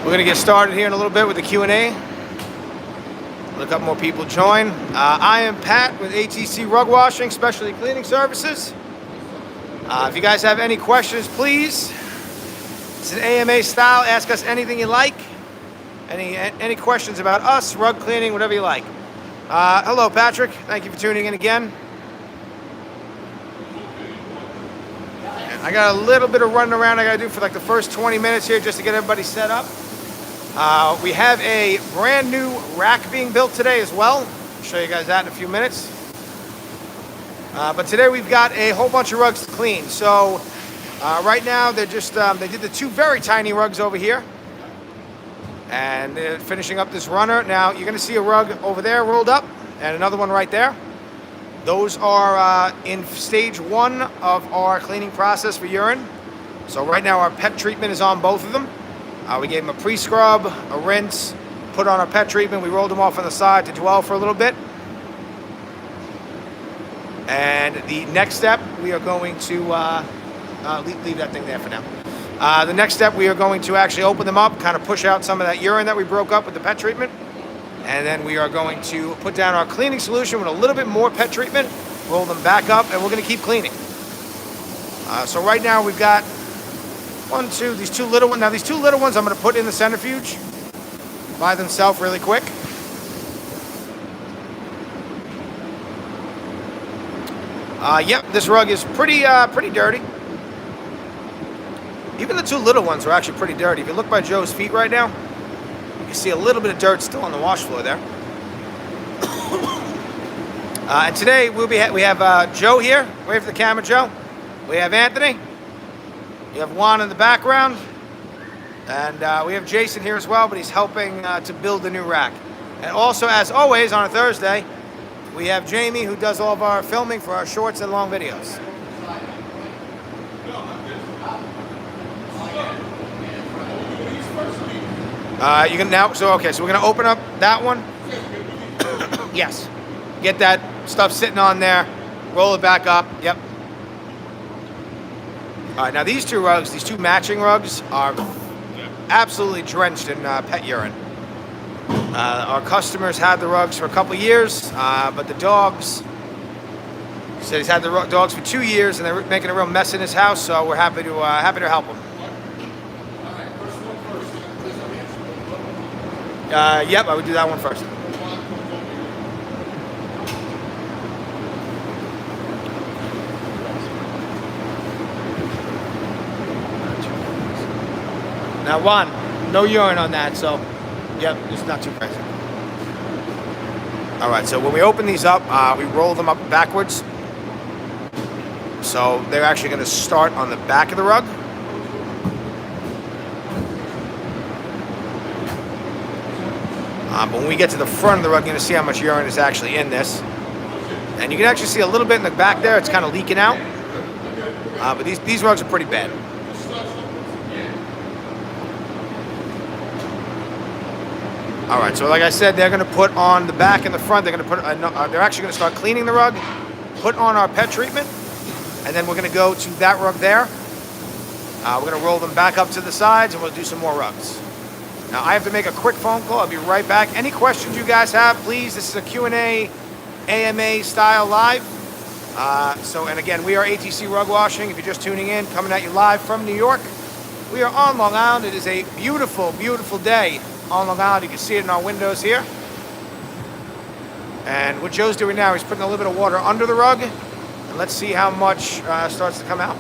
We're going to get started here in a little bit with the Q&A. Let a couple more people join. I am Pat with ATC Rug Washing, Specialty Cleaning Services. If you guys have any questions, please. It's an AMA style. Ask us anything you like. Any questions about us, rug cleaning, whatever you like. Hello, Patrick. Thank you for tuning in again. I got a little bit of running around I got to do for like the first 20 minutes here just to get everybody set up. We have a brand new rack being built today as well. I'll show you guys that in a few minutes. But today we've got a whole bunch of rugs to clean. So right now they're just, they did the two very tiny rugs over here. And they're finishing up this runner. Now you're going to see a rug over there rolled up and another one right there. Those are in stage 1 of our cleaning process for urine. So right now our pet treatment is on both of them. We gave them a pre-scrub, a rinse, put on our pet treatment. We rolled them off on the side to dwell for a little bit. And the next step, we are going to leave that thing there for now. The next step, we are going to actually open them up, kind of push out some of that urine that we broke up with the pet treatment. And then we are going to put down our cleaning solution with a little bit more pet treatment, roll them back up, and we're going to keep cleaning. So right now we've got these two little ones. Now these two little ones I'm going to put in the centrifuge by themselves really quick. Yep, this rug is pretty dirty. Even the two little ones are actually pretty dirty. If you look by Joe's feet right now, you can see a little bit of dirt still on the wash floor there. And today we have Joe here. Wave for the camera, Joe. We have Anthony. We have Juan in the background. And we have Jason here as well, but he's helping to build the new rack. And also, as always, on a Thursday, we have Jamie, who does all of our filming for our shorts and long videos. You can now. So okay, so we're gonna open up that one. Yes. Get that stuff sitting on there. Roll it back up. Yep. All right. Now these two rugs, these two matching rugs, are absolutely drenched in pet urine. Our customers had the rugs for a couple years, but the dogs said he's had the dogs for 2 years, and they're making a real mess in his house. So we're happy to help him. Yep, I would do that one first. Now, Juan, no urine on that, so, yep, it's not too crazy. All right, so when we open these up, we roll them up backwards. So they're actually going to start on the back of the rug. But when we get to the front of the rug, you're going to see how much urine is actually in this. And you can actually see a little bit in the back there. It's kind of leaking out. But these rugs are pretty bad. All right, so like I said, they're going to put on the back and the front. They're going to put. They're actually going to start cleaning the rug, put on our pet treatment, and then we're going to go to that rug there. We're going to roll them back up to the sides, and we'll do some more rugs. Now, I have to make a quick phone call. I'll be right back. Any questions you guys have, please. This is a Q&A, AMA style live. And again, we are ATC Rug Washing. If you're just tuning in, coming at you live from New York. We are on Long Island. It is a beautiful, beautiful day on Long Island. You can see it in our windows here. And what Joe's doing now, he's putting a little bit of water under the rug. And let's see how much starts to come out.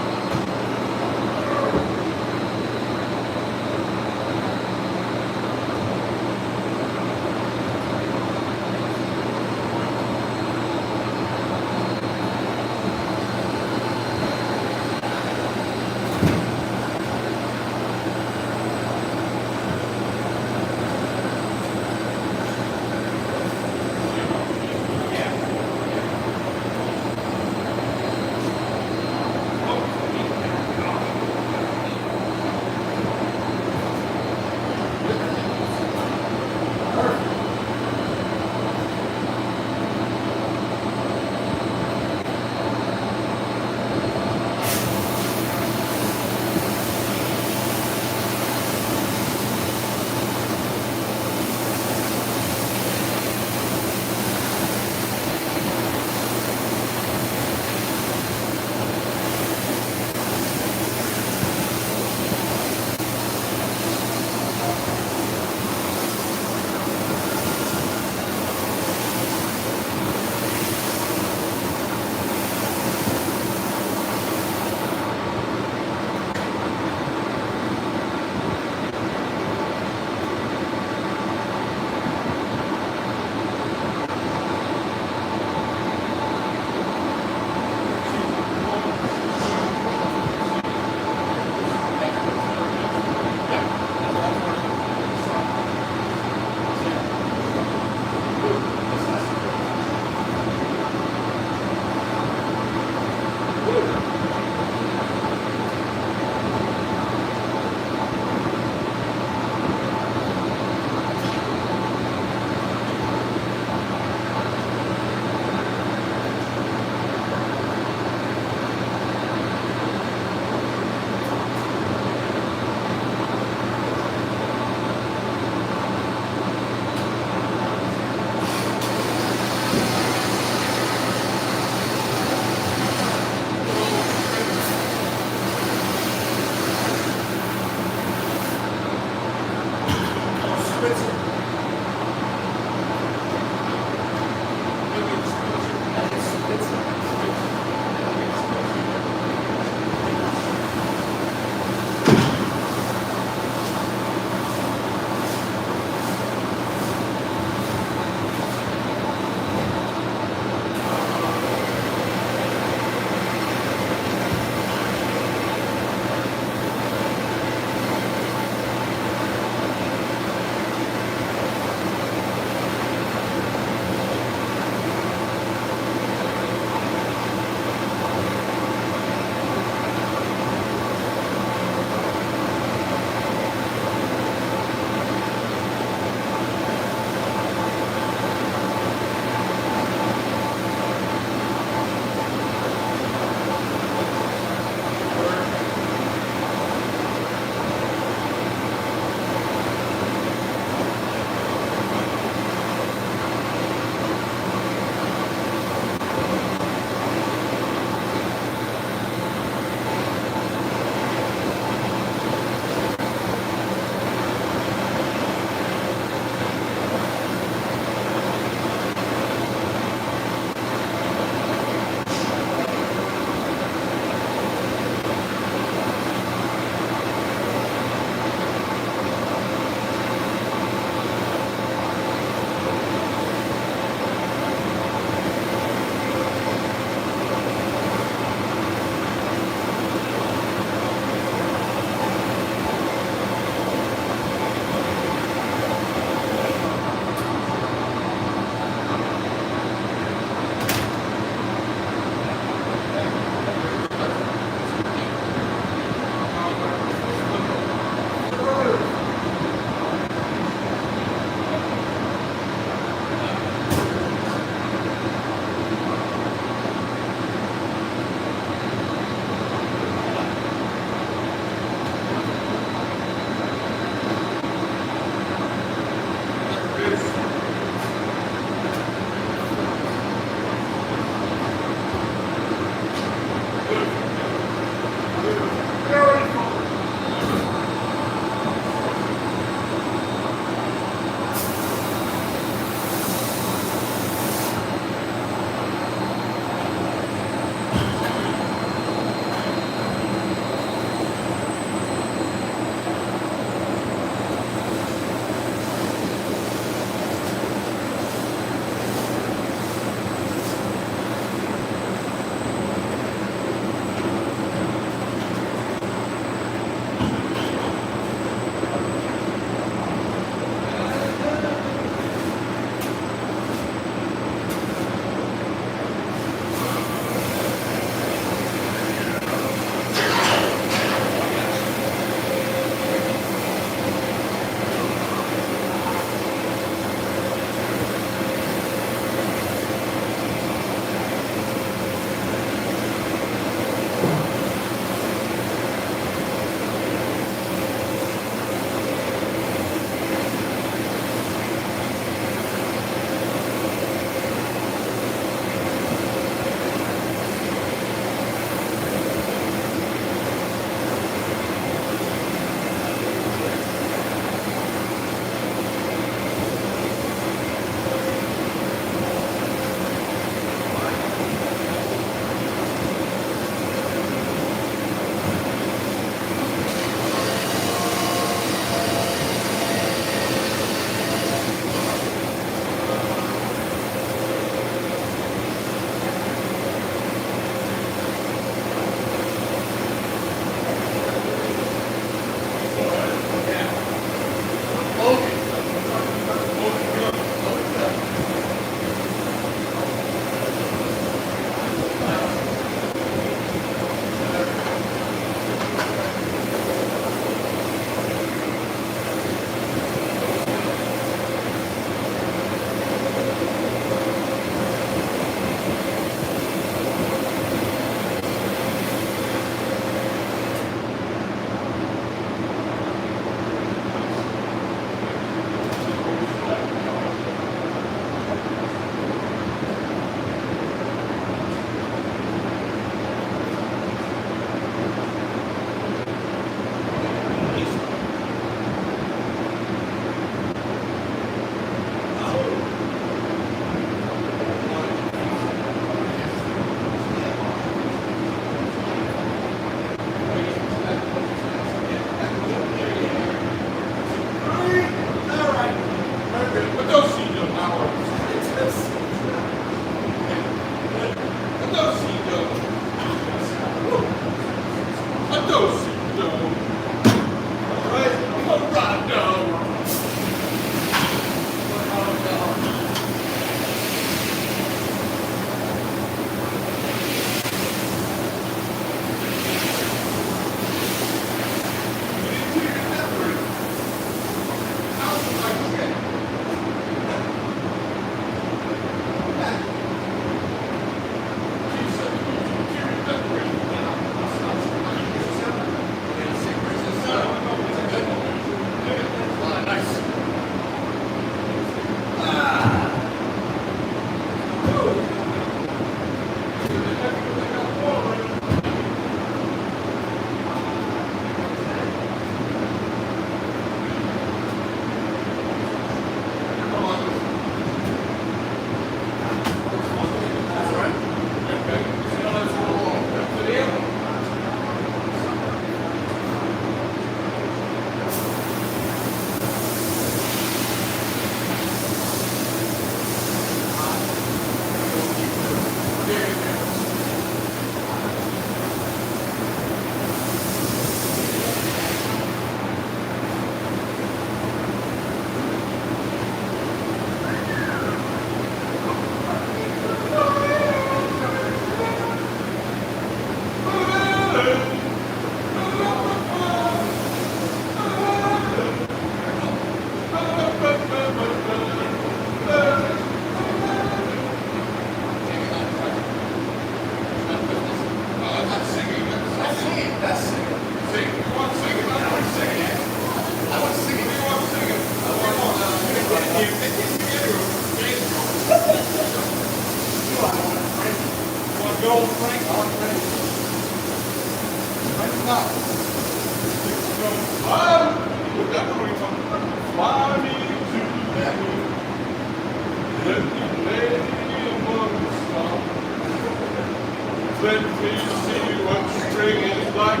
Let me see what string is like.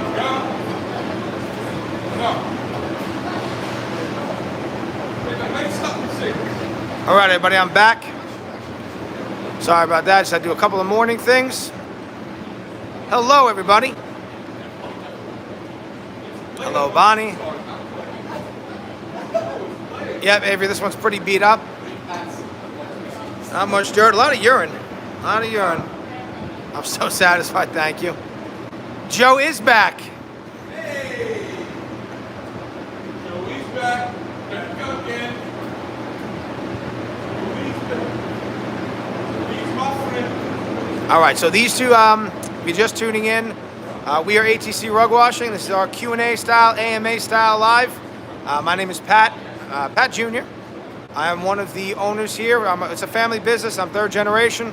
All right, everybody, I'm back. Sorry about that. Just had to do a couple of morning things. Hello, everybody. Hello, Bonnie. Yep, Avery, this one's pretty beat up. Not much dirt. A lot of urine. A lot of urine. I'm so satisfied, thank you. Joe is back. Hey! Joey's back. Back again. Joey's back. He's my friend. All right, so these two, if you're just tuning in, we are ATC Rug Washing. This is our Q&A style, AMA style live. My name is Pat, Pat Jr. I am one of the owners here. It's a family business. I'm third generation.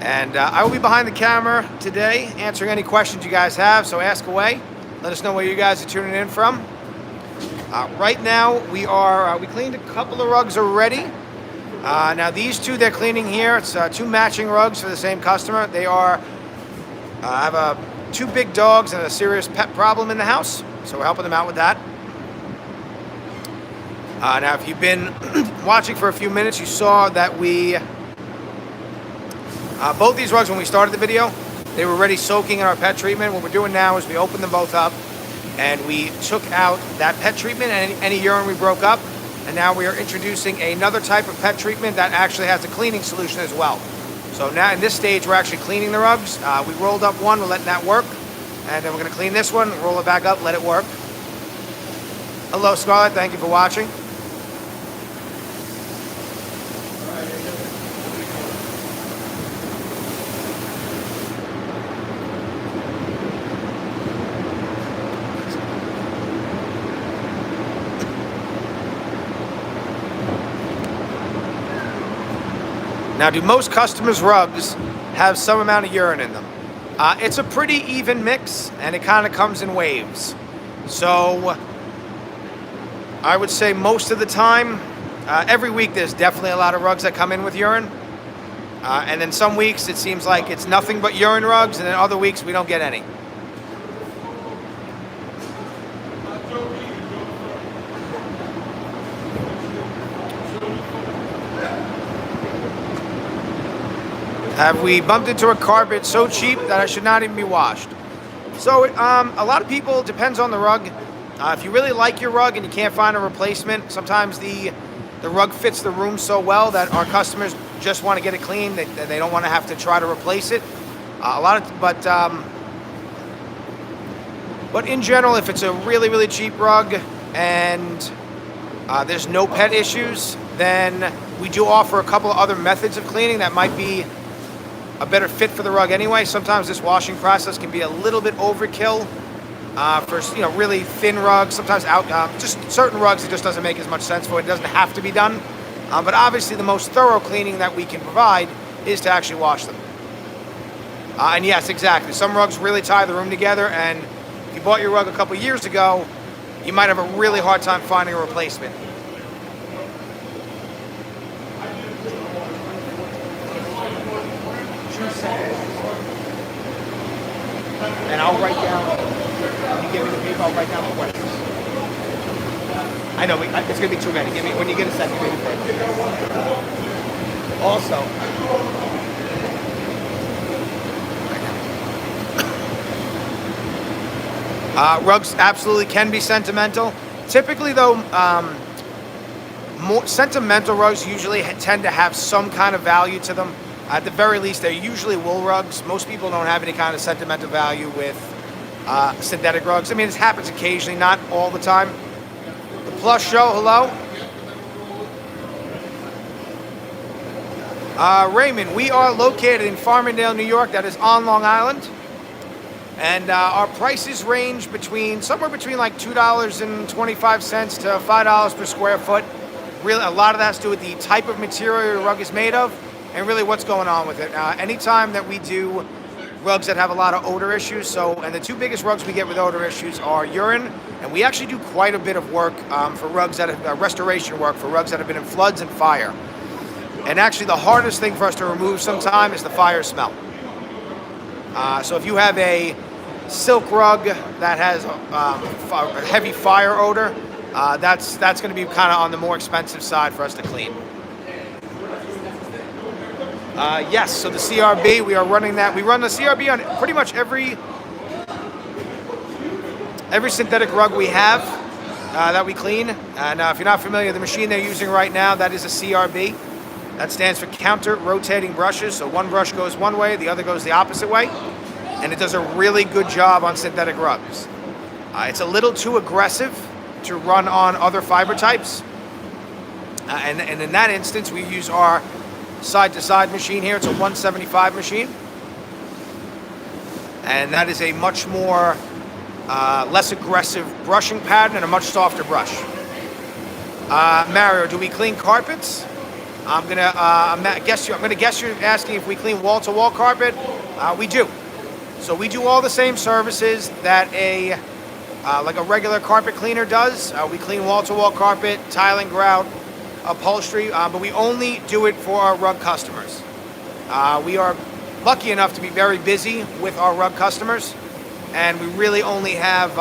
And I will be behind the camera today answering any questions you guys have, so ask away. Let us know where you guys are tuning in from. Right now, we cleaned a couple of rugs already. Now these two they're cleaning here, it's two matching rugs for the same customer. They are, I have two big dogs and a serious pet problem in the house, so we're helping them out with that. Now if you've been watching for a few minutes, you saw that we, both these rugs, when we started the video, they were already soaking in our pet treatment. What we're doing now is we opened them both up and we took out that pet treatment and any urine we broke up. And now we are introducing another type of pet treatment that actually has a cleaning solution as well. So now in this stage, we're actually cleaning the rugs. We rolled up one, we're letting that work. And then we're gonna clean this one, roll it back up, let it work. Hello, Scarlett, thank you for watching. Now, do most customers' rugs have some amount of urine in them? It's a pretty even mix, and it kind of comes in waves. So, I would say most of the time, every week there's definitely a lot of rugs that come in with urine. And then some weeks it seems like it's nothing but urine rugs, and then other weeks we don't get any. Have we bumped into a carpet so cheap that I should not even be washed? So a lot of people, depends on the rug. If you really like your rug and you can't find a replacement, sometimes the rug fits the room so well that our customers just want to get it clean. They don't want to have to try to replace it. But in general, if it's a really, really cheap rug and there's no pet issues, then we do offer a couple of other methods of cleaning that might be a better fit for the rug anyway. Sometimes this washing process can be a little bit overkill for really thin rugs. Sometimes just certain rugs it just doesn't make as much sense for. It doesn't have to be done. But obviously the most thorough cleaning that we can provide is to actually wash them. And yes, exactly. Some rugs really tie the room together, and if you bought your rug a couple years ago, you might have a really hard time finding a replacement. And I'll write down, when you give me the paper, I'll write down the questions. I know, it's going to be too many. When you get a second, give me the paper. Also, rugs absolutely can be sentimental. Typically, though, more sentimental rugs usually tend to have some kind of value to them. At the very least, they're usually wool rugs. Most people don't have any kind of sentimental value with synthetic rugs. I mean, it happens occasionally, not all the time. The Plus Show, hello. Raymond, we are located in Farmingdale, New York. That is on Long Island. And our prices range somewhere between like $2.25 to $5 per square foot. Really, a lot of that has to do with the type of material your rug is made of. and really what's going on with it. Anytime that we do rugs that have a lot of odor issues, and the two biggest rugs we get with odor issues are urine, and we actually do quite a bit of work for rugs that have restoration work for rugs that have been in floods and fire. And actually the hardest thing for us to remove sometimes is the fire smell. So if you have a silk rug that has a heavy fire odor, that's going to be kind of on the more expensive side for us to clean. Yes, so the CRB, we are running that. We run the CRB on pretty much every synthetic rug we have that we clean. And if you're not familiar, the machine they're using right now, that is a CRB. That stands for counter rotating brushes. So one brush goes one way, the other goes the opposite way. And it does a really good job on synthetic rugs. It's a little too aggressive to run on other fiber types. And in that instance, we use our side-to-side machine here. It's a 175 machine. And that is a much more, less aggressive brushing pattern and a much softer brush. Mario, do we clean carpets? I'm gonna guess you're asking if we clean wall-to-wall carpet. We do. So we do all the same services that like a regular carpet cleaner does. We clean wall-to-wall carpet, tiling, grout, upholstery, but we only do it for our rug customers. We are lucky enough to be very busy with our rug customers, and we really only have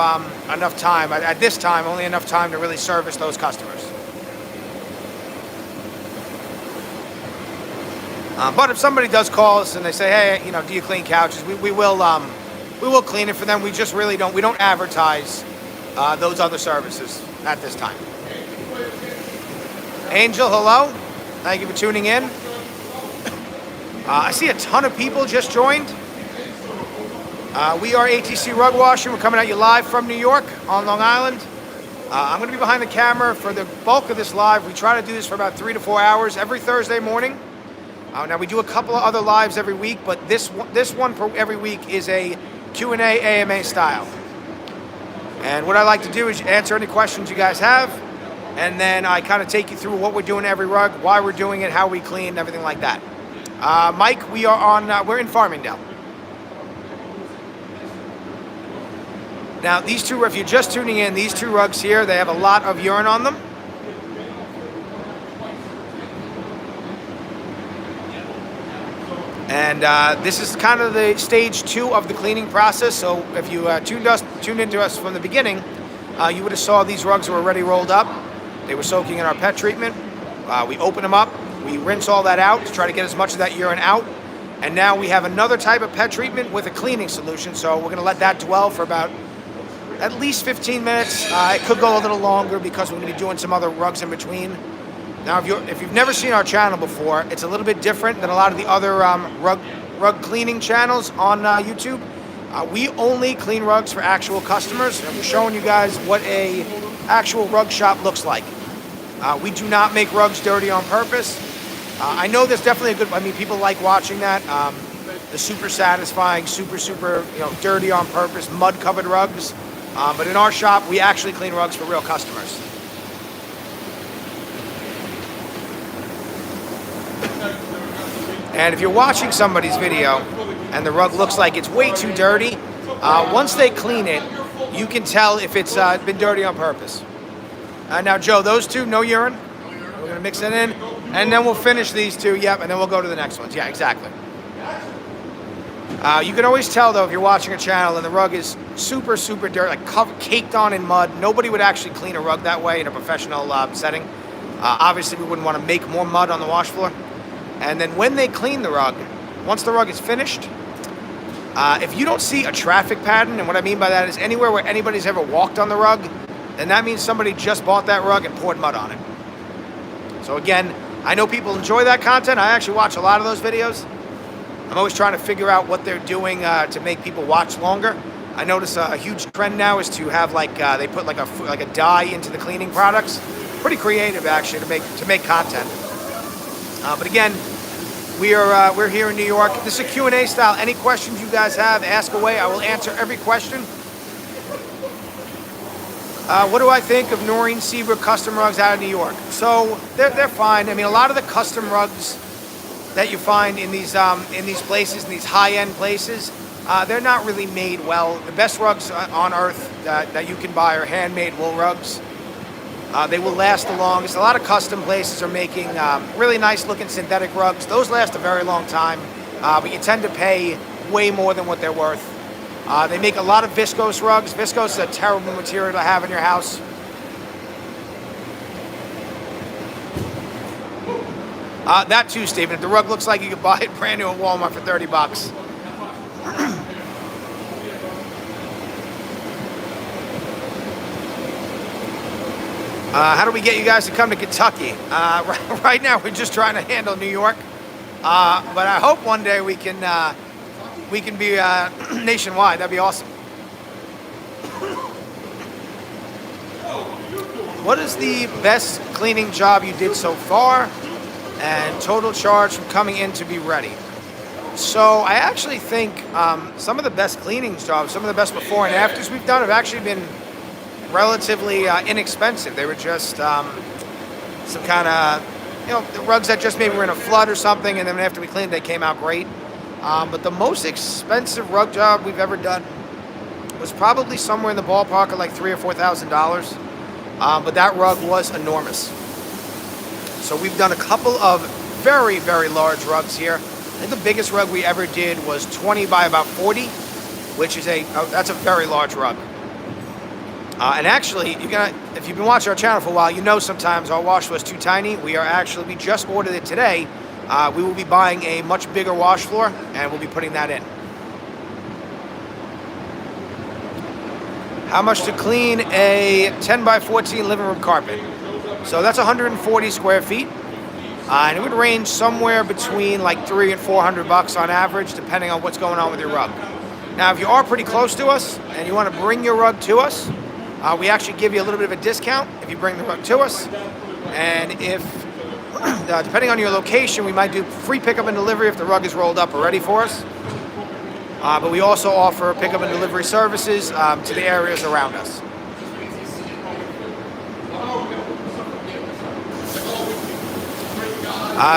enough time, at this time, only enough time to really service those customers. But if somebody does call us and they say, hey, do you clean couches? We will clean it for them. We just really don't advertise those other services at this time. Angel, hello. Thank you for tuning in. I see a ton of people just joined. We are ATC Rug Washing. We're coming at you live from New York on Long Island. I'm going to be behind the camera for the bulk of this live. We try to do this for about 3 to 4 hours every Thursday morning. Now we do a couple of other lives every week, but this one per every week is a Q&A AMA style. And what I like to do is answer any questions you guys have, and then I kind of take you through what we're doing every rug, why we're doing it, how we clean, everything like that. Mike, we're in Farmingdale. Now these two, if you're just tuning in, these two rugs here, they have a lot of urine on them. And this is kind of the stage 2 of the cleaning process. So if you tuned into us from the beginning, you would have saw these rugs were already rolled up. They were soaking in our pet treatment. We open them up. We rinse all that out to try to get as much of that urine out. And now we have another type of pet treatment with a cleaning solution. So we're going to let that dwell for about at least 15 minutes. It could go a little longer because we're going to be doing some other rugs in between. Now, if you've never seen our channel before, it's a little bit different than a lot of the other rug cleaning channels on YouTube. We only clean rugs for actual customers, and we're showing you guys what a actual rug shop looks like. We do not make rugs dirty on purpose. I know there's definitely people like watching that. The super satisfying, super dirty on purpose, mud-covered rugs. But in our shop, we actually clean rugs for real customers. And if you're watching somebody's video and the rug looks like it's way too dirty, once they clean it, you can tell if it's been dirty on purpose. Now, Joe, those two, no urine. We're going to mix it in, and then we'll finish these two, yep, and then we'll go to the next ones. Yeah, exactly. You can always tell, though, if you're watching a channel and the rug is super dirty, like caked on in mud. Nobody would actually clean a rug that way in a professional setting. Obviously, we wouldn't want to make more mud on the wash floor. And then when they clean the rug, once the rug is finished, if you don't see a traffic pattern, and what I mean by that is anywhere where anybody's ever walked on the rug, then that means somebody just bought that rug and poured mud on it. So again, I know people enjoy that content. I actually watch a lot of those videos. I'm always trying to figure out what they're doing to make people watch longer. I notice a huge trend now is to have they put like a dye into the cleaning products. Pretty creative actually to make content. But again, we're here in New York. This is a Q&A style. Any questions you guys have, ask away. I will answer every question. What do I think of Noreen Seabrook custom rugs out of New York? So they're fine. I mean, a lot of the custom rugs that you find in these places, in these high-end places, they're not really made well. The best rugs on earth that you can buy are handmade wool rugs. They will last the longest. A lot of custom places are making really nice looking synthetic rugs. Those last a very long time, but you tend to pay way more than what they're worth. They make a lot of viscose rugs. Viscose is a terrible material to have in your house. That too, Stephen. If the rug looks like you could buy it brand new at Walmart for $30. How do we get you guys to come to Kentucky? Right now, we're just trying to handle New York, but I hope one day we can be nationwide. That'd be awesome. What is the best cleaning job you did so far, and total charge from coming in to be ready? So I actually think some of the best cleaning jobs, some of the best before and afters we've done have actually been relatively inexpensive. They were just some kind of, the rugs that just maybe were in a flood or something, and then after we cleaned, they came out great. But the most expensive rug job we've ever done was probably somewhere in the ballpark of like $3,000 or $4,000. But that rug was enormous. So we've done a couple of very, very large rugs here. I think the biggest rug we ever did was 20 by about 40, which is that's a very large rug. And actually, if you've been watching our channel for a while, you know sometimes our wash floor is too tiny. We just ordered it today. We will be buying a much bigger wash floor, and we'll be putting that in. How much to clean a 10 by 14 living room carpet? So that's 140 square feet. And it would range somewhere between like $300 and $400 on average, depending on what's going on with your rug. Now, if you are pretty close to us and you want to bring your rug to us, we actually give you a little bit of a discount if you bring the rug to us. And if, depending on your location, we might do free pickup and delivery if the rug is rolled up or ready for us. But we also offer pickup and delivery services to the areas around us.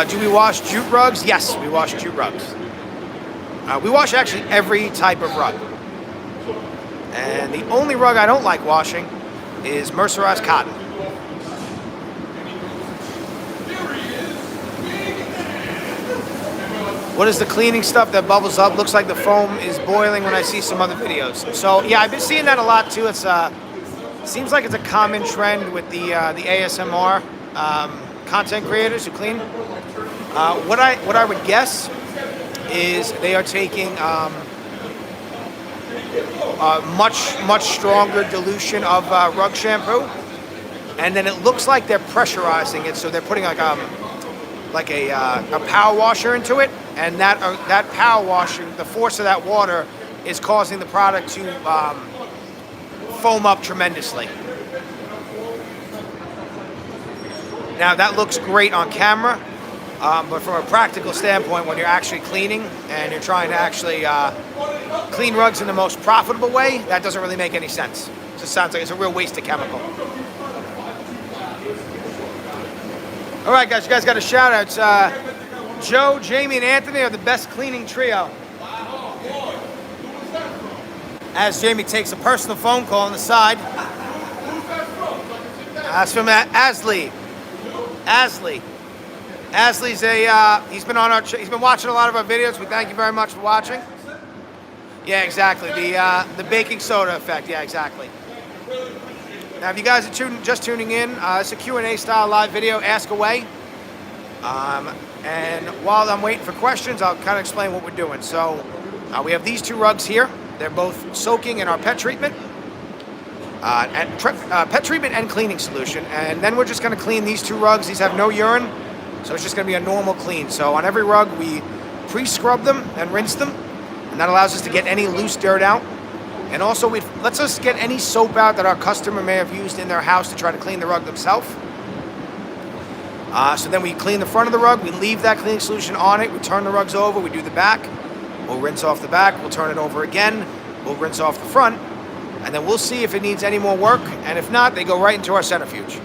Do we wash jute rugs? Yes, we wash jute rugs. We wash actually every type of rug. And the only rug I don't like washing is mercerized cotton. What is the cleaning stuff that bubbles up? Looks like the foam is boiling when I see some other videos. So yeah, I've been seeing that a lot too. It's seems like it's a common trend with the ASMR content creators who clean. What I would guess is they are taking a much stronger dilution of rug shampoo, and then it looks like they're pressurizing it. So they're putting like a power washer into it, and that power washer, the force of that water is causing the product to foam up tremendously. Now that looks great on camera, but from a practical standpoint, when you're actually cleaning and you're trying to actually clean rugs in the most profitable way, that doesn't really make any sense. It just sounds like it's a real waste of chemical. All right, guys, you guys got a shout out. Joe, Jamie, and Anthony are the best cleaning trio. As Jamie takes a personal phone call on the side. That's from Asley. Asley's he's been watching a lot of our videos. We thank you very much for watching. Yeah, exactly. The baking soda effect. Yeah, exactly. Now, if you guys are just tuning in, it's a Q&A style live video. Ask away. And while I'm waiting for questions, I'll kind of explain what we're doing. So we have these two rugs here. They're both soaking in our pet treatment. Pet treatment and cleaning solution. And then we're just going to clean these two rugs. These have no urine, so it's just going to be a normal clean. So on every rug, we pre-scrub them and rinse them. And that allows us to get any loose dirt out. And also, lets us get any soap out that our customer may have used in their house to try to clean the rug themselves. So then we clean the front of the rug. We leave that cleaning solution on it. We turn the rugs over. We do the back. We'll rinse off the back. We'll turn it over again. We'll rinse off the front. And then we'll see if it needs any more work. And if not, they go right into our centrifuge.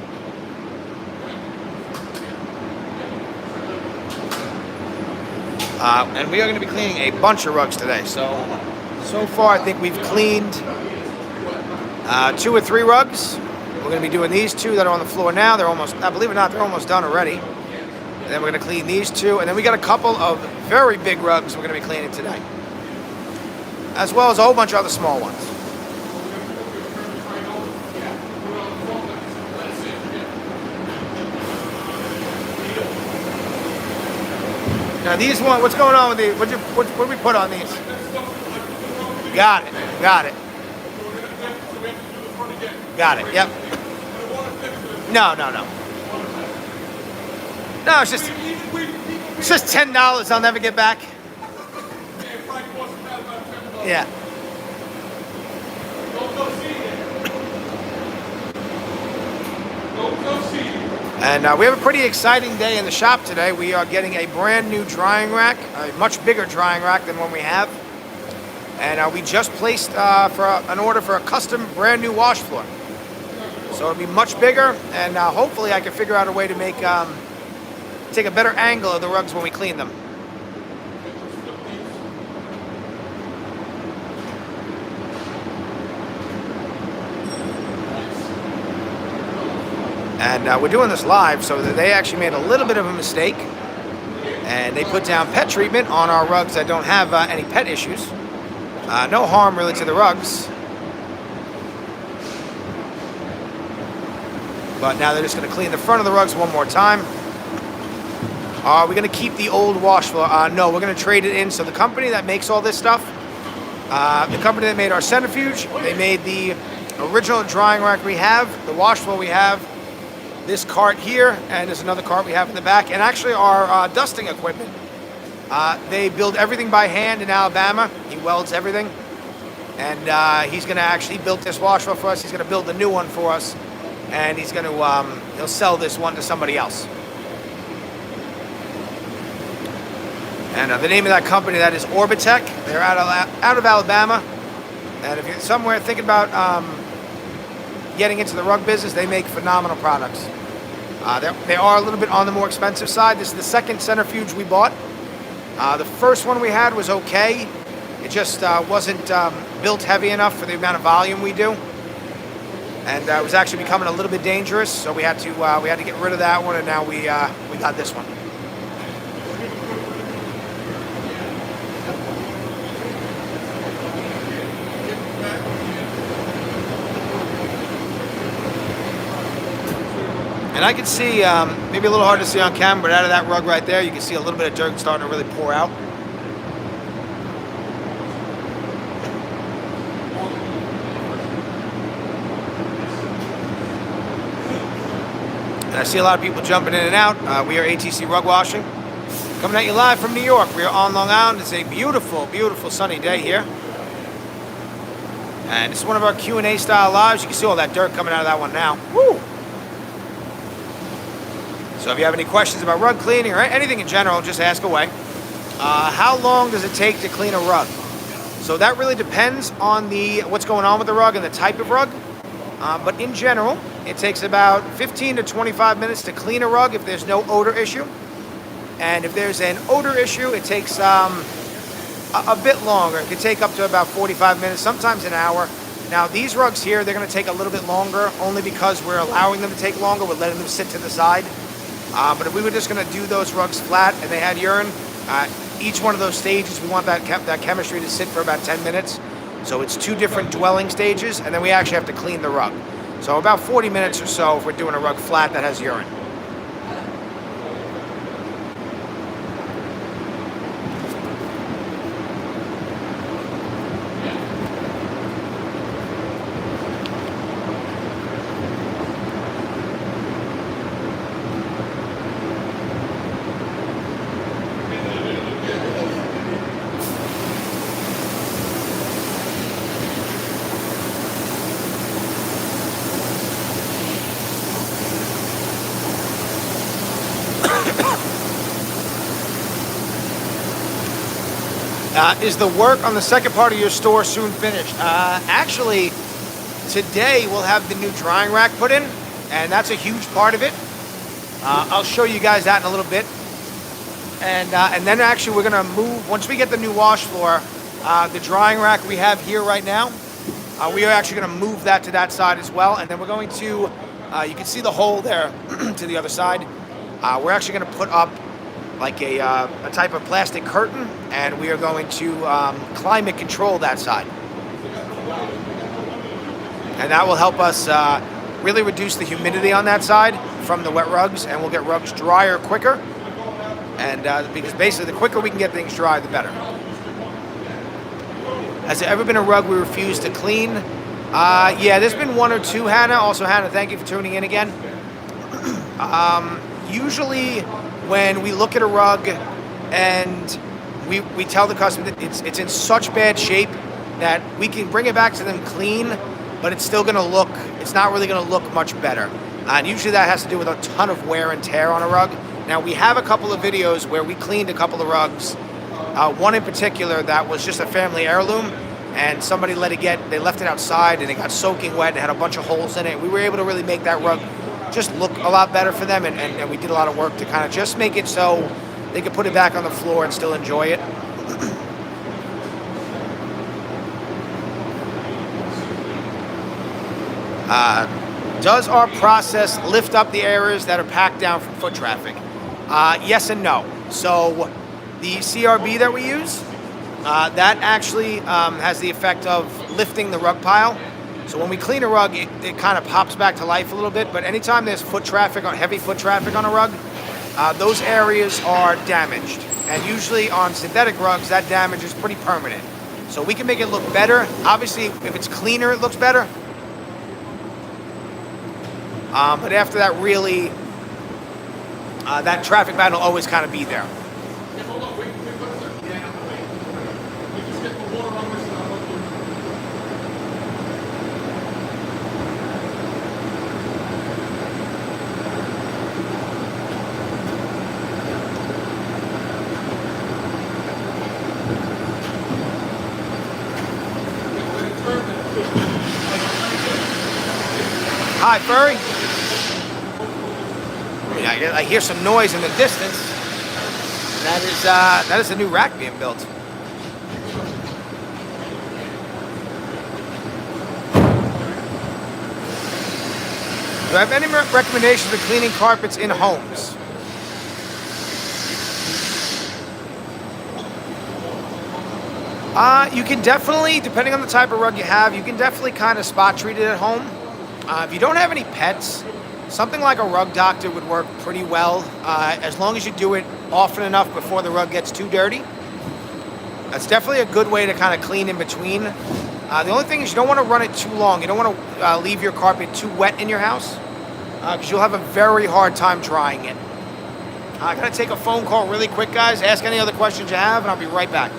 And we are going to be cleaning a bunch of rugs today. So far I think we've cleaned 2 or 3 rugs. We're going to be doing these 2 that are on the floor now. They're almost, believe it or not, they're almost done already. And then we're going to clean these 2. And then we got a couple of very big rugs we're going to be cleaning today, as well as a whole bunch of other small ones. Now these ones, what's going on with these? What did we put on these? Got it. Got it. Yep. No. No, it's just $10 I'll never get back. Yeah. And we have a pretty exciting day in the shop today. We are getting a brand new drying rack, a much bigger drying rack than one we have. And we just placed an order for a custom brand new wash floor. So it'll be much bigger, and hopefully I can figure out a way to make take a better angle of the rugs when we clean them. And we're doing this live, so that they actually made a little bit of a mistake, and they put down pet treatment on our rugs that don't have any pet issues. No harm really to the rugs. But now they're just going to clean the front of the rugs one more time. Are we going to keep the old wash floor? No, we're going to trade it in. So the company that makes all this stuff, the company that made our Centrifuge, they made the original drying rack we have, the wash floor we have, this cart here, and there's another cart we have in the back, and actually our dusting equipment. They build everything by hand in Alabama. He welds everything. And he's going to actually build this wash floor for us. He's going to build a new one for us. And he's going to, he'll sell this one to somebody else. And the name of that company, that is Orbitech. They're out of Alabama. And if you're somewhere thinking about getting into the rug business, they make phenomenal products. They are a little bit on the more expensive side. This is the second Centrifuge we bought. The first one we had was okay. It just wasn't built heavy enough for the amount of volume we do. And it was actually becoming a little bit dangerous, so we had to get rid of that one, and now we got this one. And I can see, maybe a little hard to see on camera, but out of that rug right there, you can see a little bit of dirt starting to really pour out. And I see a lot of people jumping in and out. We are ATC Rug Washing, coming at you live from New York. We are on Long Island. It's a beautiful, beautiful sunny day here. And it's one of our Q&A style lives. You can see all that dirt coming out of that one now. Woo! So if you have any questions about rug cleaning or anything in general, just ask away. How long does it take to clean a rug? So that really depends on what's going on with the rug and the type of rug. But in general, it takes about 15 to 25 minutes to clean a rug if there's no odor issue. And if there's an odor issue, it takes a bit longer. It could take up to about 45 minutes, sometimes an hour. Now these rugs here, they're going to take a little bit longer, only because we're allowing them to take longer. We're letting them sit to the side. But if we were just going to do those rugs flat and they had urine, each one of those stages, we want that chemistry to sit for about 10 minutes. So it's 2 different dwelling stages, and then we actually have to clean the rug. So about 40 minutes or so if we're doing a rug flat that has urine. Is the work on the second part of your store soon finished? Actually, today we'll have the new drying rack put in, and that's a huge part of it. I'll show you guys that in a little bit. And then actually we're gonna move, once we get the new wash floor, the drying rack we have here right now, we are actually gonna move that to that side as well. And then we're going to, you can see the hole there to the other side. We're actually gonna put up like a type of plastic curtain, and we are going to climate control that side. And that will help us really reduce the humidity on that side from the wet rugs, and we'll get rugs drier quicker. And because basically the quicker we can get things dry, the better. Has there ever been a rug we refused to clean? Yeah, there's been one or two, Hannah. Also, Hannah, thank you for tuning in again. Usually when we look at a rug and we tell the customer that it's in such bad shape that we can bring it back to them clean, but it's still gonna look, it's not really gonna look much better. And usually that has to do with a ton of wear and tear on a rug. Now, we have a couple of videos where we cleaned a couple of rugs. One in particular that was just a family heirloom, and somebody they left it outside and it got soaking wet and had a bunch of holes in it. We were able to really make that rug just look a lot better for them, and we did a lot of work to kind of just make it so they could put it back on the floor and still enjoy it. Does our process lift up the areas that are packed down from foot traffic? Yes and no. So the CRB that we use, that actually has the effect of lifting the rug pile. So when we clean a rug, it kind of pops back to life a little bit. But anytime there's foot traffic, heavy foot traffic on a rug, those areas are damaged. And usually on synthetic rugs, that damage is pretty permanent. So we can make it look better. Obviously, if it's cleaner, it looks better. But after that, really, that traffic pattern will always kind of be there. Hi, Furry. I hear some noise in the distance. That is a new rack being built. Do I have any recommendations for cleaning carpets in homes? You can definitely, depending on the type of rug you have, you can definitely kind of spot treat it at home. If you don't have any pets, something like a rug doctor would work pretty well, as long as you do it often enough before the rug gets too dirty. That's definitely a good way to kind of clean in between. The only thing is you don't want to run it too long. You don't want to leave your carpet too wet in your house, because you'll have a very hard time drying it. I gotta take a phone call really quick, guys. Ask any other questions you have, and I'll be right back.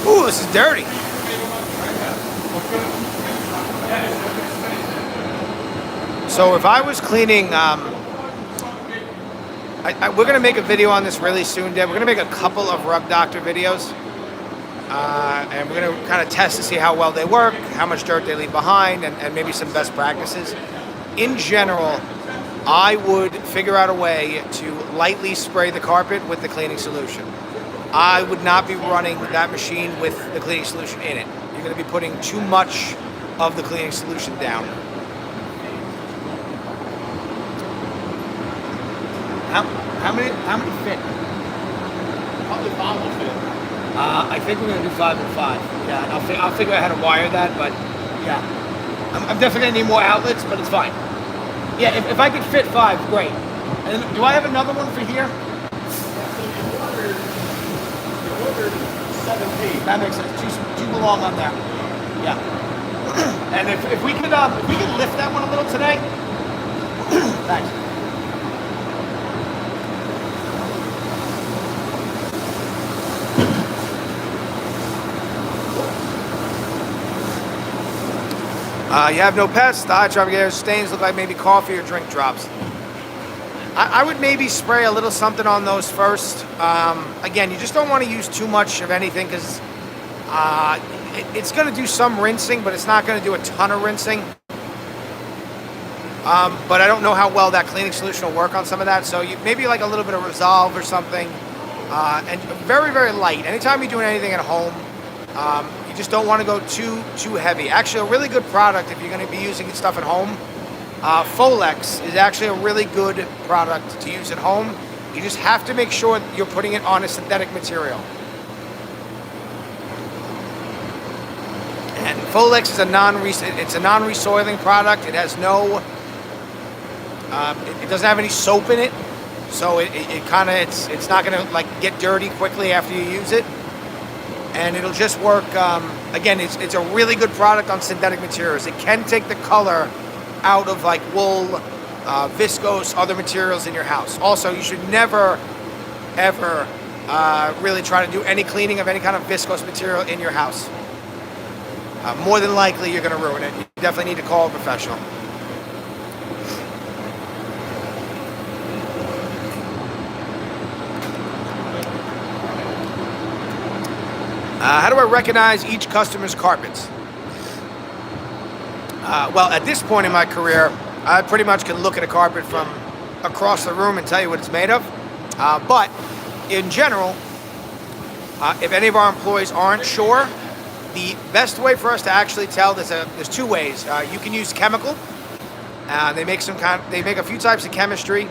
Ooh, this is dirty. So if I was cleaning, we're going to make a video on this really soon, Deb. We're going to make a couple of Rug Doctor videos. And we're going to kind of test to see how well they work, how much dirt they leave behind, and maybe some best practices. In general, I would figure out a way to lightly spray the carpet with the cleaning solution. I would not be running that machine with the cleaning solution in it. You're going to be putting too much of the cleaning solution down. How many fit? Probably 5 will fit. I think we're going to do 5 and 5. Yeah, and I'll figure out how to wire that, but yeah. I'm definitely going to need more outlets, but it's fine. Yeah, if I could fit 5, great. And do I have another one for here? You ordered 17. That makes sense. Two belong on there. Yeah. And if we could lift that one a little today. Thanks. You have no pests. The hot traffic air stains look like maybe coffee or drink drops. I would maybe spray a little something on those first. Again, you just don't want to use too much of anything because it's going to do some rinsing, but it's not going to do a ton of rinsing. But I don't know how well that cleaning solution will work on some of that. So maybe like a little bit of Resolve or something. And very, very light. Anytime you're doing anything at home, you just don't want to go too heavy. Actually, a really good product if you're going to be using stuff at home, Folex is actually a really good product to use at home. You just have to make sure you're putting it on a synthetic material. And Folex is a non-resoiling product. It has no, it doesn't have any soap in it, so it's not going to like get dirty quickly after you use it. And it'll just work, again, it's a really good product on synthetic materials. It can take the color out of like wool, viscose, other materials in your house. Also, you should never, ever really try to do any cleaning of any kind of viscose material in your house. More than likely, you're going to ruin it. You definitely need to call a professional. How do I recognize each customer's carpets? Well, at this point in my career, I pretty much can look at a carpet from across the room and tell you what it's made of. But in general, if any of our employees aren't sure, the best way for us to actually tell, there's 2 ways. You can use chemical. They make a few types of chemistry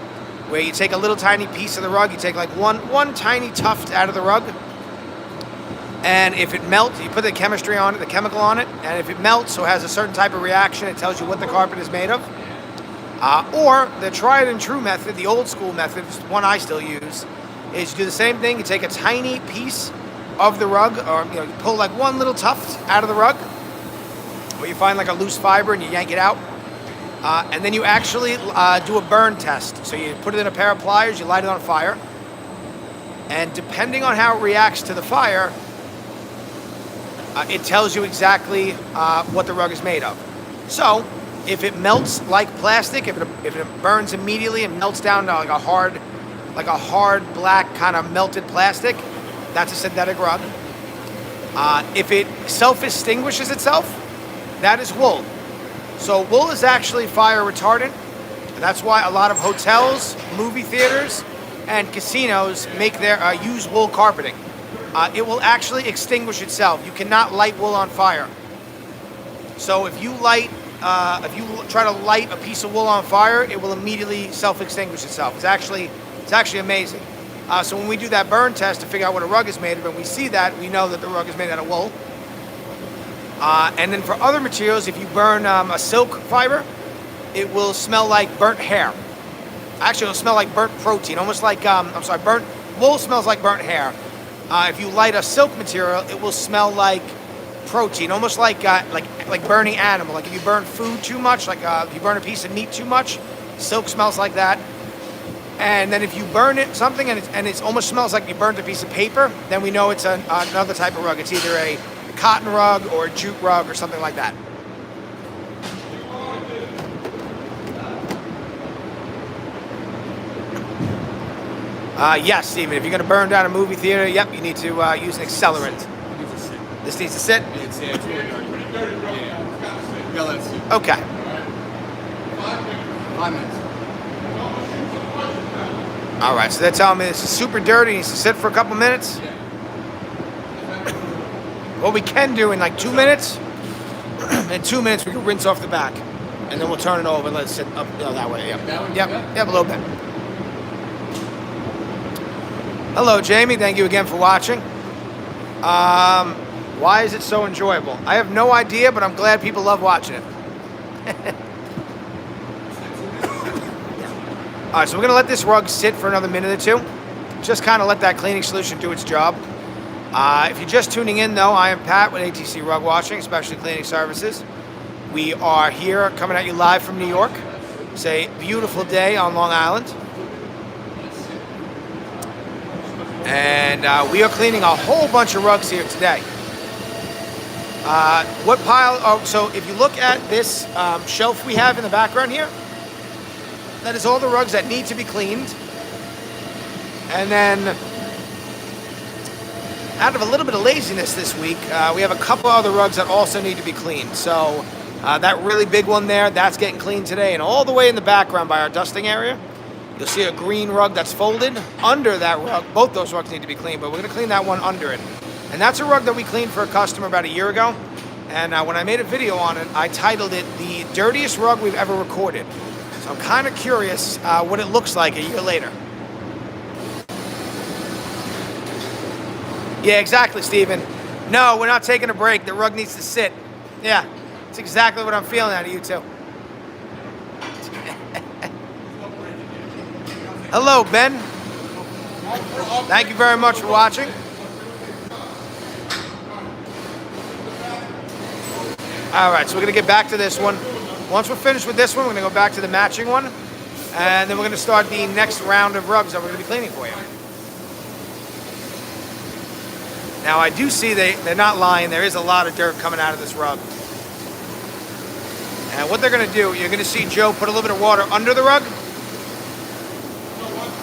where you take a little tiny piece of the rug, you take like one tiny tuft out of the rug. And if it melts, you put the chemistry on it, the chemical on it, and if it melts or has a certain type of reaction, it tells you what the carpet is made of. Or the tried and true method, the old school method, one I still use, is you do the same thing. You take a tiny piece of the rug, or you pull like one little tuft out of the rug, or you find like a loose fiber and you yank it out, and then you actually do a burn test. So you put it in a pair of pliers, you light it on fire, and depending on how it reacts to the fire, it tells you exactly what the rug is made of. So, if it melts like plastic, if it burns immediately and melts down to like a hard black kind of melted plastic, that's a synthetic rug. If it self-extinguishes itself, that is wool. So wool is actually fire retardant. That's why a lot of hotels, movie theaters, and casinos use wool carpeting. It will actually extinguish itself. You cannot light wool on fire. So if you try to light a piece of wool on fire, it will immediately self-extinguish itself. It's actually amazing. So when we do that burn test to figure out what a rug is made of, and we see that, we know that the rug is made out of wool. And then for other materials, if you burn a silk fiber, it will smell like burnt hair. Actually, it'll smell like burnt protein, almost like, burnt wool smells like burnt hair. If you light a silk material, it will smell like protein, almost like burning animal. Like if you burn food too much, like if you burn a piece of meat too much, silk smells like that. And then if you burn something and it almost smells like you burned a piece of paper, then we know it's another type of rug. It's either a cotton rug or a jute rug or something like that. Yes, Stephen, if you're going to burn down a movie theater, yep, you need to use an accelerant. This needs to sit? It's really dirty. Yeah, let it sit. Okay. 5 minutes. All right, so they're telling me this is super dirty. It needs to sit for a couple minutes. What we can do in like 2 minutes, in 2 minutes we can rinse off the back. And then we'll turn it over and let it sit up that way. Yep, yep, a little bit. Hello, Jamie. Thank you again for watching. Why is it so enjoyable? I have no idea, but I'm glad people love watching it. All right, so we're going to let this rug sit for another minute or two. Just kind of let that cleaning solution do its job. If you're just tuning in, though, I am Pat with ATC Rug Washing, Specialty Cleaning Services. We are here coming at you live from New York. It's a beautiful day on Long Island. And we are cleaning a whole bunch of rugs here today. So if you look at this shelf we have in the background here, that is all the rugs that need to be cleaned. And then, out of a little bit of laziness this week, we have a couple other rugs that also need to be cleaned. So that really big one there, that's getting cleaned today. And all the way in the background by our dusting area, you'll see a green rug that's folded. Under that rug, both those rugs need to be cleaned, but we're going to clean that one under it. And that's a rug that we cleaned for a customer about a year ago. And when I made a video on it, I titled it The Dirtiest Rug We've Ever Recorded. So I'm kind of curious what it looks like a year later. Yeah, exactly, Stephen. No, we're not taking a break. The rug needs to sit. Yeah, that's exactly what I'm feeling out of you two. Hello, Ben. Thank you very much for watching. All right, so we're going to get back to this one. Once we're finished with this one, we're going to go back to the matching one. And then we're going to start the next round of rugs that we're going to be cleaning for you. Now, I do see they're not lying. There is a lot of dirt coming out of this rug. And what they're going to do, you're going to see Joe put a little bit of water under the rug.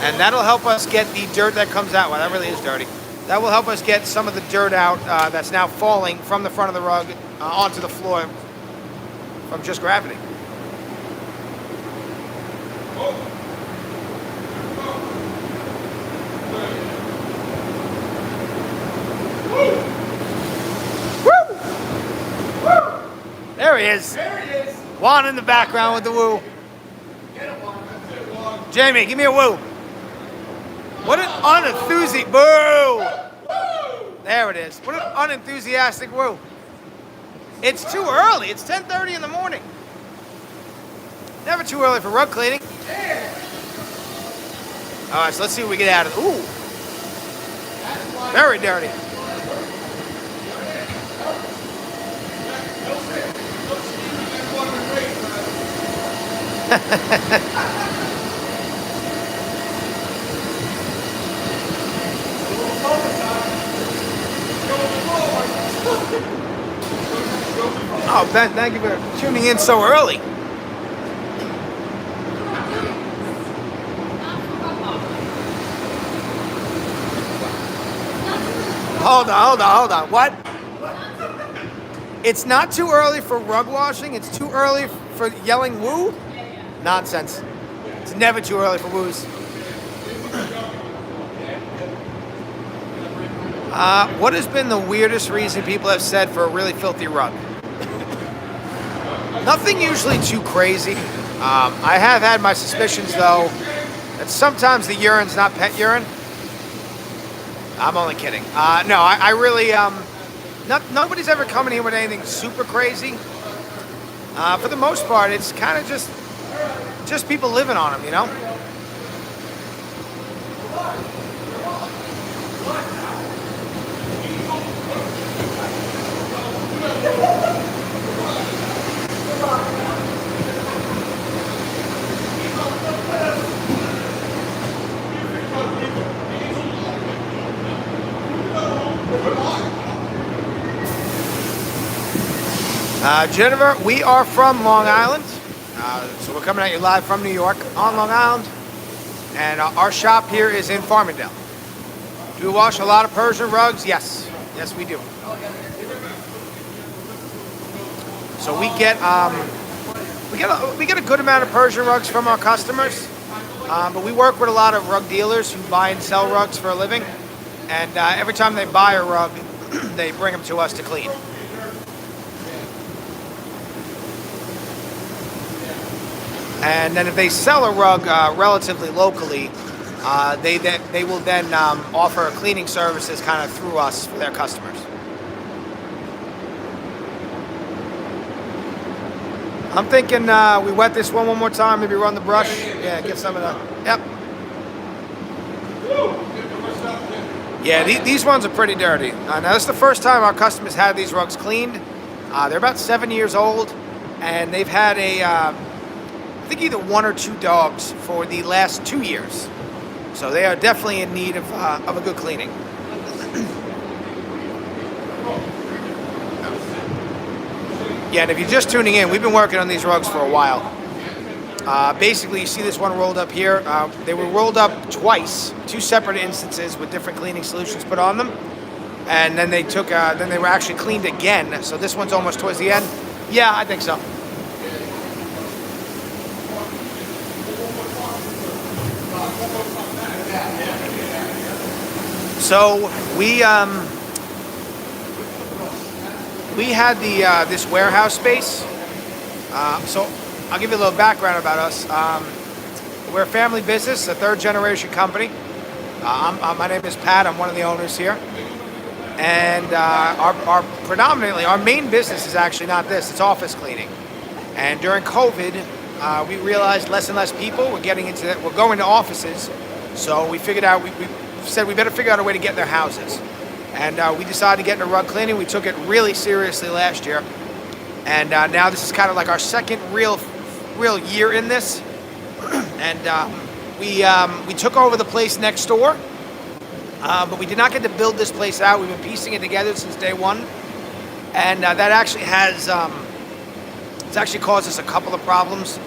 And that'll help us get the dirt that comes out. Wow, that really is dirty. That will help us get some of the dirt out that's now falling from the front of the rug onto the floor from just gravity. Woo! There he is. There it is. Juan in the background with the woo. Get it, Juan. That's it, Juan. Jamie, give me a woo. What an unenthusiastic boo! There it is. What an unenthusiastic woo. It's too early. It's 10:30 in the morning. Never too early for rug cleaning. All right, so let's see what we get out of it. Ooh. Very dirty. Oh, Ben, thank you for tuning in so early. Hold on. What? It's not too early for rug washing. It's too early for yelling woo? Nonsense. It's never too early for woos. What has been the weirdest reason people have said for a really filthy rug? Nothing usually too crazy. I have had my suspicions though that sometimes the urine's not pet urine. I'm only kidding. No, I really nobody's ever come in here with anything super crazy. For the most part, it's kind of just people living on them, you know. Jennifer, we are from Long Island, so we're coming at you live from New York on Long Island, and our shop here is in Farmingdale. Do we wash a lot of Persian rugs? Yes, yes we do. So we get a good amount of Persian rugs from our customers, but we work with a lot of rug dealers who buy and sell rugs for a living, and every time they buy a rug, they bring them to us to clean. And then if they sell a rug relatively locally, they will then offer cleaning services kind of through us for their customers. I'm thinking we wet this one more time, maybe run the brush. Yeah, get some of the, yep. Yeah, these ones are pretty dirty. Now this is the first time our customers had these rugs cleaned. They're about 7 years old, and they've had I think either 1 or 2 dogs for the last 2 years. So they are definitely in need of a good cleaning. Yeah, and if you're just tuning in, we've been working on these rugs for a while. Basically, you see this one rolled up here. They were rolled up twice, 2 separate instances with different cleaning solutions put on them. And then they were actually cleaned again. So this one's almost towards the end. Yeah, I think so. So we had this warehouse space. So I'll give you a little background about us. We're a family business, a 3rd generation company. My name is Pat. I'm one of the owners here. And predominantly our main business is actually not this. It's office cleaning. And during COVID, we realized less and less people were getting into that. We're going to offices. So we figured out, we said we better figure out a way to get in their houses. And we decided to get into rug cleaning. We took it really seriously last year. And now this is kind of like our second real year in this. And we took over the place next door. But we did not get to build this place out. We've been piecing it together since day one. And that actually has, it's actually caused us a couple of problems.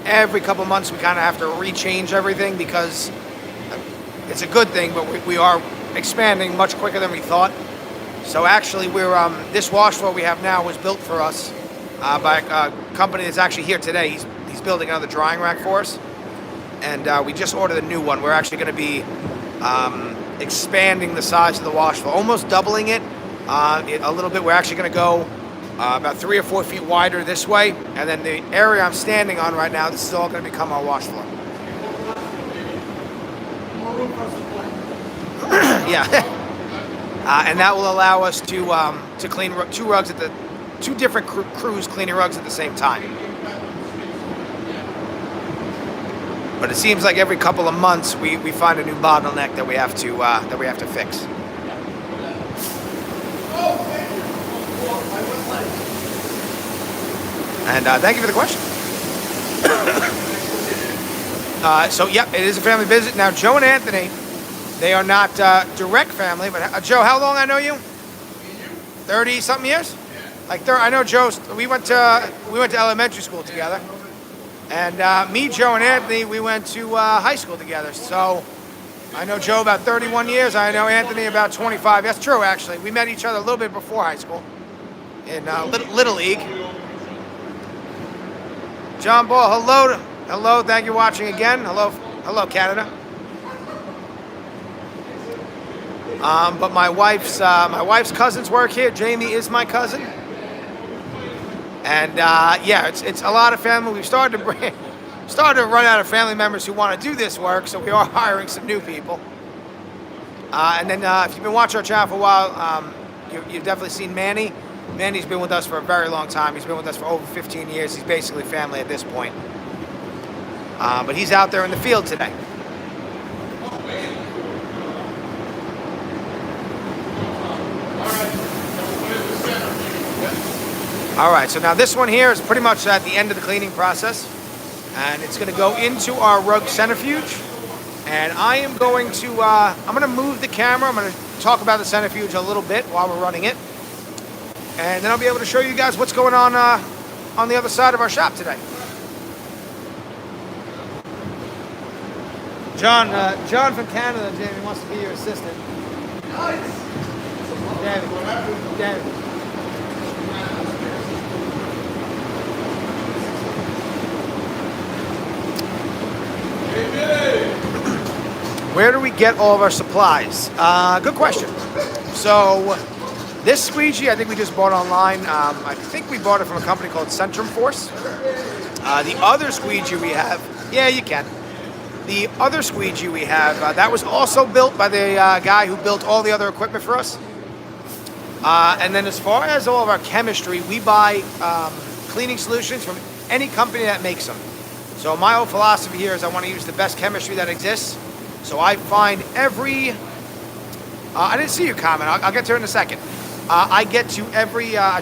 Every couple of months we kind of have to rechange everything because it's a good thing, but we are expanding much quicker than we thought. So actually this wash floor we have now was built for us by a company that's actually here today. He's building another drying rack for us. And we just ordered a new one. We're actually going to be expanding the size of the wash floor, almost doubling it a little bit. We're actually going to go about 3 or 4 feet wider this way, and then the area I'm standing on right now, this is all going to become our wash floor. Yeah, and that will allow us to clean 2 rugs at 2 different crews cleaning rugs at the same time. But it seems like every couple of months we find a new bottleneck that we have to fix. And thank you for the question. So, yep, it is a family business. Now, Joe and Anthony, they are not direct family, but Joe, how long I know you? 30-something years? Like, I know Joe. We went to elementary school together, and me, Joe, and Anthony, we went to high school together. So, I know Joe about 31 years. I know Anthony about 25. That's true, actually. We met each other a little bit before high school in Little League. John Ball, hello. Thank you for watching again. Hello, Canada. But my wife's cousins work here. Jamie is my cousin. And yeah, it's a lot of family. We've started to run out of family members who want to do this work, so we are hiring some new people. And then if you've been watching our channel for a while, you've definitely seen Manny. Manny's been with us for a very long time. He's been with us for over 15 years. He's basically family at this point. But he's out there in the field today. All right, so now this one here is pretty much at the end of the cleaning process. And it's going to go into our rug centrifuge. And I am going to, I'm going to move the camera. I'm going to talk about the centrifuge a little bit while we're running it. And then I'll be able to show you guys what's going on the other side of our shop today. John from Canada, Jamie, wants to be your assistant. Nice. David. Where do we get all of our supplies? Good question. So this squeegee, I think we just bought online. I think we bought it from a company called Centrifuge. The other squeegee we have, yeah, you can. The other squeegee we have, that was also built by the guy who built all the other equipment for us. And then as far as all of our chemistry, we buy cleaning solutions from any company that makes them. So my whole philosophy here is I want to use the best chemistry that exists. So I find every, I didn't see your comment, I'll get to it in a second. I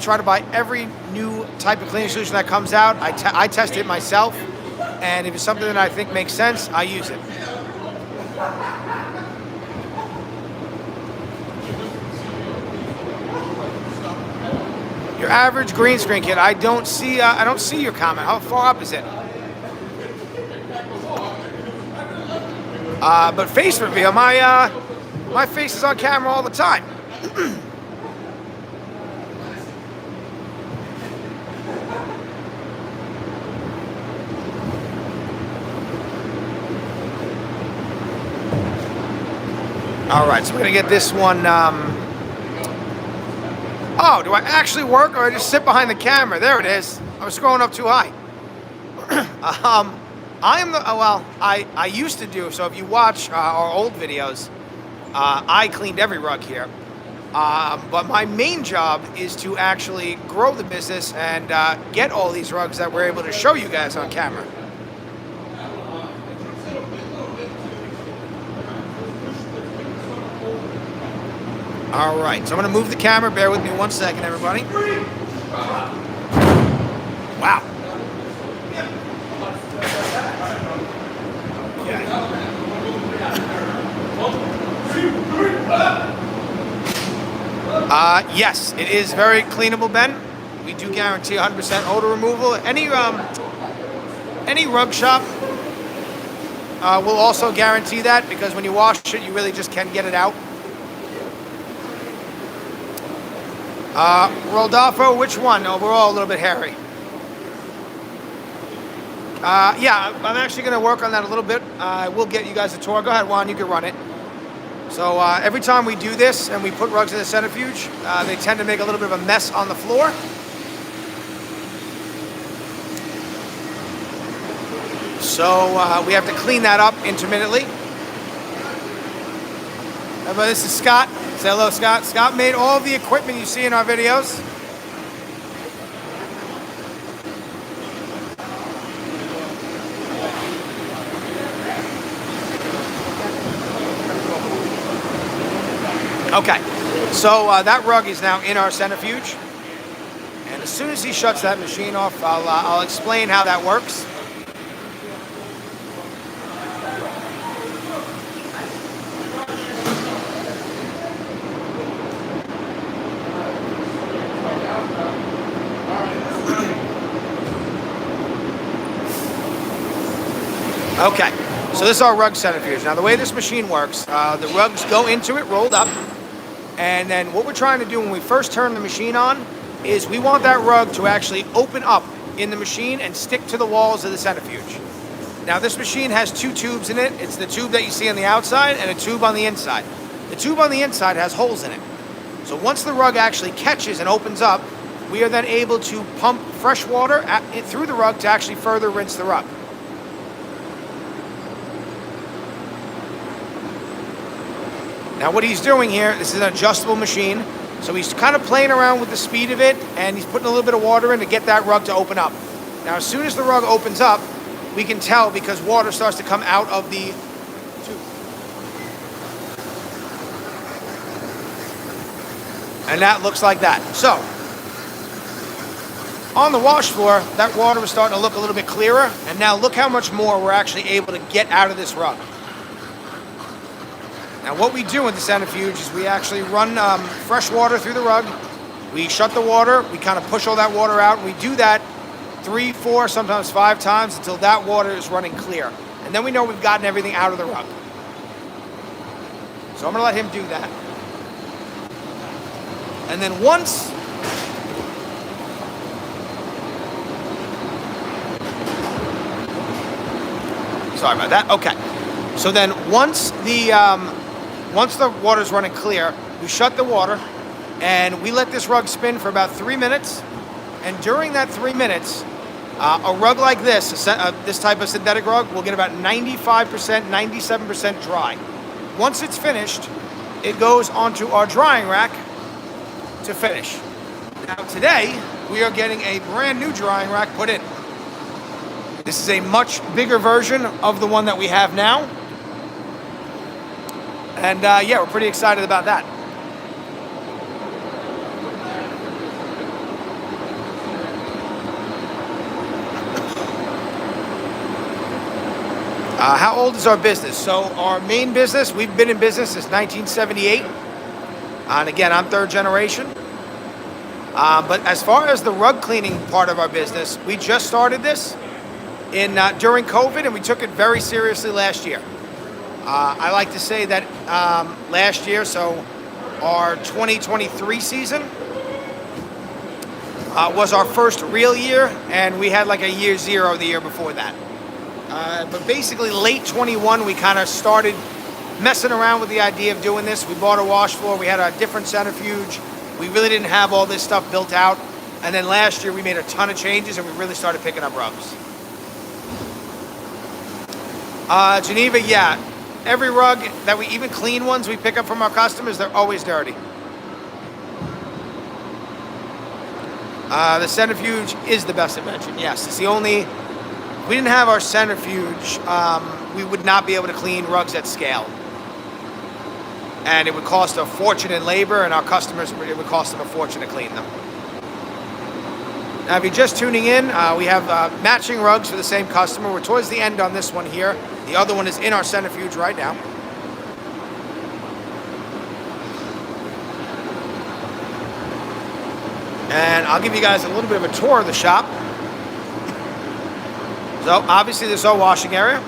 try to buy every new type of cleaning solution that comes out. I test it myself, and if it's something that I think makes sense, I use it. Your average green screen kit, I don't see your comment. How far up is it? But face reveal, my face is on camera all the time. All right, so we're gonna get this one. Oh, do I actually work or I just sit behind the camera? There it is. I was scrolling up too high. I used to do, so if you watch our old videos, I cleaned every rug here. But my main job is to actually grow the business and get all these rugs that we're able to show you guys on camera. All right, so I'm gonna move the camera. Bear with me 1 second, everybody. Wow. Yes, it is very cleanable, Ben. We do guarantee 100% odor removal. Any rug shop will also guarantee that, because when you wash it, you really just can't get it out. Rodolfo, which one? No, we're all a little bit hairy. Yeah, I'm actually going to work on that a little bit. I will get you guys a tour. Go ahead, Juan, you can run it. So every time we do this and we put rugs in the centrifuge, they tend to make a little bit of a mess on the floor. So we have to clean that up intermittently. Everybody, this is Scott. Say hello, Scott. Scott made all of the equipment you see in our videos. Okay, so that rug is now in our centrifuge, and as soon as he shuts that machine off, I'll explain how that works. Okay, so this is our rug centrifuge. Now the way this machine works, the rugs go into it rolled up, and then what we're trying to do when we first turn the machine on is we want that rug to actually open up in the machine and stick to the walls of the centrifuge. Now this machine has two tubes in it. It's the tube that you see on the outside and a tube on the inside. The tube on the inside has holes in it. So once the rug actually catches and opens up, we are then able to pump fresh water through the rug to actually further rinse the rug. Now what he's doing here, this is an adjustable machine, so he's kind of playing around with the speed of it, and he's putting a little bit of water in to get that rug to open up. Now as soon as the rug opens up, we can tell because water starts to come out of the tube. And that looks like that. So, on the wash floor, that water was starting to look a little bit clearer, and now look how much more we're actually able to get out of this rug. Now what we do with the centrifuge is we actually run fresh water through the rug, we shut the water, we kind of push all that water out, and we do that 3, 4, sometimes 5 times until that water is running clear. And then we know we've gotten everything out of the rug. So I'm gonna let him do that. And then once sorry about that. Okay. So then once the water's running clear, we shut the water and we let this rug spin for about 3 minutes. And during that 3 minutes, a rug like this, this type of synthetic rug, will get about 95%, 97% dry. Once it's finished, it goes onto our drying rack to finish. Now today, we are getting a brand new drying rack put in. This is a much bigger version of the one that we have now. And yeah, we're pretty excited about that. How old is our business? So our main business, we've been in business since 1978. And again, I'm third generation. But as far as the rug cleaning part of our business, we just started this during COVID, and we took it very seriously last year. I like to say that last year, so our 2023 season was our first real year, and we had like a year 0 the year before that. But basically late 21, we kind of started messing around with the idea of doing this. We bought a wash floor, we had a different centrifuge. We really didn't have all this stuff built out. And then last year we made a ton of changes and we really started picking up rugs. Geneva, yeah. Every rug that we, even clean ones we pick up from our customers, they're always dirty. The centrifuge is the best invention, yes. It's the only, if we didn't have our centrifuge, we would not be able to clean rugs at scale. And it would cost a fortune in labor, and our customers, it would cost them a fortune to clean them. Now, if you're just tuning in, we have matching rugs for the same customer. We're towards the end on this one here. The other one is in our centrifuge right now. And I'll give you guys a little bit of a tour of the shop. So obviously this is our washing area.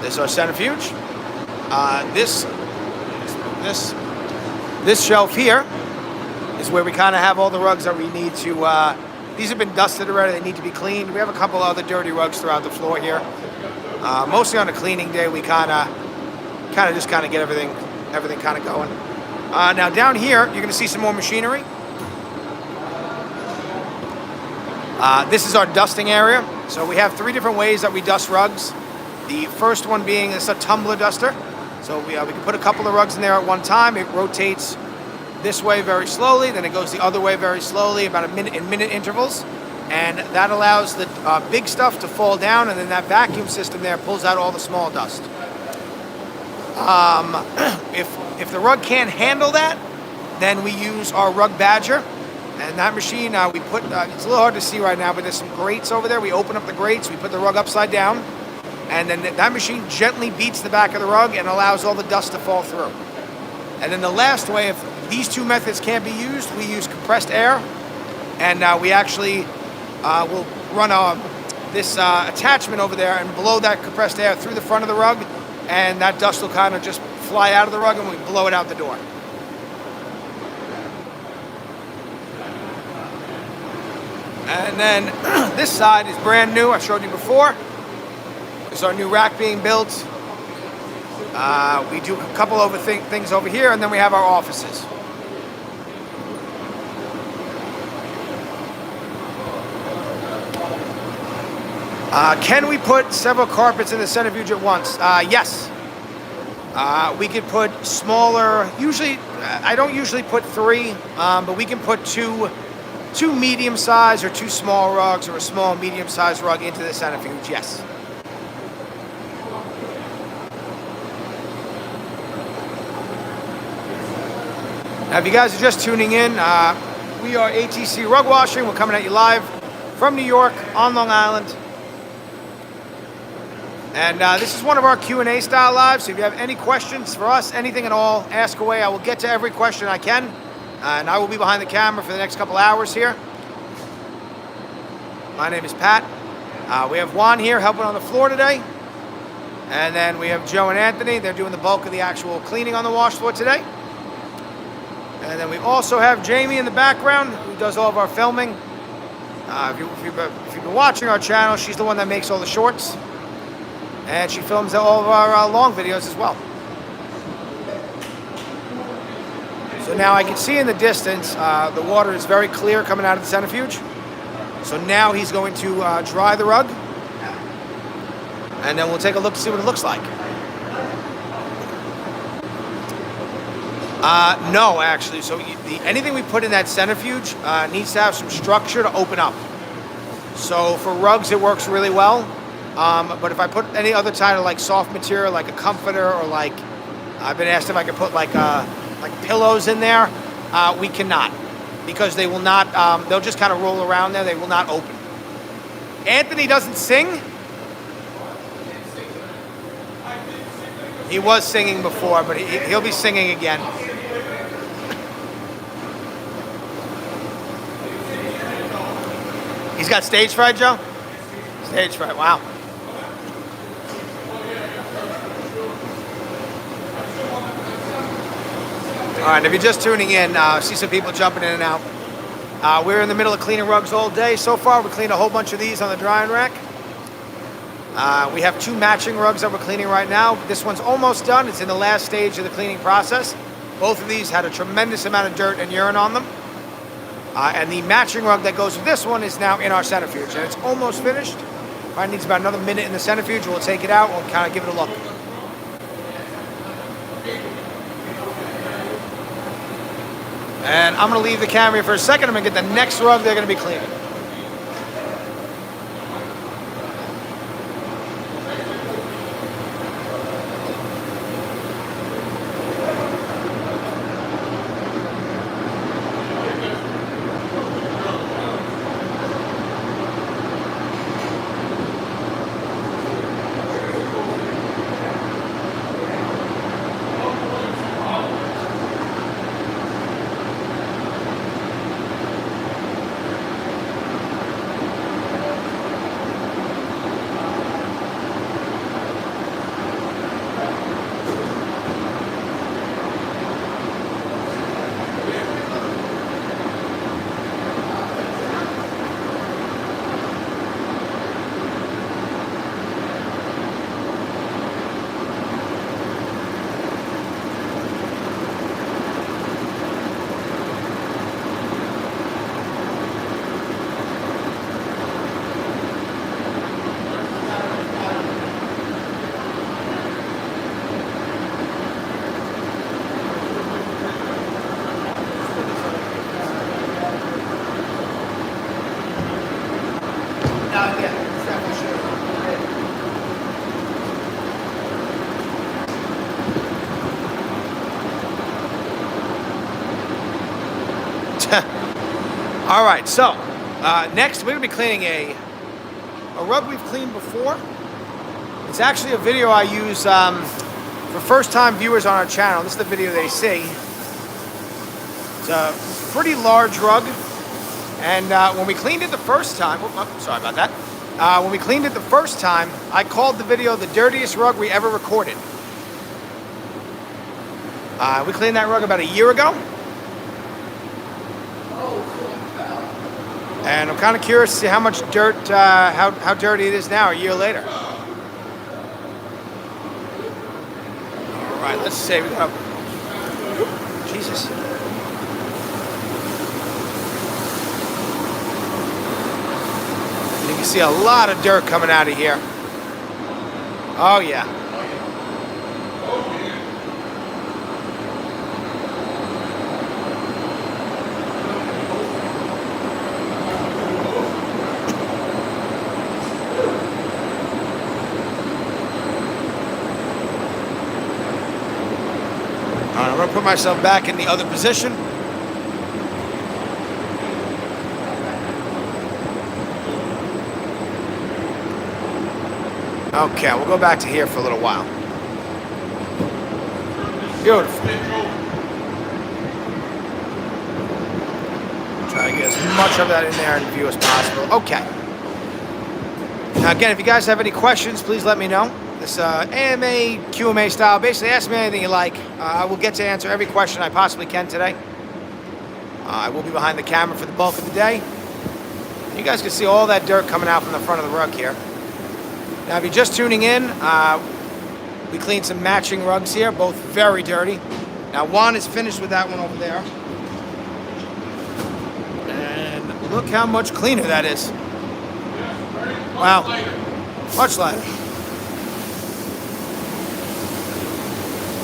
This is our centrifuge. This shelf here is where we kind of have all the rugs that we need to, these have been dusted already, they need to be cleaned. We have a couple other dirty rugs throughout the floor here. Mostly on a cleaning day, we kind of get everything kind of going. Now down here, you're going to see some more machinery. This is our dusting area. So we have 3 different ways that we dust rugs. The first one being a tumbler duster. So we can put a couple of rugs in there at one time. It rotates this way very slowly, then it goes the other way very slowly, about in minute intervals. And that allows the big stuff to fall down, and then that vacuum system there pulls out all the small dust. If the rug can't handle that, then we use our rug badger. And that machine, we put, it's a little hard to see right now, but there's some grates over there. We open up the grates, we put the rug upside down, and then that machine gently beats the back of the rug and allows all the dust to fall through. And then the last way, if these 2 methods can't be used, we use compressed air, and we actually will run this attachment over there and blow that compressed air through the front of the rug, and that dust will kind of just fly out of the rug and we blow it out the door. And then this side is brand new, I showed you before. This is our new rack being built. We do a couple of things over here, and then we have our offices. Can we put several carpets in the centrifuge at once? Yes. We could put smaller, usually, I don't usually put 3, but we can put two medium size or 2 small rugs or a small medium sized rug into the centrifuge, yes. Now, if you guys are just tuning in, we are ATC Rug Washing. We're coming at you live from New York on Long Island. And this is one of our Q&A style lives, so if you have any questions for us, anything at all, ask away. I will get to every question I can, and I will be behind the camera for the next couple hours here. My name is Pat. We have Juan here helping on the floor today, and then we have Joe and Anthony. They're doing the bulk of the actual cleaning on the wash floor today. And then we also have Jamie in the background, who does all of our filming. If you've been watching our channel, she's the one that makes all the shorts. And she films all of our long videos as well. So now I can see in the distance, the water is very clear coming out of the centrifuge. So now he's going to dry the rug. And then we'll take a look to see what it looks like. No, actually. So anything we put in that centrifuge needs to have some structure to open up. So for rugs, it works really well. But if I put any other kind of like soft material, like a comforter, or like I've been asked if I could put like pillows in there, we cannot, because they will not. They'll just kind of roll around there. They will not open. Anthony doesn't sing. He was singing before, but he'll be singing again. He's got stage fright, Joe? Stage fright, wow. All right, if you're just tuning in, see some people jumping in and out. We're in the middle of cleaning rugs all day. So far, we cleaned a whole bunch of these on the drying rack. We have 2 matching rugs that we're cleaning right now. This one's almost done. It's in the last stage of the cleaning process. Both of these had a tremendous amount of dirt and urine on them. And the matching rug that goes with this one is now in our centrifuge, and it's almost finished. Probably needs about another minute in the centrifuge. We'll take it out. We'll kind of give it a look. And I'm going to leave the camera here for a second. I'm going to get the next rug they're going to be cleaning. All right, so next we're going to be cleaning a rug we've cleaned before. It's actually a video I use for first-time viewers on our channel. This is the video they see. It's a pretty large rug, and when we cleaned it the first time, sorry about that. When we cleaned it the first time, I called the video the dirtiest rug we ever recorded. We cleaned that rug about a year ago. And I'm kind of curious to see how much dirt, how dirty it is now, a year later. All right, let's see. We got Jesus. You can see a lot of dirt coming out of here. Oh yeah. All right, I'm gonna put myself back in the other position. Okay, we'll go back to here for a little while. Beautiful. Try to get as much of that in there in view as possible. Okay. Now again, if you guys have any questions, please let me know. This AMA, QMA style, basically ask me anything you like. I will get to answer every question I possibly can today. I will be behind the camera for the bulk of the day. You guys can see all that dirt coming out from the front of the rug here. Now, if you're just tuning in, we cleaned some matching rugs here, both very dirty. Now, Juan is finished with that one over there. And look how much cleaner that is. Wow, much lighter.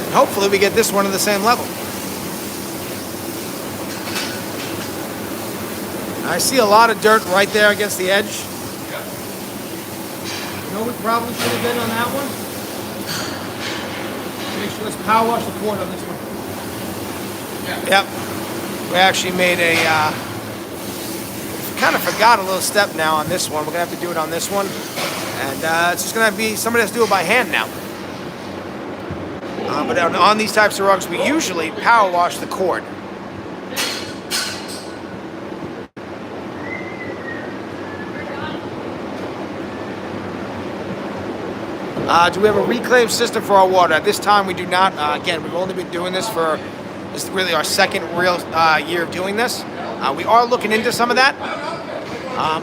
And hopefully we get this one to the same level. I see a lot of dirt right there against the edge. You know what we probably should have been on that one? Make sure let's power wash the cord on this one. Yep. We actually made a, kind of forgot a little step now on this one. We're going to have to do it on this one. And it's just going to be, somebody has to do it by hand now. But on these types of rugs, we usually power wash the cord. Do we have a reclaim system for our water? At this time, we do not. Again, we've only been doing this for, this is really our second real year of doing this. We are looking into some of that,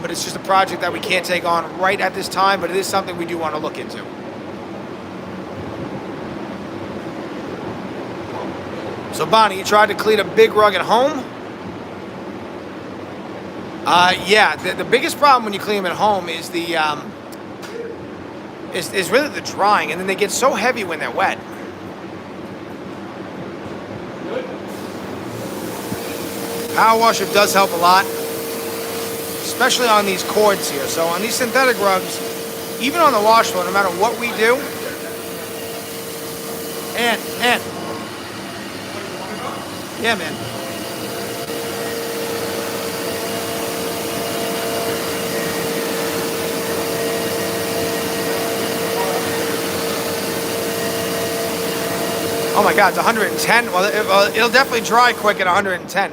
but it's just a project that we can't take on right at this time, but it is something we do want to look into. So Bonnie, you tried to clean a big rug at home? Yeah, the biggest problem when you clean them at home is the, is really the drying, and then they get so heavy when they're wet. Power washer does help a lot, especially on these cords here. So on these synthetic rugs, even on the wash floor, no matter what we do, and yeah, man. Oh my God, it's 110? Well, it'll definitely dry quick at 110.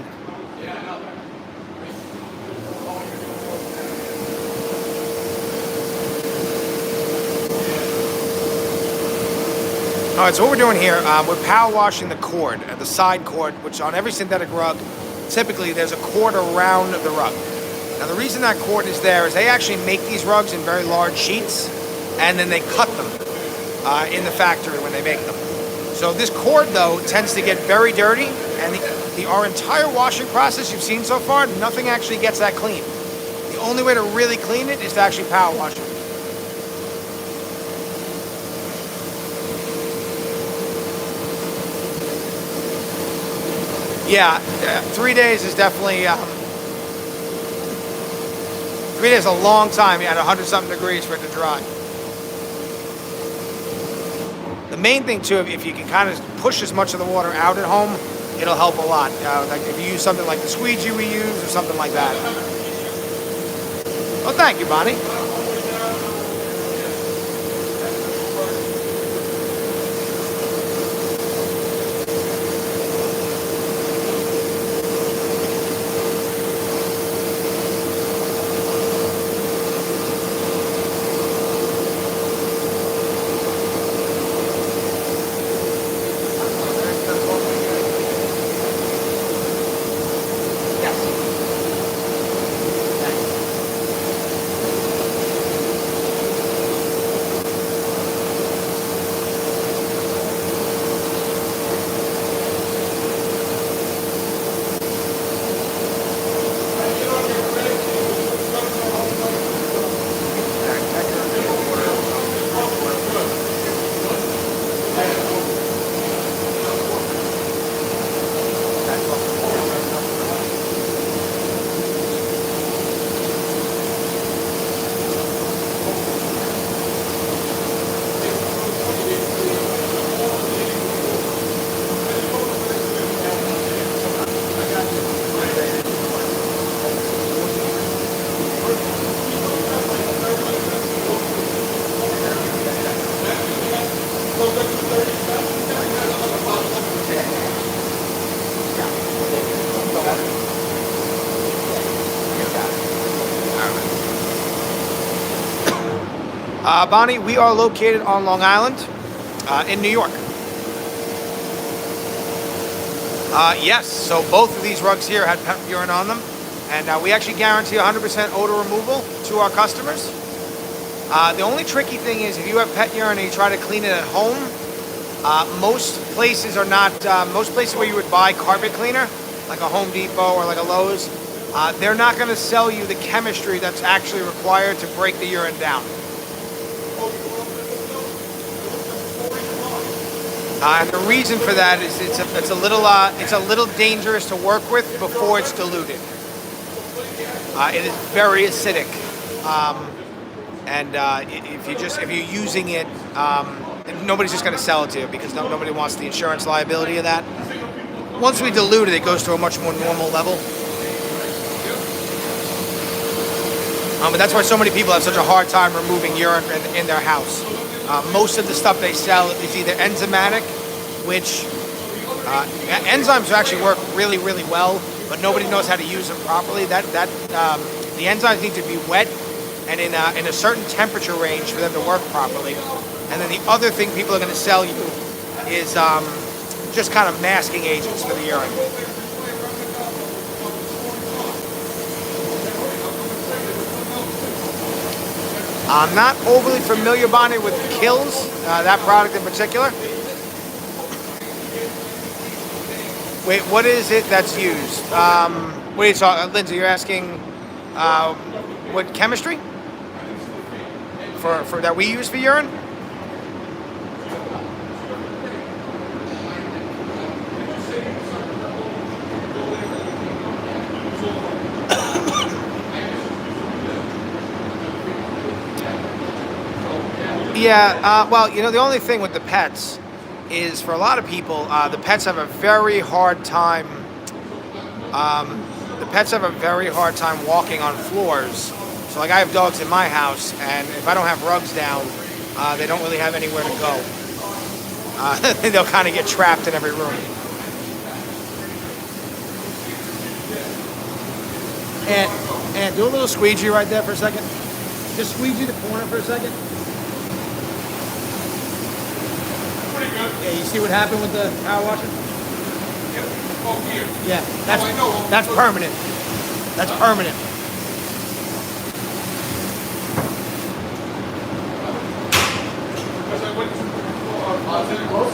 All right, so what we're doing here, we're power washing the cord, the side cord, which on every synthetic rug, typically there's a cord around the rug. Now the reason that cord is there is they actually make these rugs in very large sheets, and then they cut them in the factory when they make them. So this cord, though, tends to get very dirty, and our entire washing process you've seen so far, nothing actually gets that clean. The only way to really clean it is to actually power wash it. Yeah, 3 days is definitely, 3 days is a long time at 100-something degrees for it to dry. The main thing too, if you can kind of push as much of the water out at home, it'll help a lot. Like if you use something like the squeegee we use or something like that. Oh, thank you, Bonnie. Bonnie, we are located on Long Island, in New York. Yes, so both of these rugs here had pet urine on them, and we actually guarantee 100% odor removal to our customers. The only tricky thing is if you have pet urine and you try to clean it at home, most places where you would buy carpet cleaner, like a Home Depot or like a Lowe's, they're not going to sell you the chemistry that's actually required to break the urine down. And the reason for that is it's a little dangerous to work with before it's diluted. It is very acidic, and if you're using it, nobody's just going to sell it to you because nobody wants the insurance liability of that. Once we dilute it, it goes to a much more normal level. But that's why so many people have such a hard time removing urine in their house. Most of the stuff they sell is either enzymatic, which enzymes actually work really, really well, but nobody knows how to use them properly. The enzymes need to be wet and in a certain temperature range for them to work properly. And then the other thing people are going to sell you is just kind of masking agents for the urine. I'm not overly familiar, Bonnie, with Kills, that product in particular. Wait, what is it that's used? What are you talking, Lindsay? You're asking what chemistry for that we use for urine? Yeah, well, the only thing with the pets is for a lot of people, the pets have a very hard time. Walking on floors. So, like, I have dogs in my house, and if I don't have rugs down, they don't really have anywhere to go. They'll kind of get trapped in every room. And do a little squeegee right there for a second. Just squeegee the corner for a second. Yeah, you see what happened with the power washer? Oh, here. Yeah, I that's permanent. That's permanent.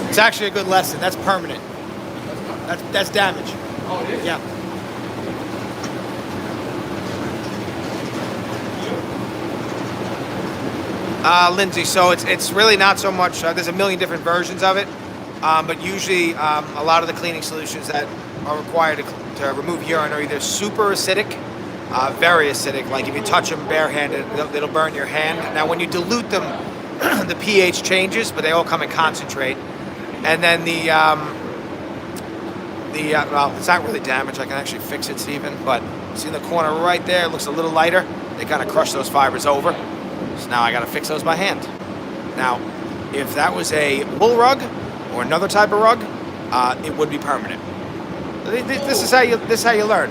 It's actually a good lesson. That's permanent. That's damage. Oh, it is? Yeah. Lindsay, so it's really not so much, there's a million different versions of it, but usually a lot of the cleaning solutions that are required to remove urine are either super acidic, very acidic, like if you touch them barehanded, it'll burn your hand. Now when you dilute them, the pH changes, but they all come in concentrate. And then well, it's not really damage, I can actually fix it, Stephen, but see in the corner right there, it looks a little lighter. They kind of crush those fibers over. So now I got to fix those by hand. Now, if that was a wool rug or another type of rug, it would be permanent. This is how you learn.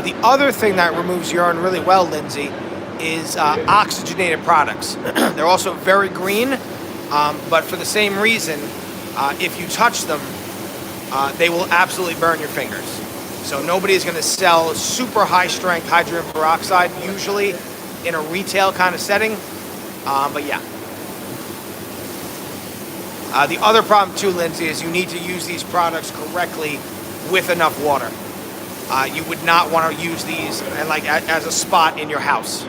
The other thing that removes urine really well, Lindsay, is oxygenated products. They're also very green, but for the same reason, if you touch them, they will absolutely burn your fingers. So nobody is going to sell super high-strength hydrogen peroxide, usually in a retail kind of setting. But yeah. The other problem too, Lindsay, is you need to use these products correctly with enough water. You would not want to use these as a spot in your house.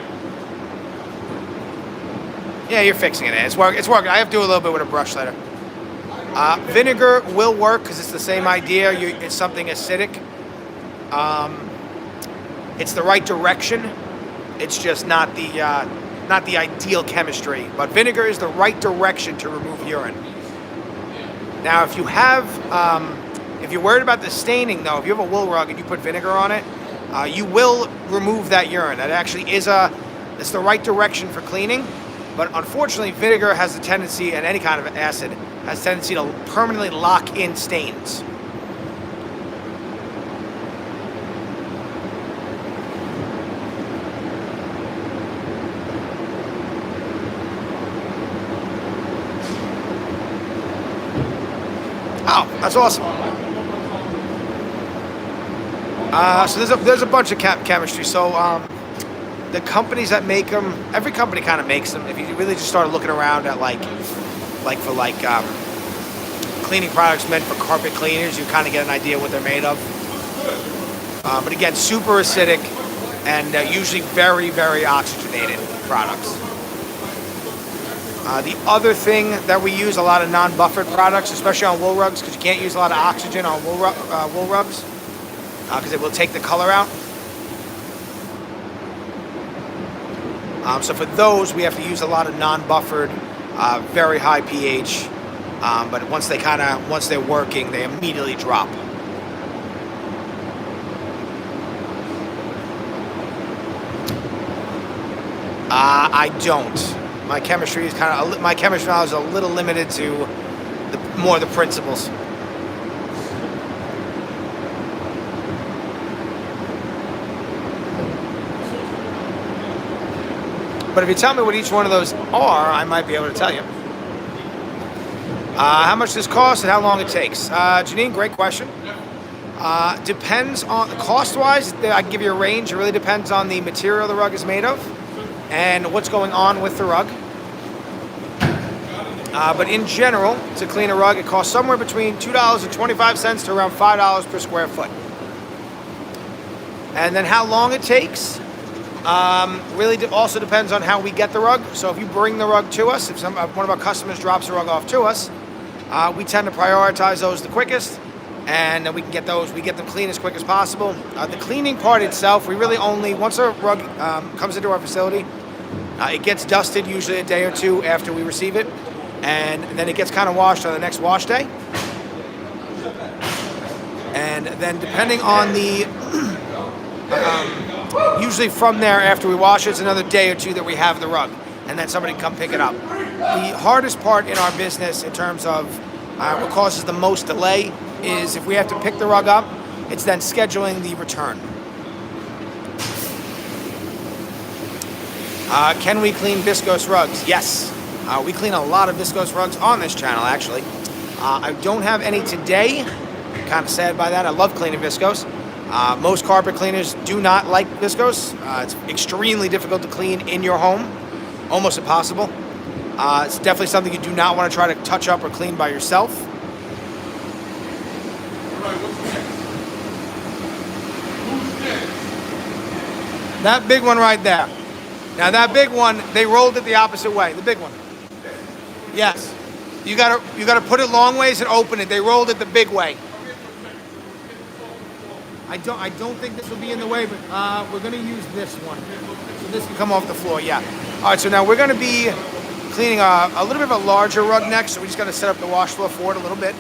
Yeah, you're fixing it. It's working. I have to do a little bit with a brush later. Vinegar will work because it's the same idea. It's something acidic. It's the right direction. It's just not the ideal chemistry. But vinegar is the right direction to remove urine. Now, if you're worried about the staining, though, if you have a wool rug and you put vinegar on it, you will remove that urine. That actually it's the right direction for cleaning. But unfortunately, vinegar has a tendency, and any kind of acid has a tendency to permanently lock in stains. That's awesome. So there's a bunch of chemistry. So the companies that make them, every company kind of makes them. If you really just start looking around at cleaning products meant for carpet cleaners, you kind of get an idea what they're made of. But again, super acidic and usually very, very oxygenated products. The other thing that we use, a lot of non-buffered products, especially on wool rugs, because you can't use a lot of oxygen on wool rugs, because it will take the color out. So for those, we have to use a lot of non-buffered, very high pH. But once they're working, they immediately drop. I don't. My chemistry knowledge is a little limited to more the principles. But if you tell me what each one of those are, I might be able to tell you. How much this costs and how long it takes. Janine, great question. Depends on, cost-wise, I can give you a range. It really depends on the material the rug is made of and what's going on with the rug. But in general, to clean a rug, it costs somewhere between $2.25 to around $5 per square foot. And then how long it takes really also depends on how we get the rug. So if you bring the rug to us, if one of our customers drops the rug off to us, we tend to prioritize those the quickest, and then we get them clean as quick as possible. The cleaning part itself, we really only, once a rug comes into our facility, it gets dusted usually a day or two after we receive it, and then it gets kind of washed on the next wash day. And then depending on the, usually from there after we wash it, it's another day or two that we have the rug, and then somebody can come pick it up. The hardest part in our business in terms of what causes the most delay is if we have to pick the rug up, it's then scheduling the return. Can we clean viscose rugs? Yes. We clean a lot of viscose rugs on this channel, actually. I don't have any today. Kind of sad by that. I love cleaning viscose. Most carpet cleaners do not like viscose. It's extremely difficult to clean in your home. Almost impossible. It's definitely something you do not want to try to touch up or clean by yourself. That big one right there. Now that big one, they rolled it the opposite way. The big one. Yes. You gotta put it long ways and open it. They rolled it the big way. I don't think this will be in the way, but we're gonna use this one. So this can come off the floor, yeah. All right, so now we're gonna be cleaning a little bit of a larger rug next, so we just gotta set up the wash floor for it a little bit.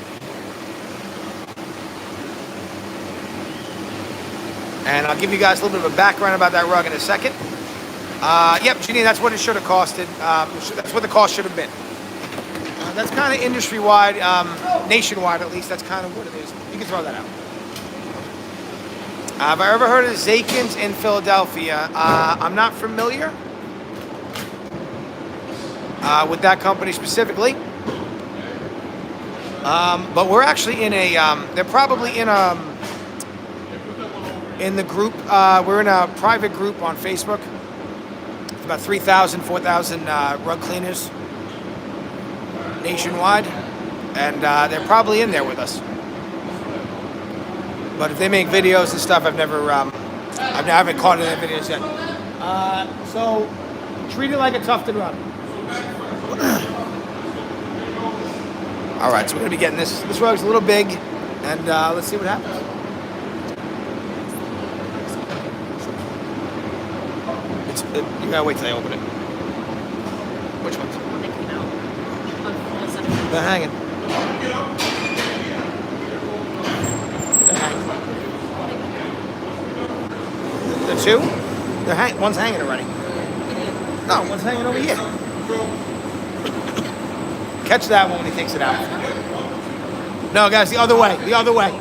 And I'll give you guys a little bit of a background about that rug in a second. Yep, Janine, that's what it should have costed. That's what the cost should have been. That's kind of industry-wide, nationwide at least, that's kind of what it is. You can throw that out. Have I ever heard of Zakins in Philadelphia? I'm not familiar with that company specifically. But we're actually in a, they're probably in the group, we're in a private group on Facebook. It's about 3,000, 4,000 rug cleaners nationwide. And they're probably in there with us. But if they make videos and stuff, I haven't caught any of their videos yet. So treat it like a tufted rug. All right, so we're gonna be getting this. This rug's a little big, and let's see what happens. You gotta wait till I open it. Which ones? They're hanging. The two? One's hanging already. No, one's hanging over here. Catch that one when he takes it out. No, guys, the other way. The other way.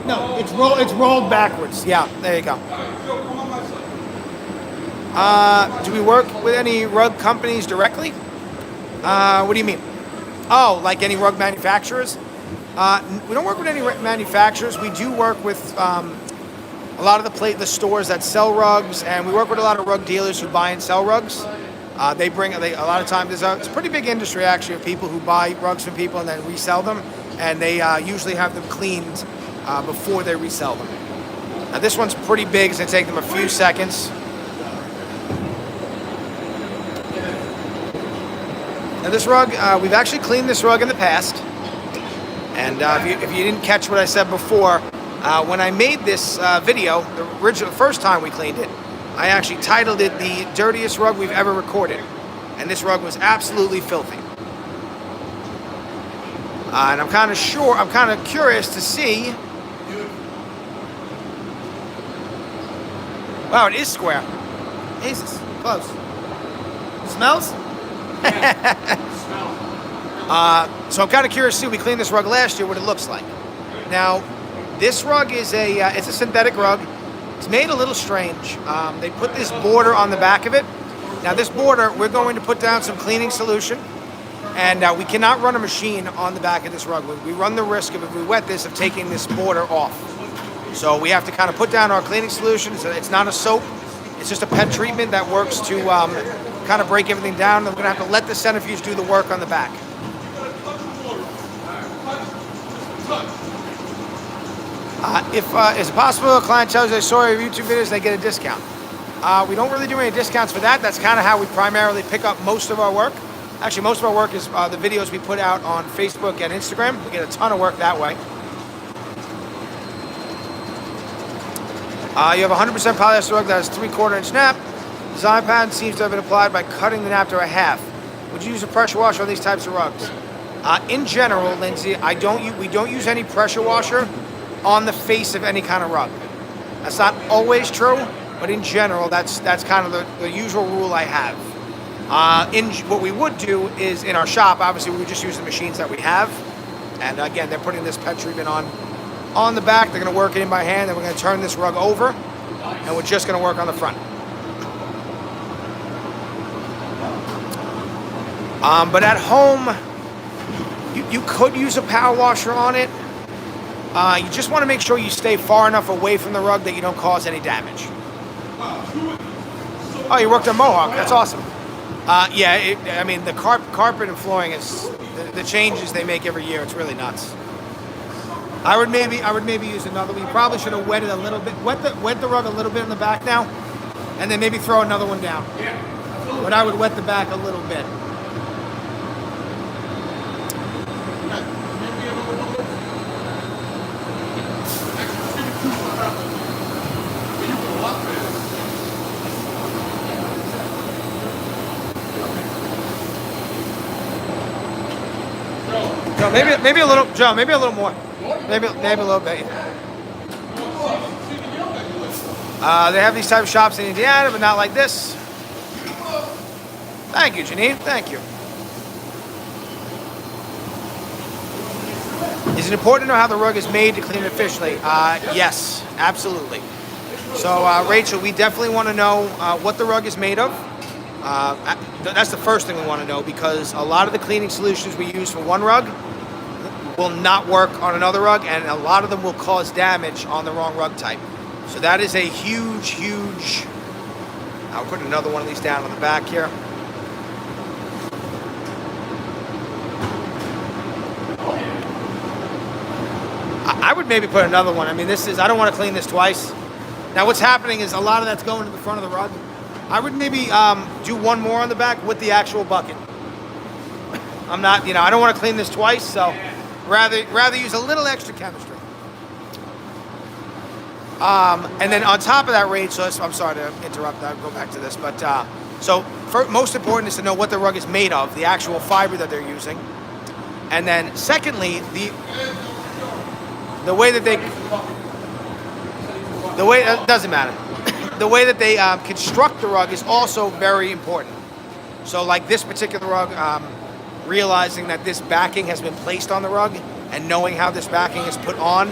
No, it's rolled backwards. Yeah, there you go. Do we work with any rug companies directly? What do you mean? Oh, like any rug manufacturers? We don't work with any manufacturers. We do work with a lot of the stores that sell rugs, and we work with a lot of rug dealers who buy and sell rugs. They a lot of times, it's a pretty big industry actually of people who buy rugs from people and then resell them, and they usually have them cleaned before they resell them. Now this one's pretty big, it's going to take them a few seconds. Now this rug, we've actually cleaned this rug in the past, and if you didn't catch what I said before, when I made this video, the first time we cleaned it, I actually titled it the dirtiest rug we've ever recorded. And this rug was absolutely filthy. And I'm kind of curious to see. Wow, it is square. Jesus, close. Smells? So I'm kind of curious to see, we cleaned this rug last year, what it looks like. Now, this rug is it's a synthetic rug. It's made a little strange. They put this border on the back of it. Now this border, we're going to put down some cleaning solution, and we cannot run a machine on the back of this rug. We run the risk of, if we wet this, of taking this border off. So we have to kind of put down our cleaning solution. So it's not a soap. It's just a pet treatment that works to kind of break everything down. And we're going to have to let the centrifuge do the work on the back. If it's possible, a client tells you they saw your YouTube videos, they get a discount. We don't really do any discounts for that. That's kind of how we primarily pick up most of our work. Actually, most of our work is the videos we put out on Facebook and Instagram. We get a ton of work that way. You have a 100% polyester rug that has 3/4 inch nap. Design pattern seems to have been applied by cutting the nap to a half. Would you use a pressure washer on these types of rugs? In general, Lindsay, we don't use any pressure washer on the face of any kind of rug. That's not always true, but in general, that's kind of the usual rule I have. What we would do is, in our shop, obviously we would just use the machines that we have. And again, they're putting this pet treatment on the back. They're going to work it in by hand, and we're going to turn this rug over, and we're just going to work on the front. But at home, you could use a power washer on it. You just want to make sure you stay far enough away from the rug that you don't cause any damage. Oh, you worked on Mohawk. That's awesome. Yeah, I mean, the carpet and flooring is the changes they make every year. It's really nuts. I would maybe use another one. You probably should have wet it a little bit. Wet the rug a little bit in the back now, and then maybe throw another one down. But I would wet the back a little bit. No, maybe a little, Joe. Maybe a little more. Maybe a little bit. They have these type of shops in Indiana, but not like this. Thank you, Janine. Thank you. Is it important to know how the rug is made to clean it efficiently? Yes, absolutely. So, Rachel, we definitely want to know what the rug is made of. That's the first thing we want to know, because a lot of the cleaning solutions we use for one rug will not work on another rug, and a lot of them will cause damage on the wrong rug type. So that is a huge... I'll put another one of these down on the back here. I would maybe put another one. I mean, I don't want to clean this twice. Now what's happening is a lot of that's going to the front of the rug. I would maybe do one more on the back with the actual bucket. I'm not, I don't want to clean this twice, so rather use a little extra chemistry. And then on top of that, Rachel, I'm sorry to interrupt, I'll go back to this, but so most important is to know what the rug is made of, the actual fiber that they're using. And then secondly, the way that it doesn't matter. The way that they construct the rug is also very important. So like this particular rug, realizing that this backing has been placed on the rug and knowing how this backing is put on,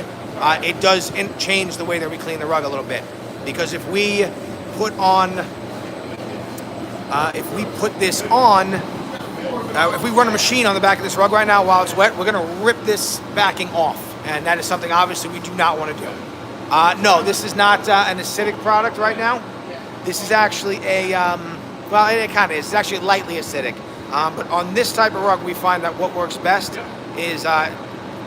it does change the way that we clean the rug a little bit. Because if we put this on if we run a machine on the back of this rug right now while it's wet, we're going to rip this backing off. And that is something obviously we do not want to do. No, this is not an acidic product right now. This is actually a, well, it kind of is. It's actually lightly acidic. But on this type of rug, we find that what works best is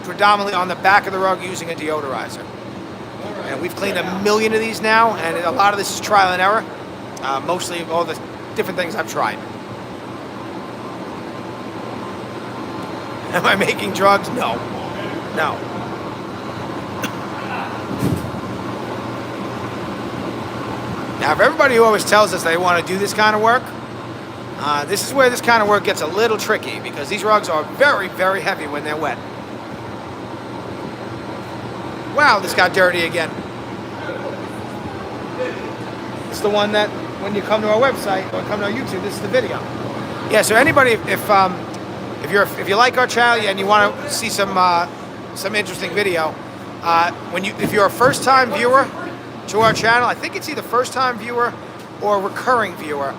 predominantly on the back of the rug using a deodorizer. And we've cleaned 1 million of these now, and a lot of this is trial and error. Mostly all the different things I've tried. Am I making drugs? No. No. Now, for everybody who always tells us they want to do this kind of work, this is where this kind of work gets a little tricky, because these rugs are very, very heavy when they're wet. Wow, this got dirty again. It's the one that when you come to our website or come to our YouTube, this is the video. Yeah, so anybody, if you like our channel and you want to see some interesting video, if you're a first-time viewer to our channel, I think it's either first-time viewer or recurring viewer,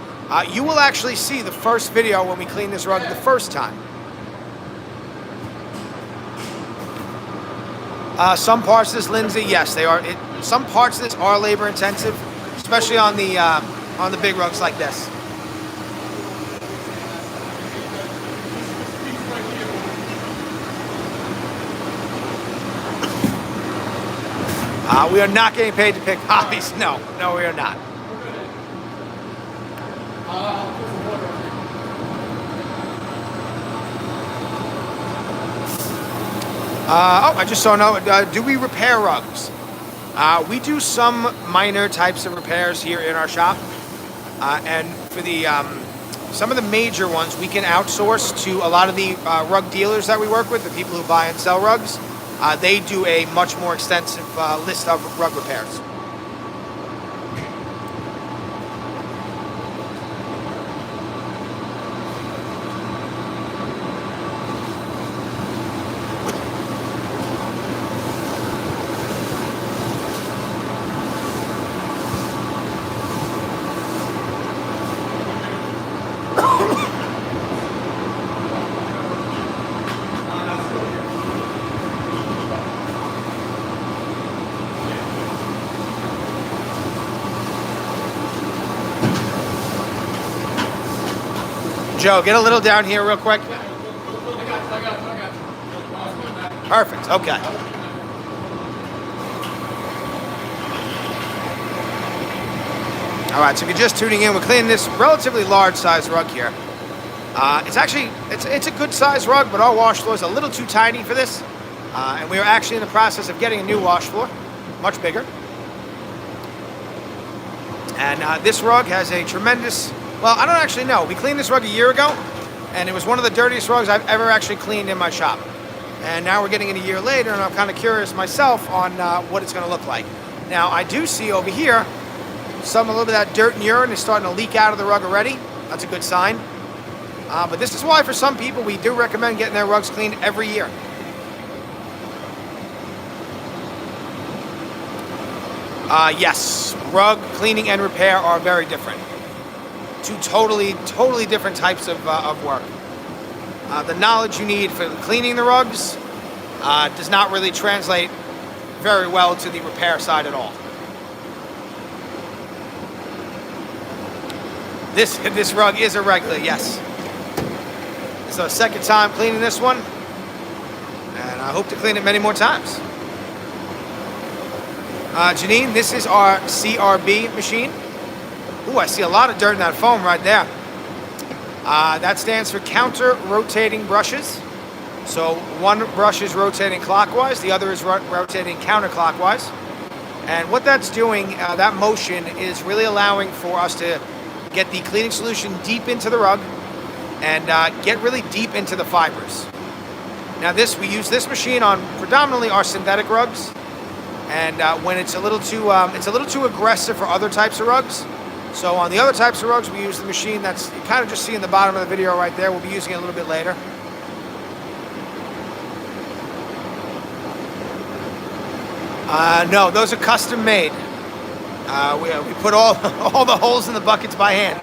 you will actually see the first video when we clean this rug the first time. Some parts of this, Lindsay, yes, they are. Some parts of this are labor-intensive, especially on the big rugs like this. We are not getting paid to pick hobbies. No, we are not. I just saw another. Do we repair rugs? We do some minor types of repairs here in our shop, and for the some of the major ones we can outsource to a lot of the rug dealers that we work with, the people who buy and sell rugs. They do a much more extensive list of rug repairs. Joe, get a little down here real quick. Perfect, okay. All right, so if you're just tuning in, we're cleaning this relatively large size rug here. It's a good size rug, but our wash floor is a little too tiny for this. And we are actually in the process of getting a new wash floor, much bigger. And this rug has a tremendous, well, I don't actually know. We cleaned this rug a year ago, and it was one of the dirtiest rugs I've ever actually cleaned in my shop. And now we're getting it a year later, and I'm kind of curious myself on what it's going to look like. Now, I do see over here a little bit of that dirt and urine is starting to leak out of the rug already. That's a good sign. But this is why, for some people, we do recommend getting their rugs cleaned every year. Yes, rug cleaning and repair are very different. Two totally different types of work. The knowledge you need for cleaning the rugs does not really translate very well to the repair side at all. This rug is irregular, yes. It's our second time cleaning this one, and I hope to clean it many more times. Janine, this is our CRB machine. Ooh, I see a lot of dirt in that foam right there. That stands for counter rotating brushes. So one brush is rotating clockwise, the other is rotating counterclockwise. And what that's doing, that motion is really allowing for us to get the cleaning solution deep into the rug and get really deep into the fibers. Now we use this machine on predominantly our synthetic rugs, and when it's a little too aggressive for other types of rugs. So on the other types of rugs, we use the machine that's you kind of just see in the bottom of the video right there. We'll be using it a little bit later. No, those are custom made. We put all the holes in the buckets by hand.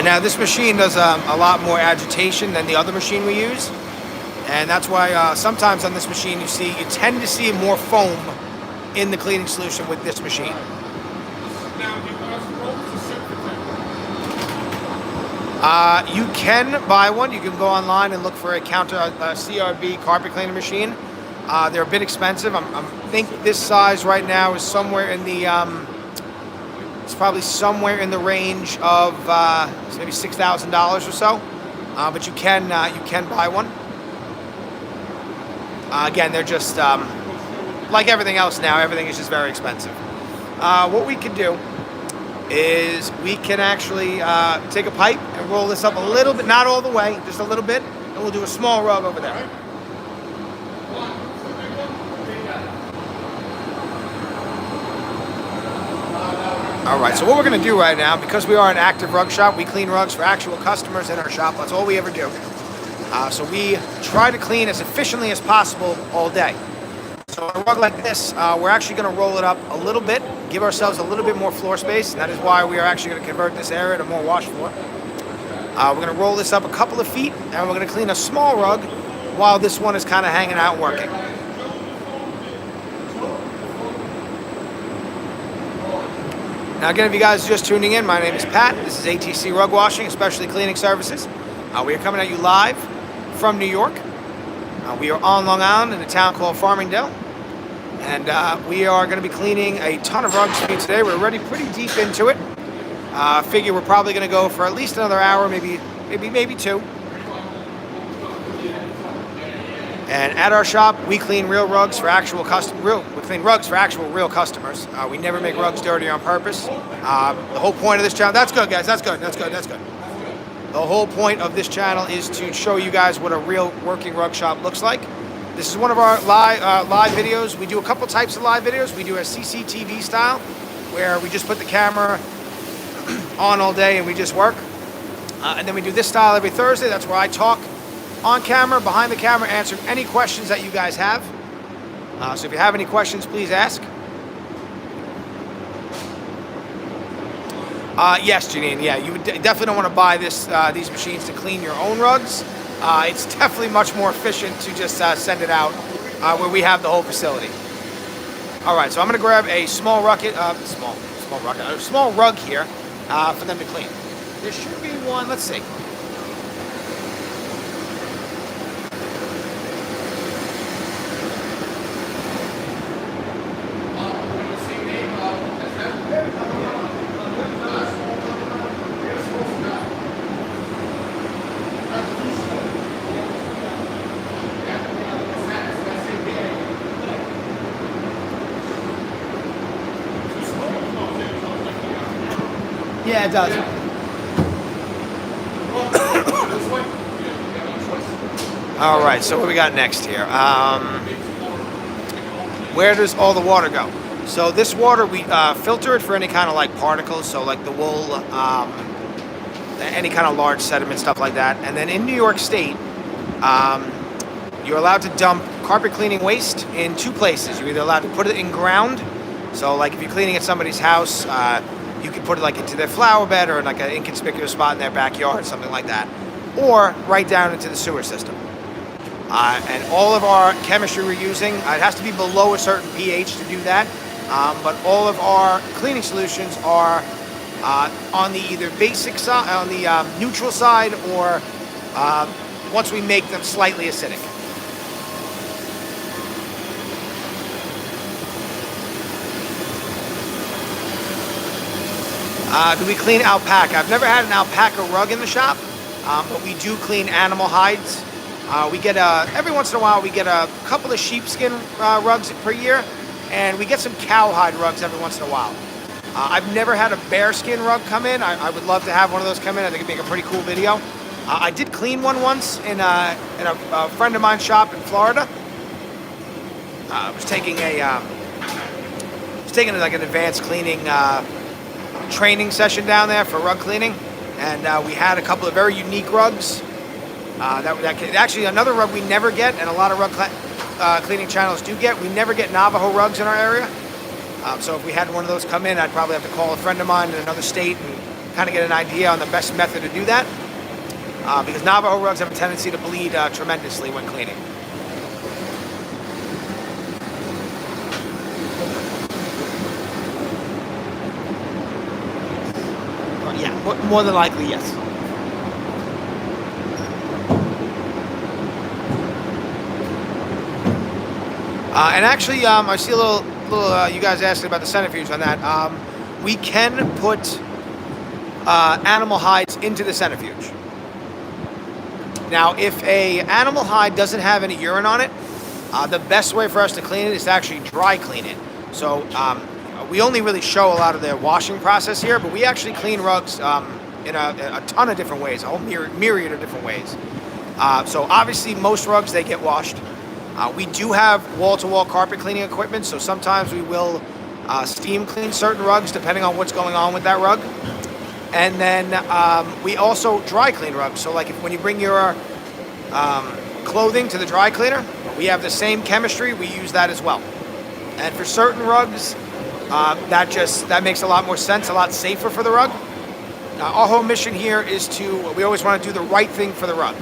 And now this machine does a lot more agitation than the other machine we use. And that's why sometimes on this machine you tend to see more foam in the cleaning solution with this machine. Now, you asked what was the Centrifuge? You can buy one. You can go online and look for a CRB carpet cleaning machine. They're a bit expensive. I think this size right now is somewhere in the it's probably somewhere in the range of maybe $6,000 or so. But you can buy one. Again, they're just like everything else now. Everything is just very expensive. What we can do is we can actually take a pipe and roll this up a little bit, not all the way, just a little bit, and we'll do a small rug over there. All right, so what we're going to do right now, because we are an active rug shop, we clean rugs for actual customers in our shop. That's all we ever do. So we try to clean as efficiently as possible all day. So on a rug like this, we're actually going to roll it up a little bit, give ourselves a little bit more floor space. And that is why we are actually going to convert this area to more wash floor. We're going to roll this up a couple of feet, and we're going to clean a small rug while this one is kind of hanging out working. Now again, if you guys are just tuning in, my name is Pat. This is ATC Rug Washing, Especially Cleaning Services. We are coming at you live from New York. We are on Long Island in a town called Farmingdale. And we are going to be cleaning a ton of rugs for you today. We're already pretty deep into it. Figure we're probably going to go for at least another hour, maybe two. And at our shop, we clean real rugs for actual we clean rugs for actual real customers. We never make rugs dirty on purpose. The whole point of this channel, that's good, guys. That's good. The whole point of this channel is to show you guys what a real working rug shop looks like. This is one of our live videos. We do a couple types of live videos. We do a CCTV style, where we just put the camera on all day and we just work. And then we do this style every Thursday. That's where I talk on camera, behind the camera, answer any questions that you guys have. So if you have any questions, please ask. Yes, Janine. Yeah, you definitely don't want to buy these machines to clean your own rugs. It's definitely much more efficient to just send it out where we have the whole facility. All right, so I'm going to grab a small rug here for them to clean. There should be one. Let's see. Yeah, it does. All right, so what we got next here? Where does all the water go? So this water, we filter it for any kind of like particles, so like the wool, any kind of large sediment, stuff like that. And then in New York State, you're allowed to dump carpet cleaning waste in two places. You're either allowed to put it in ground, so like if you're cleaning at somebody's house, you can put it like into their flower bed or like an inconspicuous spot in their backyard, something like that. Or right down into the sewer system. And all of our chemistry we're using, it has to be below a certain pH to do that. But all of our cleaning solutions are on the either basic side, on the neutral side, or once we make them slightly acidic. Do we clean alpaca? I've never had an alpaca rug in the shop, but we do clean animal hides. We get every once in a while we get a couple of sheepskin rugs per year, and we get some cowhide rugs every once in a while. I've never had a bearskin rug come in. I would love to have one of those come in. I think it'd make a pretty cool video. I did clean one once in a friend of mine's shop in Florida. I was taking like an advanced cleaning training session down there for rug cleaning, and we had a couple of very unique rugs. Actually, another rug we never get, and a lot of rug cleaning channels do get. We never get Navajo rugs in our area. So if we had one of those come in, I'd probably have to call a friend of mine in another state and kind of get an idea on the best method to do that. Because Navajo rugs have a tendency to bleed tremendously when cleaning. Yeah, more than likely, yes. And actually, I see a little you guys asked about the centrifuge on that. We can put animal hides into the centrifuge. Now, if a animal hide doesn't have any urine on it, the best way for us to clean it is to actually dry clean it. So we only really show a lot of the washing process here, but we actually clean rugs in a ton of different ways, a whole myriad of different ways. So obviously, most rugs, they get washed. We do have wall-to-wall carpet cleaning equipment, so sometimes we will steam clean certain rugs depending on what's going on with that rug. And then we also dry clean rugs. So like when you bring your clothing to the dry cleaner, we have the same chemistry. We use that as well. And for certain rugs, that makes a lot more sense, a lot safer for the rug. Our whole mission here is we always want to do the right thing for the rug.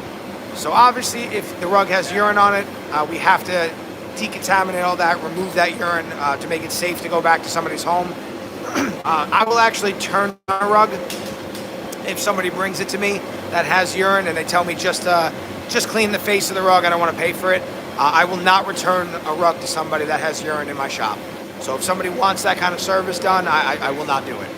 So obviously, if the rug has urine on it, we have to decontaminate all that, remove that urine to make it safe to go back to somebody's home. I will actually turn a rug if somebody brings it to me that has urine and they tell me just clean the face of the rug, I don't want to pay for it. I will not return a rug to somebody that has urine in my shop. So if somebody wants that kind of service done, I will not do it.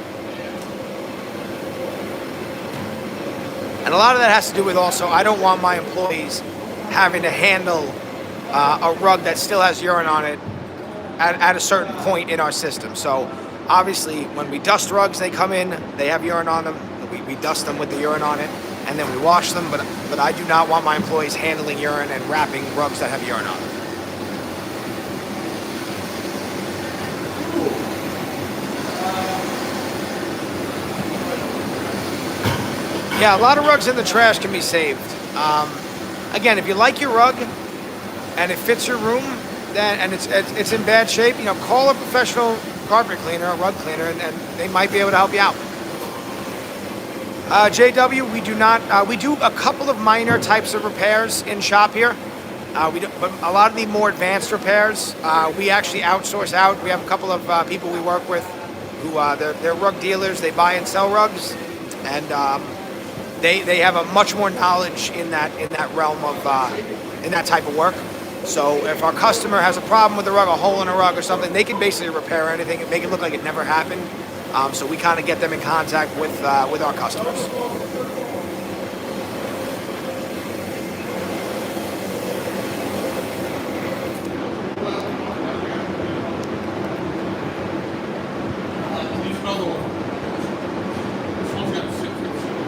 And a lot of that has to do with also, I don't want my employees having to handle a rug that still has urine on it at a certain point in our system. So obviously, when we dust rugs, they come in, they have urine on them. We dust them with the urine on it, and then we wash them. But I do not want my employees handling urine and wrapping rugs that have urine on them. Yeah, a lot of rugs in the trash can be saved. Again, if you like your rug and it fits your room, and it's in bad shape, call a professional carpet cleaner, a rug cleaner, and they might be able to help you out. JW, we do not. We do a couple of minor types of repairs in shop here. But a lot of the more advanced repairs, we actually outsource out. We have a couple of people we work with who they're rug dealers. They buy and sell rugs, and they have a much more knowledge in that realm of in that type of work. So if our customer has a problem with the rug, a hole in a rug or something, they can basically repair anything and make it look like it never happened. So we kind of get them in contact with our customers.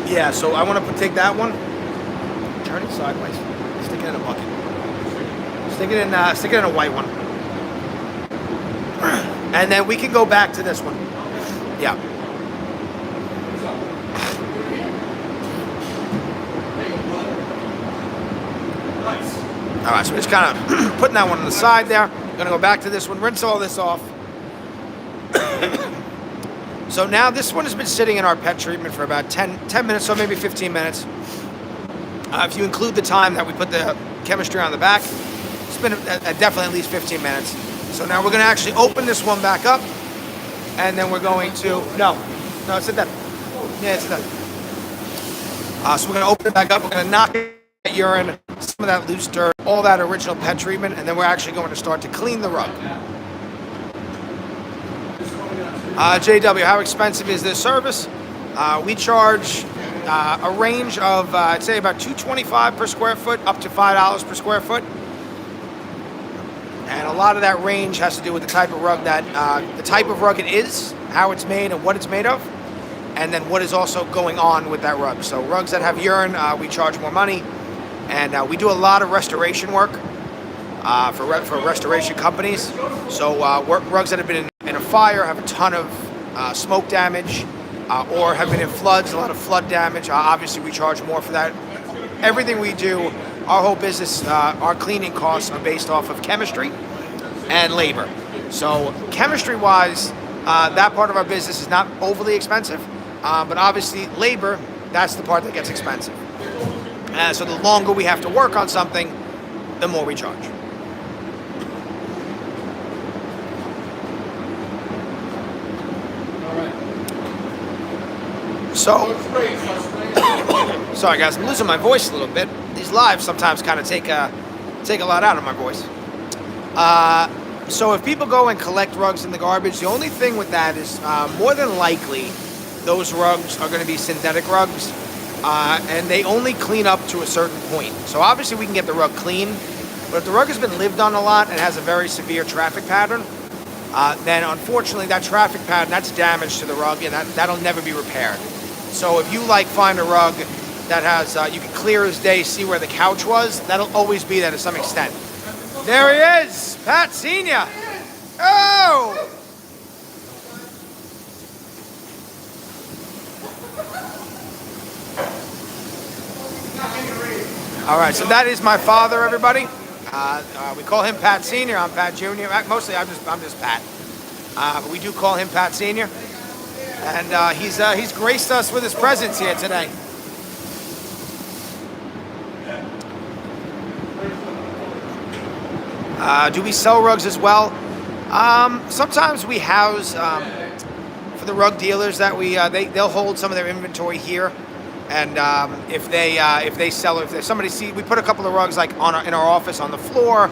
Yeah, so I want to take that one, turn it sideways, stick it in a bucket. Stick it in a white one. And then we can go back to this one. Yeah. All right, so we're just kind of putting that one on the side there. We're gonna go back to this one, rinse all this off. So now this one has been sitting in our pet treatment for about 10 minutes, so maybe 15 minutes. If you include the time that we put the chemistry on the back, it's been definitely at least 15 minutes. So now we're going to actually open this one back up, and then we're going to, no, it's done. Yeah, it's done. So we're going to open it back up. We're going to knock that urine, some of that loose dirt, all that original pet treatment, and then we're actually going to start to clean the rug. JW, how expensive is this service? We charge a range of, I'd say about $2.25 per square foot, up to $5 per square foot. And a lot of that range has to do with the type of rug it is, how it's made, and what it's made of, and then what is also going on with that rug. So rugs that have urine, we charge more money, and we do a lot of restoration work for restoration companies. So rugs that have been in a fire, have a ton of smoke damage, or have been in floods, a lot of flood damage. Obviously, we charge more for that. Everything we do, our whole business, our cleaning costs are based off of chemistry and labor. So chemistry-wise, that part of our business is not overly expensive. But obviously, labor, that's the part that gets expensive. So the longer we have to work on something, the more we charge. So, sorry guys, I'm losing my voice a little bit. These lives sometimes kind of take a lot out of my voice. So if people go and collect rugs in the garbage, the only thing with that is more than likely those rugs are going to be synthetic rugs, and they only clean up to a certain point. So obviously we can get the rug clean, but if the rug has been lived on a lot and has a very severe traffic pattern, then unfortunately that traffic pattern, that's damage to the rug, and that'll never be repaired. So if you find a rug that has, you can clear as day see where the couch was, that'll always be there to some extent. There he is, Pat Senior. Oh! All right, so that is my father, everybody. We call him Pat Senior. I'm Pat Junior. Mostly, I'm just Pat. But we do call him Pat Senior, and he's graced us with his presence here today. Do we sell rugs as well? Sometimes we house for the rug dealers that they'll hold some of their inventory here, and if they sell, if somebody we put a couple of rugs like in our office on the floor,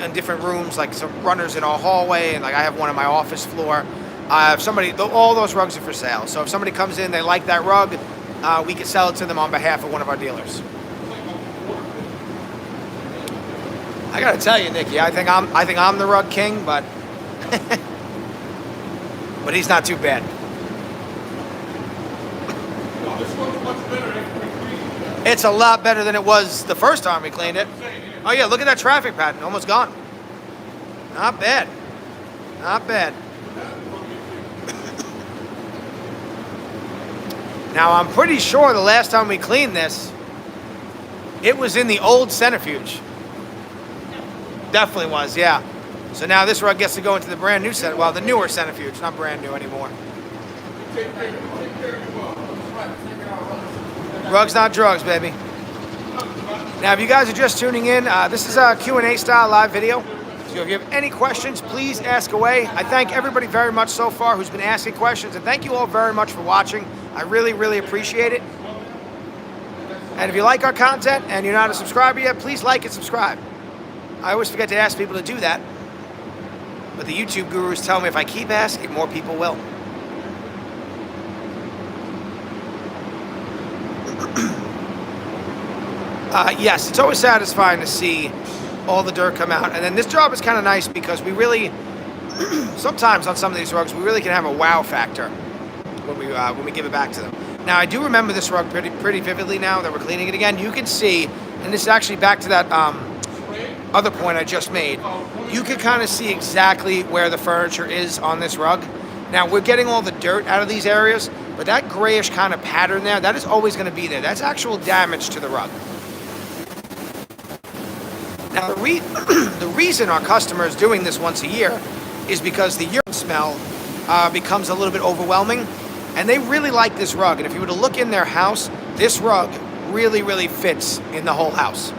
in different rooms, like some runners in our hallway, and like I have one on my office floor. If all those rugs are for sale. So if somebody comes in, they like that rug, we can sell it to them on behalf of one of our dealers. I gotta tell you, Nikki, I think I'm the rug king, but but he's not too bad. It's a lot better than it was the first time we cleaned it. Oh yeah, look at that traffic pattern, almost gone. Not bad, not bad. Now I'm pretty sure the last time we cleaned this, it was in the old Centrifuge. Definitely was, yeah. So now this rug gets to go into the brand new the newer Centrifuge, not brand new anymore. Rugs, not drugs, baby. Now, if you guys are just tuning in, this is a Q&A style live video. So if you have any questions, please ask away. I thank everybody very much so far who's been asking questions, and thank you all very much for watching. I really, really appreciate it. And if you like our content and you're not a subscriber yet, please like and subscribe. I always forget to ask people to do that, but the YouTube gurus tell me if I keep asking, more people will. Yes, it's always satisfying to see all the dirt come out, and then this job is kind of nice because we really, sometimes on some of these rugs, we really can have a wow factor when we give it back to them. Now, I do remember this rug pretty vividly now that we're cleaning it again. You can see, and this is actually back to that other point I just made, you can kind of see exactly where the furniture is on this rug. Now, we're getting all the dirt out of these areas, but that grayish kind of pattern there, that is always going to be there. That's actual damage to the rug. Now, the reason our customer is doing this once a year is because the urine smell becomes a little bit overwhelming, and they really like this rug. And if you were to look in their house, this rug really, really fits in the whole house.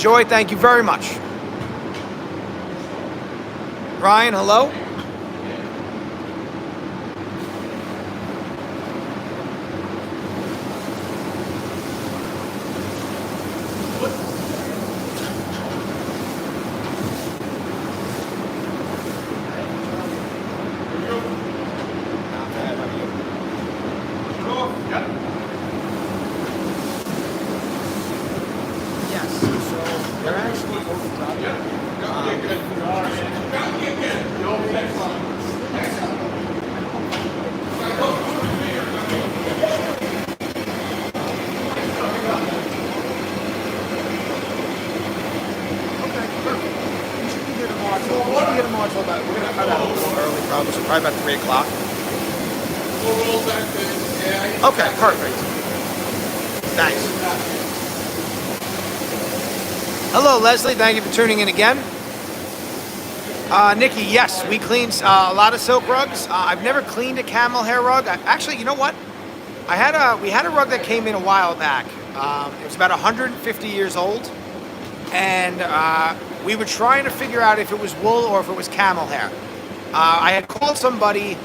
Joy, thank you very much. Ryan, hello. Probably about 3 o'clock. Okay, perfect. Nice. Hello, Leslie. Thank you for tuning in again. Nikki, yes, we clean a lot of silk rugs. I've never cleaned a camel hair rug. Actually, you know what? We had a rug that came in a while back. It was about 150 years old, and we were trying to figure out if it was wool or if it was camel hair. I had called somebody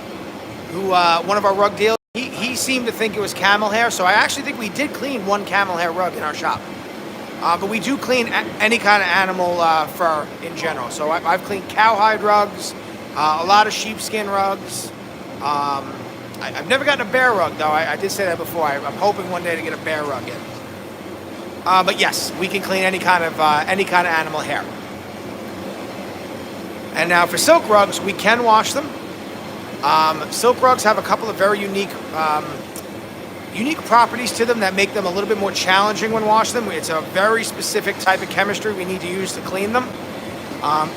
who, one of our rug dealers, he seemed to think it was camel hair, so I actually think we did clean one camel hair rug in our shop. But we do clean any kind of animal fur in general. So I've cleaned cowhide rugs, a lot of sheepskin rugs. I've never gotten a bear rug, though. I did say that before. I'm hoping one day to get a bear rug in. But yes, we can clean any kind of animal hair. And now for silk rugs, we can wash them. Silk rugs have a couple of very unique properties to them that make them a little bit more challenging when washed them. It's a very specific type of chemistry we need to use to clean them.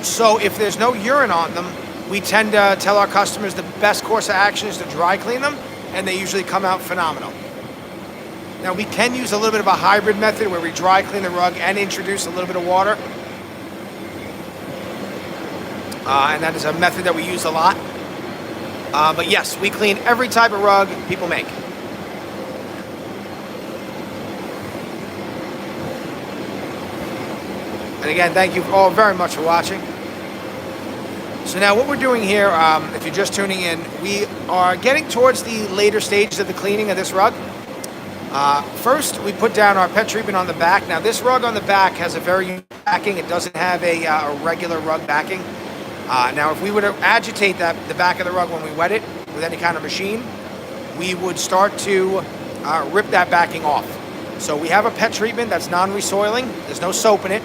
So if there's no urine on them, we tend to tell our customers the best course of action is to dry clean them, and they usually come out phenomenal. Now we can use a little bit of a hybrid method where we dry clean the rug and introduce a little bit of water. And that is a method that we use a lot. But yes, we clean every type of rug people make. And again, thank you all very much for watching. So now what we're doing here, if you're just tuning in, we are getting towards the later stages of the cleaning of this rug. First, we put down our pet treatment on the back. Now this rug on the back has a very unique backing. It doesn't have a regular rug backing. Now if we were to agitate the back of the rug when we wet it with any kind of machine, we would start to rip that backing off. So we have a pet treatment that's non-resoiling. There's no soap in it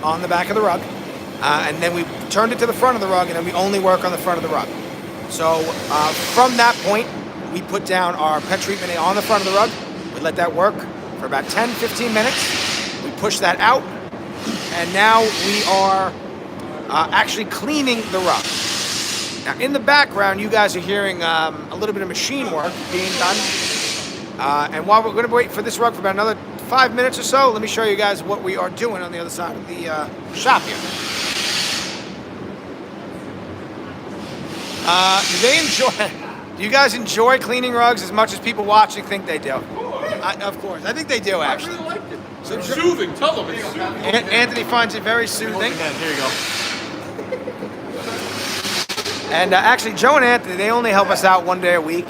on the back of the rug. And then we turned it to the front of the rug, and then we only work on the front of the rug. So from that point, we put down our pet treatment on the front of the rug. We let that work for about 10-15 minutes. We push that out, and now we are actually cleaning the rug. Now in the background, you guys are hearing a little bit of machine work being done. And while we're going to wait for this rug for about another 5 minutes or so, let me show you guys what we are doing on the other side of the shop here. Do you guys enjoy cleaning rugs as much as people watching think they do? Of course. I think they do, actually. I really liked it. So It's soothing. Tell them it's soothing. Anthony finds it very soothing. Here you go. And actually, Joe and Anthony, they only help us out one day a week.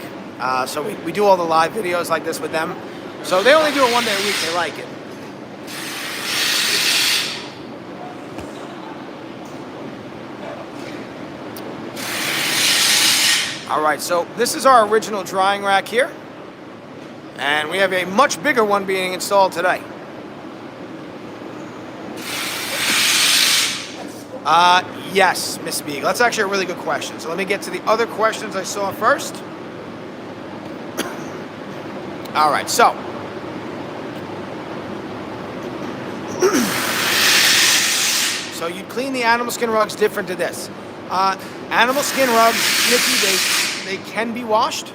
So we do all the live videos like this with them. So they only do it one day a week. They like it. All right, so this is our original drying rack here. And we have a much bigger one being installed today. Yes, Miss Beagle. That's actually a really good question. So let me get to the other questions I saw first. All right, so. So you clean the animal skin rugs different to this. Animal skin rugs, Nikki, they can be washed.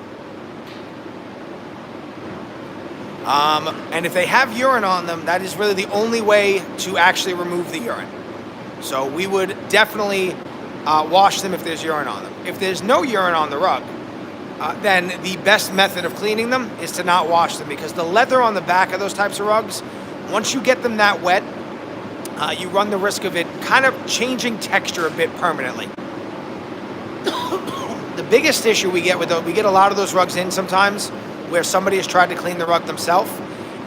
And if they have urine on them, that is really the only way to actually remove the urine. So we would definitely wash them if there's urine on them. If there's no urine on the rug, then the best method of cleaning them is to not wash them, because the leather on the back of those types of rugs, once you get them that wet, you run the risk of it kind of changing texture a bit permanently. The biggest issue we get we get a lot of those rugs in sometimes where somebody has tried to clean the rug themselves,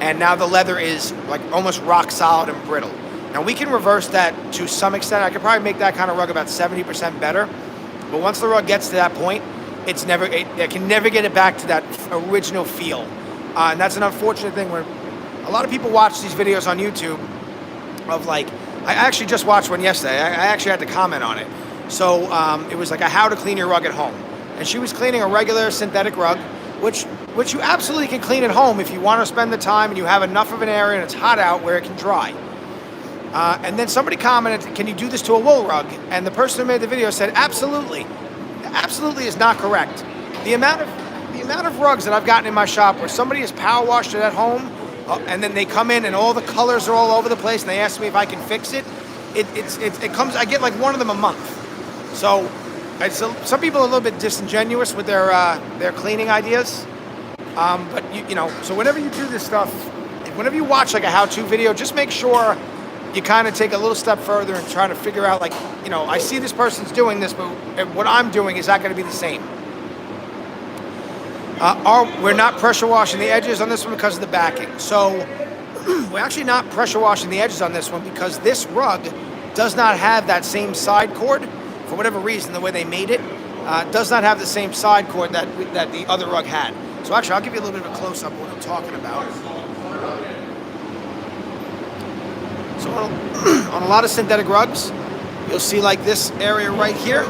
and now the leather is like almost rock solid and brittle. Now we can reverse that to some extent. I could probably make that kind of rug about 70% better, but once the rug gets to that point, it can never get it back to that original feel. And that's an unfortunate thing where a lot of people watch these videos on YouTube of like, I actually just watched one yesterday. I actually had to comment on it. So it was like a how to clean your rug at home. And she was cleaning a regular synthetic rug, which you absolutely can clean at home if you want to spend the time and you have enough of an area and it's hot out where it can dry. And then somebody commented, can you do this to a wool rug? And the person who made the video said, absolutely. Absolutely is not correct. The amount of rugs that I've gotten in my shop where somebody has power washed it at home, and then they come in and all the colors are all over the place and they ask me if I can fix it. It comes, I get like one of them a month. So some people are a little bit disingenuous with their cleaning ideas. But you know, so whenever you do this stuff, whenever you watch like a how-to video, just make sure you kind of take a little step further and try to figure out, like, you know, I see this person's doing this, but what I'm doing is not going to be the same. We're not pressure washing the edges on this one because of the backing. So we're actually not pressure washing the edges on this one because this rug does not have that same side cord. For whatever reason, the way they made it does not have the same side cord that the other rug had. So actually, I'll give you a little bit of a close-up of what I'm talking about. So on a lot of synthetic rugs, you'll see like this area right here,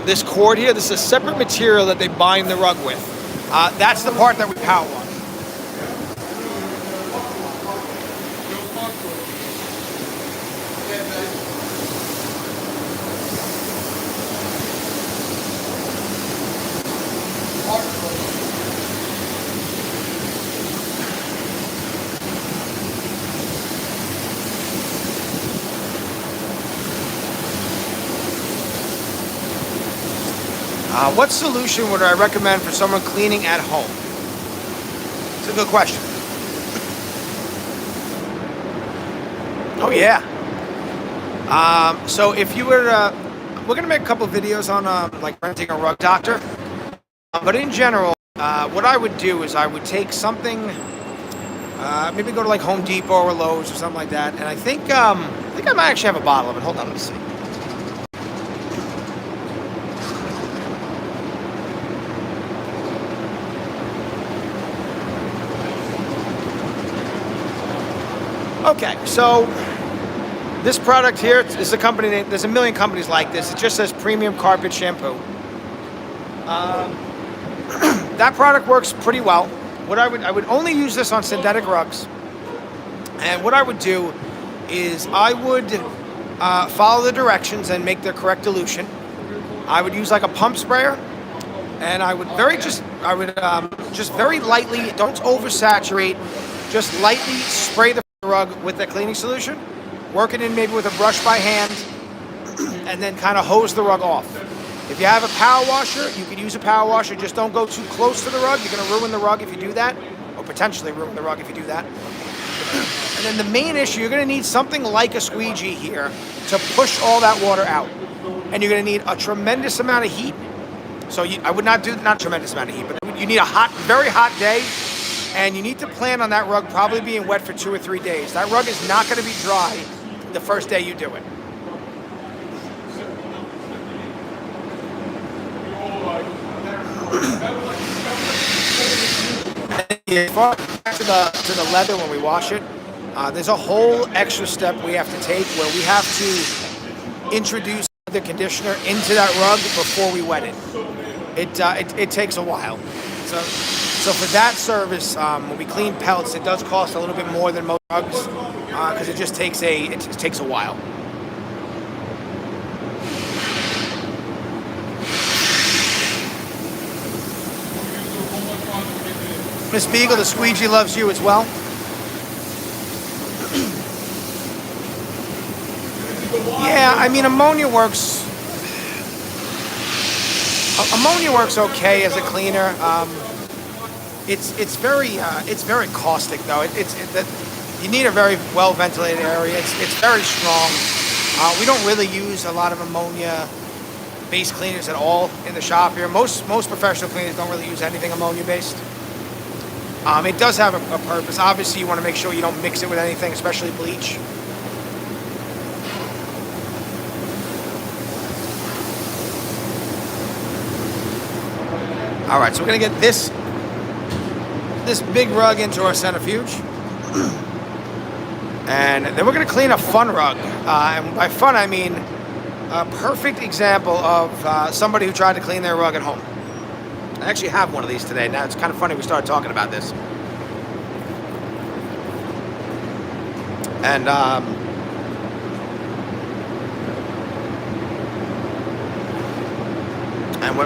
this cord here, this is a separate material that they bind the rug with. That's the part that we power wash. What solution would I recommend for someone cleaning at home? It's a good question. Oh yeah. So if you were, we're gonna make a couple of videos on like renting a rug doctor. But in general, what I would do is I would take something, maybe go to like Home Depot or Lowe's or something like that. And I think I might actually have a bottle of it. Hold on, let me see. Okay, so this product here is a company name. There's a million companies like this. It just says premium carpet shampoo. That product works pretty well. I would only use this on synthetic rugs. And what I would do is I would follow the directions and make the correct dilution. I would use like a pump sprayer, and I would just very lightly, don't oversaturate, just lightly spray the rug with that cleaning solution, work it in maybe with a brush by hand, and then kind of hose the rug off. If you have a power washer, you can use a power washer. Just don't go too close to the rug. You're going to ruin the rug if you do that, or potentially ruin the rug if you do that. And then the main issue, you're going to need something like a squeegee here to push all that water out. And you're going to need a tremendous amount of heat. So I would not do, not tremendous amount of heat, but you need a hot, very hot day. And you need to plan on that rug probably being wet for 2 or 3 days. That rug is not going to be dry the first day you do it. Back to the leather when we wash it, there's a whole extra step we have to take where we have to introduce the conditioner into that rug before we wet it. It takes a while. So for that service, when we clean pellets, it does cost a little bit more than most rugs because it just takes a while. Miss Beagle, the squeegee loves you as well. Yeah, I mean ammonia works. Ammonia works okay as a cleaner. It's very caustic though. You need a very well ventilated area. It's very strong. We don't really use a lot of ammonia based cleaners at all in the shop here. Most professional cleaners don't really use anything ammonia based. It does have a purpose. Obviously, you want to make sure you don't mix it with anything, especially bleach. All right, so we're gonna get this big rug into our centrifuge, and then we're gonna clean a fun rug. And by fun, I mean a perfect example of somebody who tried to clean their rug at home. I actually have one of these today. Now, it's kind of funny we started talking about this. And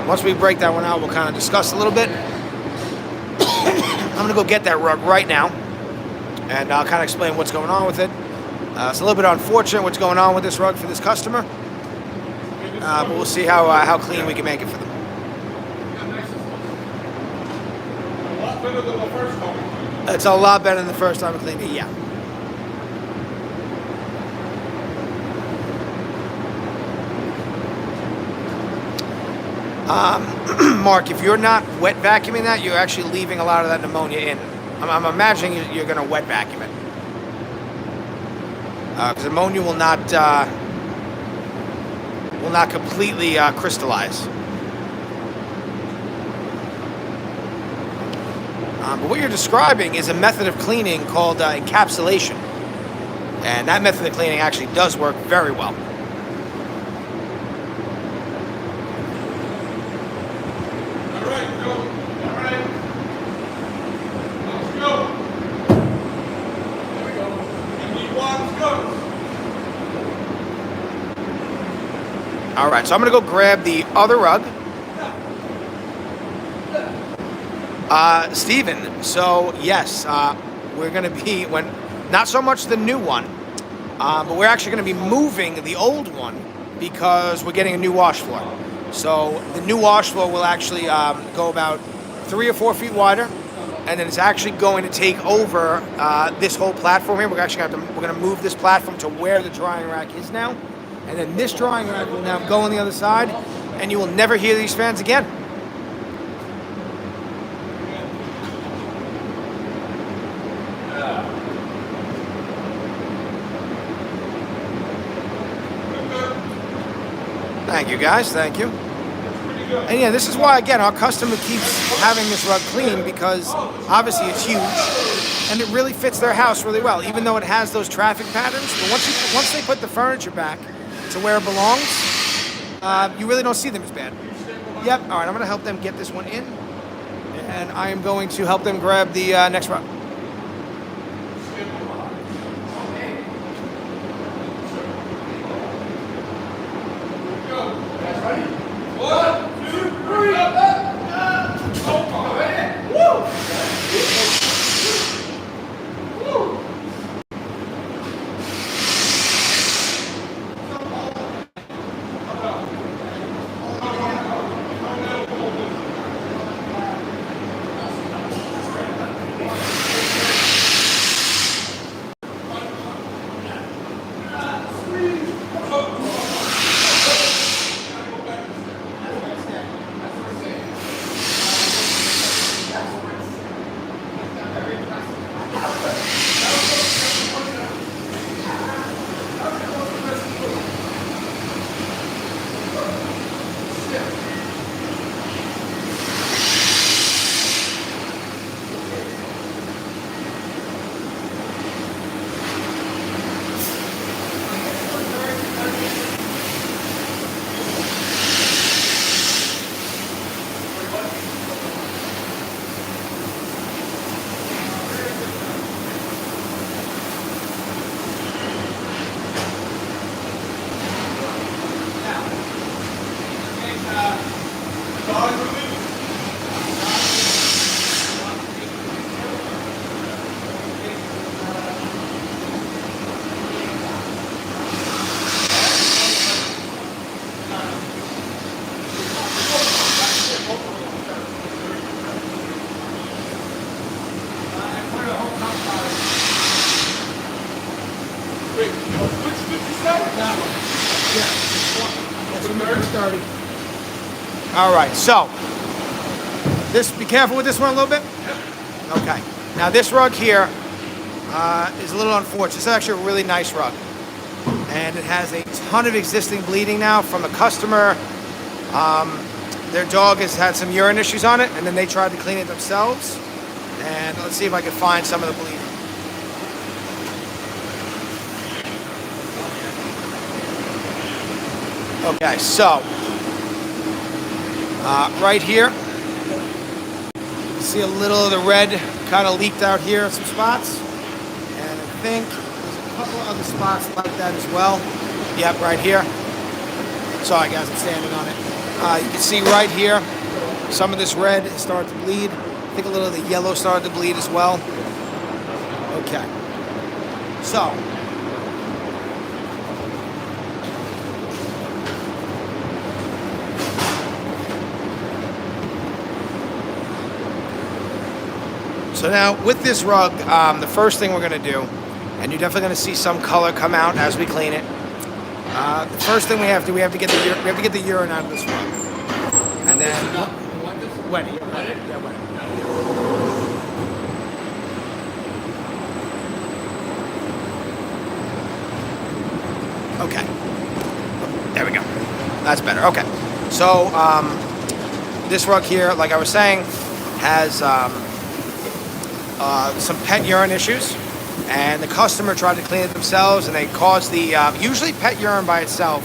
once we break that one out, we'll kind of discuss a little bit. I'm going to go get that rug right now, and I'll kind of explain what's going on with it. It's a little bit unfortunate what's going on with this rug for this customer. but we'll see how clean we can make it for them. A lot better than the first one. It's a lot better than the first time I cleaned it, yeah. Mark, if you're not wet vacuuming that, you're actually leaving a lot of that pneumonia in. I'm imagining you're going to wet vacuum it. Because ammonia will not completely crystallize. But what you're describing is a method of cleaning called encapsulation. And that method of cleaning actually does work very well. All right, go. All right. Let's go. There we go. Let's go. All right, so I'm going to go grab the other rug. Steven, so yes, we're going to be, not so much the new one, but we're actually going to be moving the old one because we're getting a new wash floor. So the new wash floor will actually go about 3 or 4 feet wider, and then it's actually going to take over this whole platform here. We're actually we're going to move this platform to where the drying rack is now, and then this drying rack will now go on the other side, and you will never hear these fans again. Thank you, guys. Thank you. And yeah, this is why, again, our customer keeps having this rug clean, because obviously it's huge and it really fits their house really well, even though it has those traffic patterns. But once they put the furniture back to where it belongs, you really don't see them as bad. Yep. All right, I'm going to help them get this one in, and I am going to help them grab the next rug. All right, so be careful with this one a little bit. Okay, now this rug here is a little unfortunate. It's actually a really nice rug, and it has a ton of existing bleeding now from a customer. Their dog has had some urine issues on it, and then they tried to clean it themselves. And let's see if I can find some of the bleeding. Okay, so right here, you see a little of the red kind of leaked out here in some spots. And I think there's a couple other spots like that as well. Yep, right here. Sorry guys, I'm standing on it. You can see right here, some of this red is starting to bleed. I think a little of the yellow started to bleed as well. Okay. So, So now with this rug, the first thing we're going to do, and you're definitely going to see some color come out as we clean it. The first thing we have to get the urine out of this rug, and then wet it. Yeah, wet it. Okay. There we go. That's better. Okay. So this rug here, like I was saying, has some pet urine issues, and the customer tried to clean it themselves, and they caused the usually pet urine by itself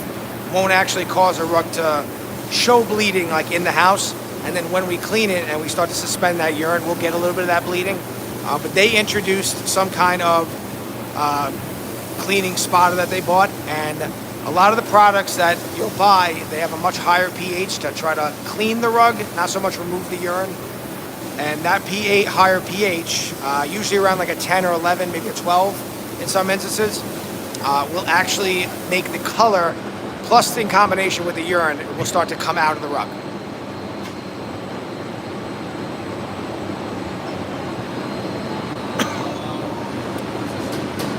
won't actually cause a rug to show bleeding like in the house, and then when we clean it and we start to suspend that urine, we'll get a little bit of that bleeding. But they introduced some kind of cleaning spotter that they bought, and a lot of the products that you'll buy, they have a much higher pH to try to clean the rug, not so much remove the urine. And that higher pH, usually around like a 10 or 11, maybe a 12 in some instances, will actually make the color, plus in combination with the urine, will start to come out of the rug.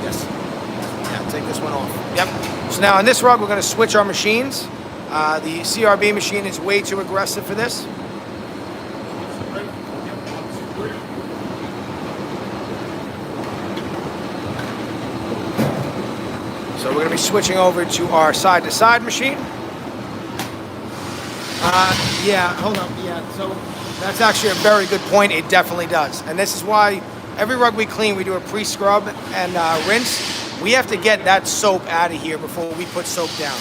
Yes. Yeah, take this one off. Yep. So now on this rug, we're going to switch our machines. The CRB machine is way too aggressive for this. So we're going to be switching over to our side-to-side machine. Yeah, hold on. Yeah, so that's actually a very good point. It definitely does. And this is why every rug we clean, we do a pre-scrub and rinse. We have to get that soap out of here before we put soap down.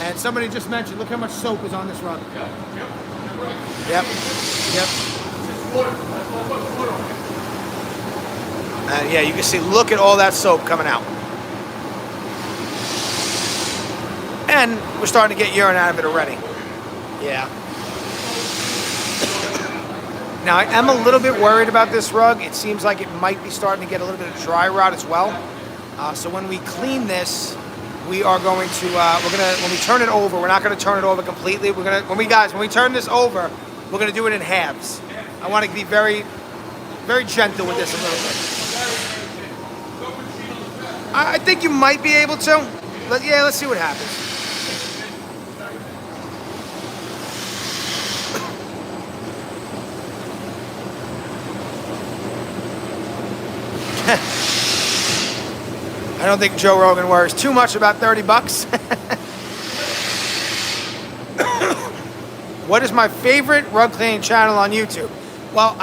And somebody just mentioned, look how much soap is on this rug. Yep. And yeah, you can see, look at all that soap coming out. And we're starting to get urine out of it already. Yeah. Now, I am a little bit worried about this rug. It seems like it might be starting to get a little bit of dry rot as well. So when we clean this, we are going to, when we turn it over, we're not going to turn it over completely. We're going to, when we turn this over, we're going to do it in halves. I want to be very, very gentle with this a little bit. I think you might be able to. Yeah, let's see what happens. I don't think Joe Rogan worries too much about $30. What is my favorite rug cleaning channel on YouTube? Well,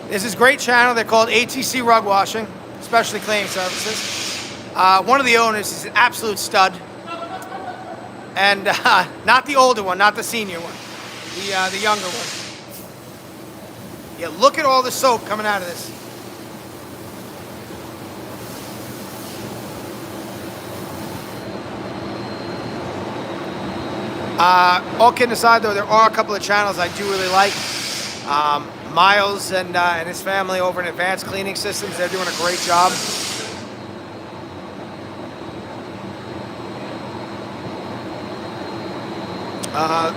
there's this great channel. They're called ATC Rug Washing, Specialty Cleaning Services. One of the owners is an absolute stud. And not the older one, not the senior one, the younger one. Yeah, look at all the soap coming out of this. All kidding aside, though, there are a couple of channels I do really like. Miles and his family over in Advanced Cleaning Systems, they're doing a great job.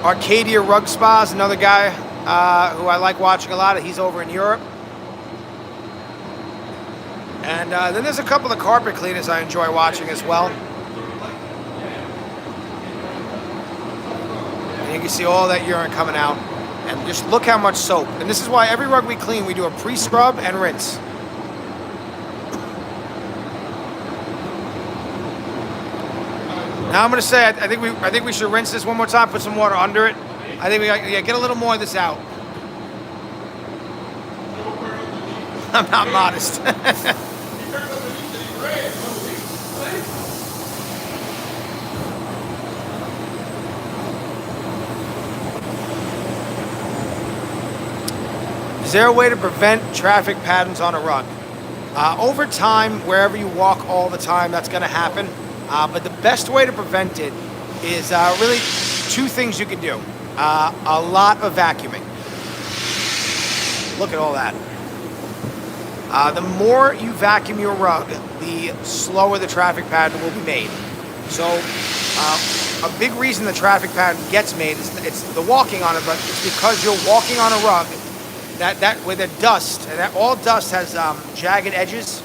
Arcadia Rug Spa is another guy who I like watching a lot. He's over in Europe. And then there's a couple of carpet cleaners I enjoy watching as well. You can see all that urine coming out, and just look how much soap. And this is why every rug we clean, we do a pre-scrub and rinse. Now I'm going to say, I think we should rinse this one more time. Put some water under it. I think we got, yeah, get a little more of this out. I'm not modest. Is there a way to prevent traffic patterns on a rug? Over time, wherever you walk all the time, that's going to happen. But the best way to prevent it is really two things you can do. A lot of vacuuming. Look at all that. The more you vacuum your rug, the slower the traffic pattern will be made. So a big reason the traffic pattern gets made is it's the walking on it, but it's because you're walking on a rug that where the dust, and that all dust has jagged edges.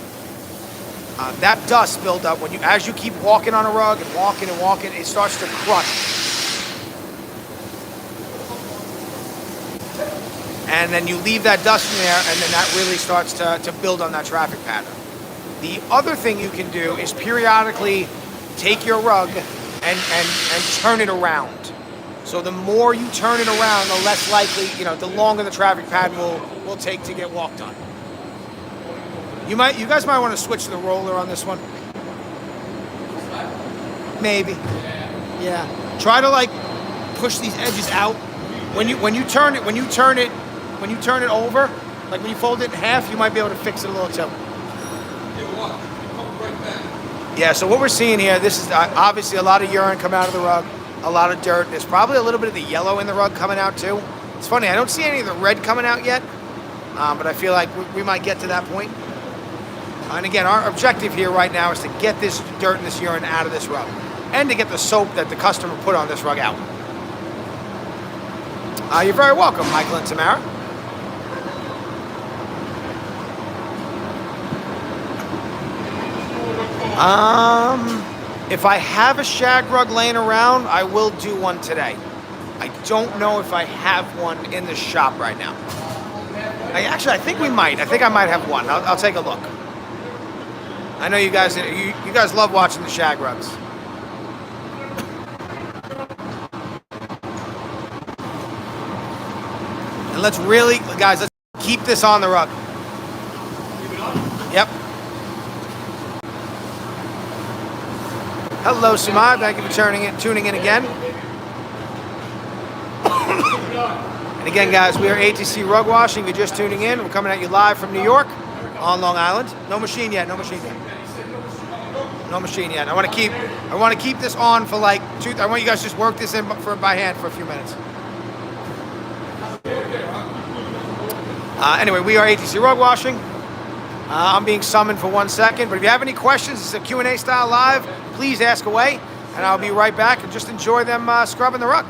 That dust buildup, as you keep walking on a rug and walking, it starts to crush. And then you leave that dust in there, and then that really starts to build on that traffic pattern. The other thing you can do is periodically take your rug and turn it around. So the more you turn it around, the less likely, the longer the traffic pattern will take to get walked on. You guys might want to switch to the roller on this one. Maybe. Yeah. Try to push these edges out. When you turn it over, like when you fold it in half, you might be able to fix it a little too. Yeah, so what we're seeing here, this is obviously a lot of urine coming out of the rug, a lot of dirt. There's probably a little bit of the yellow in the rug coming out too. It's funny, I don't see any of the red coming out yet, but I feel like we might get to that point. And again, our objective here right now is to get this dirt and this urine out of this rug, and to get the soap that the customer put on this rug out. You're very welcome, Michael and Tamara. If I have a shag rug laying around, I will do one today. I don't know if I have one in the shop right now. I think we might. I think I might have one. I'll take a look. I know you guys love watching the shag rugs. And let's keep this on the rug. Yep. Hello, Sumai. Thank you for tuning in again. And again, guys, we are ATC Rug Washing. If you're just tuning in, we're coming at you live from New York on Long Island. No machine yet. I want to keep this on for I want you guys to just work this in by hand for a few minutes. Anyway, we are ATC Rug Washing. I'm being summoned for 1 second, but if you have any questions, it's a Q&A style live. Please ask away, and I'll be right back, and just enjoy them scrubbing the rug.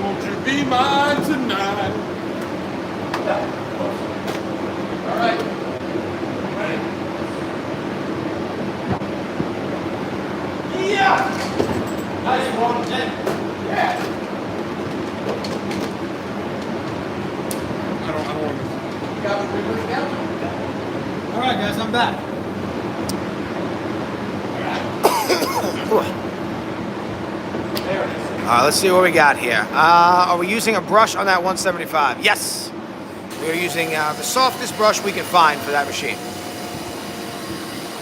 Won't you be mine tonight? All right. Yeah! Nice one, yeah. I don't want to. You got what we're doing now? All right, guys, I'm back. Let's see what we got here. Are we using a brush on that 175? Yes. We are using the softest brush we can find for that machine.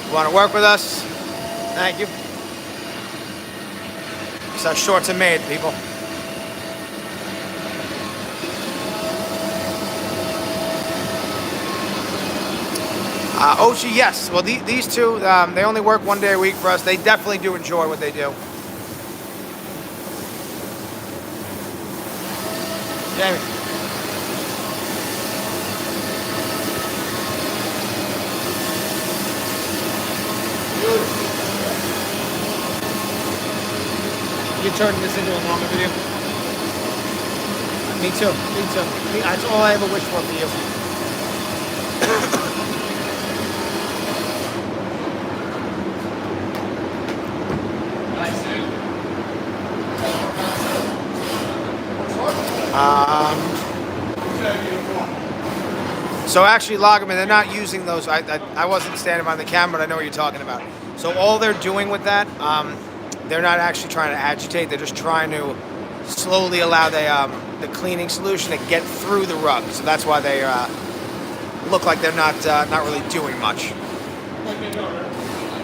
You want to work with us? Thank you. That's how shorts are made, people. Ochi, yes. Well, these two, they only work 1 day a week for us. They definitely do enjoy what they do. Jamie. You turning this into a longer video? Me too. Me too. That's all I ever wish for you. So actually, Loggerman, they're not using those. I wasn't standing behind the camera, but I know what you're talking about. So all they're doing with that, they're not actually trying to agitate. They're just trying to slowly allow the cleaning solution to get through the rug. So that's why they look like they're not really doing much.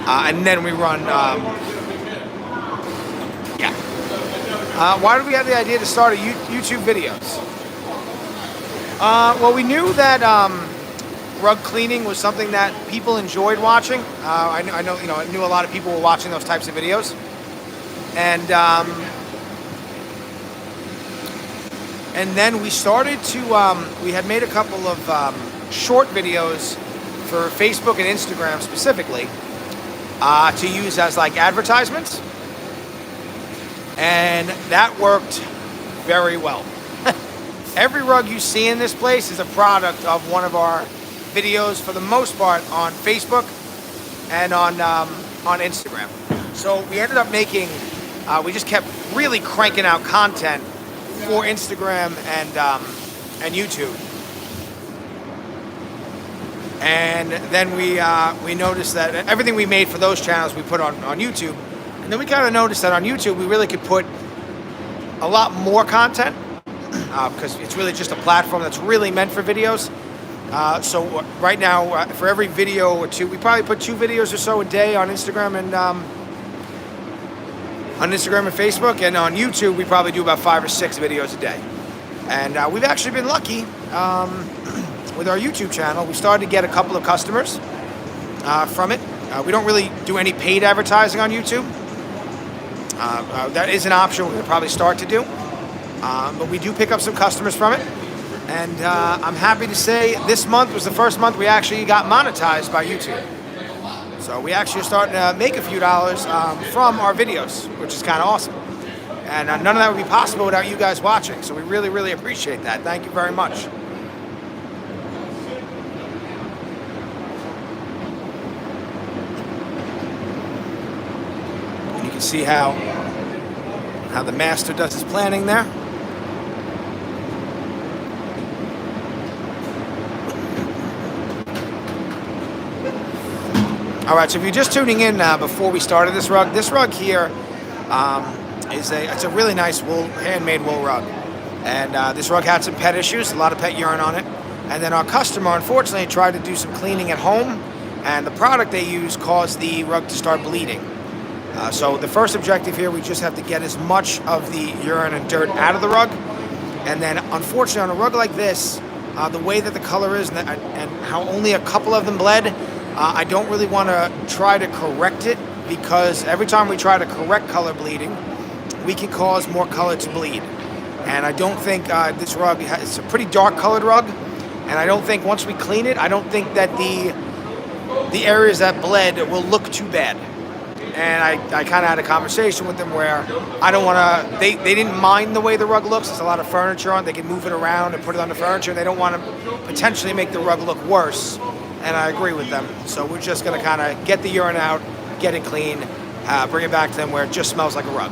And then we run. Yeah. Why did we have the idea to start a YouTube videos? Well, we knew that rug cleaning was something that people enjoyed watching. I knew a lot of people were watching those types of videos, and then we started to. We had made a couple of short videos for Facebook and Instagram specifically to use as like advertisements, and that worked very well. Every rug you see in this place is a product of one of our videos, for the most part, on Facebook and on Instagram. So we ended up making, we just kept really cranking out content for Instagram and YouTube. And then we noticed that everything we made for those channels we put on YouTube. And then we kind of noticed that on YouTube we really could put a lot more content because it's really just a platform that's really meant for videos. So right now, for every video or two, we probably put 2 videos or so a day on Instagram and Facebook, and on YouTube we probably do about 5 or 6 videos a day. And we've actually been lucky with our YouTube channel. We started to get a couple of customers from it. We don't really do any paid advertising on YouTube. That is an option we'll probably start to do. But we do pick up some customers from it. And I'm happy to say this month was the first month we actually got monetized by YouTube. So we actually are starting to make a few dollars from our videos, which is kind of awesome. And none of that would be possible without you guys watching. So we really, really appreciate that. Thank you very much. And you can see how the master does his planning there. All right, so if you're just tuning in before we started this rug here it's a really nice handmade wool rug. And this rug had some pet issues, a lot of pet urine on it. And then our customer, unfortunately, tried to do some cleaning at home, and the product they used caused the rug to start bleeding. So the first objective here, we just have to get as much of the urine and dirt out of the rug. And then, unfortunately, on a rug like this, the way that the color is and how only a couple of them bled, I don't really want to try to correct it, because every time we try to correct color bleeding, we can cause more color to bleed. And I don't think this rug, it's a pretty dark colored rug, and I don't think once we clean it, I don't think that the areas that bled will look too bad. And I kind of had a conversation with them where I don't want to, they didn't mind the way the rug looks. There's a lot of furniture on it. They can move it around and put it on the furniture, and they don't want to potentially make the rug look worse. And I agree with them. So we're just going to kind of get the urine out, get it clean, bring it back to them where it just smells like a rug.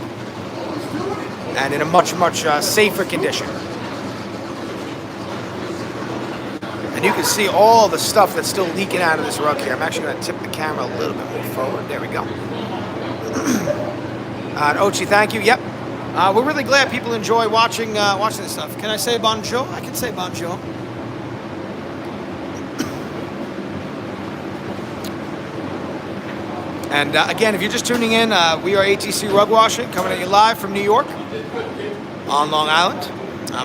And in a much, much safer condition. And you can see all the stuff that's still leaking out of this rug here. I'm actually going to tip the camera a little bit more forward. There we go. Ochi, thank you. Yep. We're really glad people enjoy watching this stuff. Can I say bonjour? I can say bonjour. And again, if you're just tuning in, we are ATC Rug Washing, coming at you live from New York on Long Island.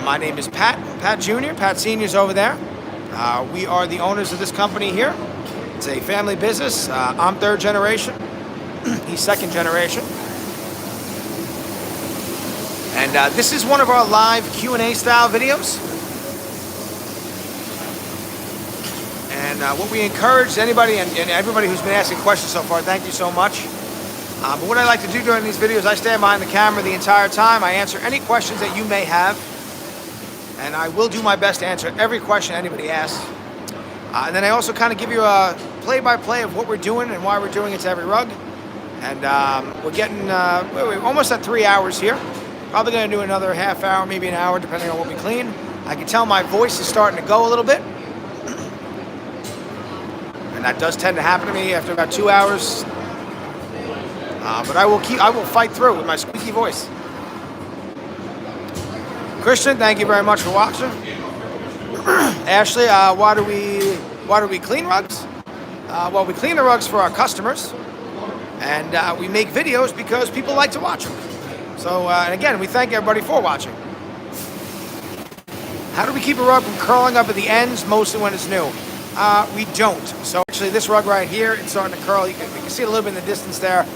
My name is Pat Jr., Pat Sr.'s over there. We are the owners of this company here. It's a family business. I'm 3rd generation. He's 2nd generation. And this is one of our live Q&A style videos. And what we encourage anybody and everybody who's been asking questions so far, thank you so much. But what I like to do during these videos, I stand behind the camera the entire time. I answer any questions that you may have. And I will do my best to answer every question anybody asks. And then I also kind of give you a play-by-play of what we're doing and why we're doing it to every rug. And we're getting, we're almost at 3 hours here. Probably going to do another half hour, maybe an hour, depending on what we clean. I can tell my voice is starting to go a little bit. And that does tend to happen to me after about 2 hours. But I will fight through with my squeaky voice. Christian, thank you very much for watching. Ashley, why do we clean rugs? Well, we clean the rugs for our customers, and we make videos because people like to watch them. So, and again, we thank everybody for watching. How do we keep a rug from curling up at the ends, mostly when it's new? We don't. So actually, this rug right here, it's starting to curl. You can see it a little bit in the distance there.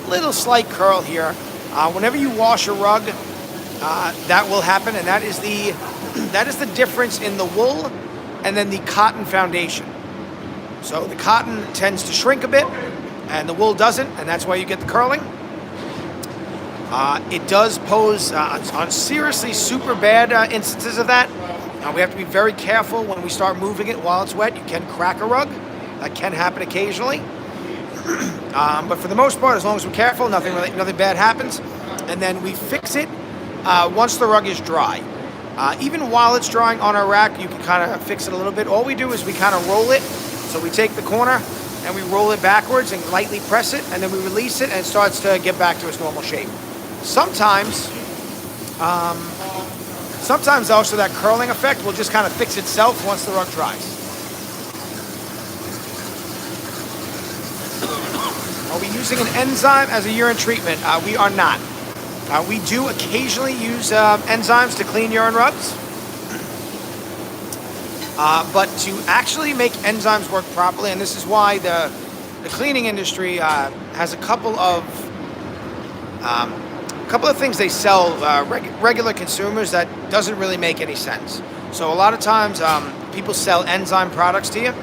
Little slight curl here. Whenever you wash a rug, that will happen, and that is the difference in the wool and then the cotton foundation. So the cotton tends to shrink a bit, and the wool doesn't, and that's why you get the curling. It does pose, on seriously super bad instances of that, we have to be very careful when we start moving it while it's wet. You can crack a rug. That can happen occasionally. But for the most part, as long as we're careful, nothing bad happens. And then we fix it once the rug is dry. Even while it's drying on our rack, you can kind of fix it a little bit. All we do is we kind of roll it So we take the corner and we roll it backwards and lightly press it, and then we release it and it starts to get back to its normal shape. Sometimes also that curling effect will just kind of fix itself once the rug dries. Are we using an enzyme as a urine treatment? We are not. We do occasionally use enzymes to clean urine rugs. But to actually make enzymes work properly, and this is why the cleaning industry has a couple of things they sell regular consumers that doesn't really make any sense. So a lot of times people sell enzyme products to you,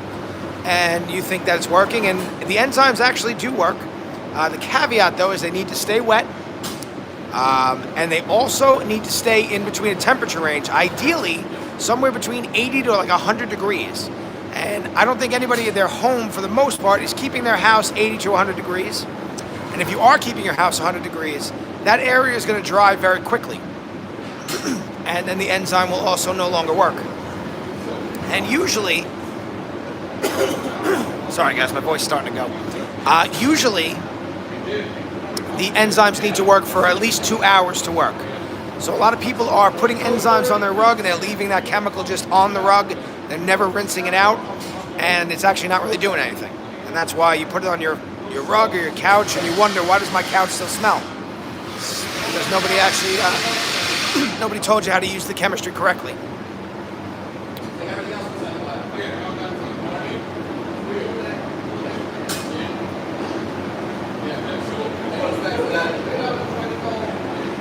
and you think that it's working, and the enzymes actually do work. The caveat, though, is they need to stay wet, and they also need to stay in between a temperature range, ideally somewhere between 80 to like 100 degrees. And I don't think anybody in their home, for the most part, is keeping their house 80 to 100 degrees. And if you are keeping your house 100 degrees, that area is going to dry very quickly. And then the enzyme will also no longer work. And usually, sorry guys, my voice is starting to go. Usually, the enzymes need to work for at least 2 hours to work. So a lot of people are putting enzymes on their rug and they're leaving that chemical just on the rug. They're never rinsing it out, and it's actually not really doing anything. And that's why you put it on your rug or your couch and you wonder, why does my couch still smell? Because nobody actually, nobody told you how to use the chemistry correctly.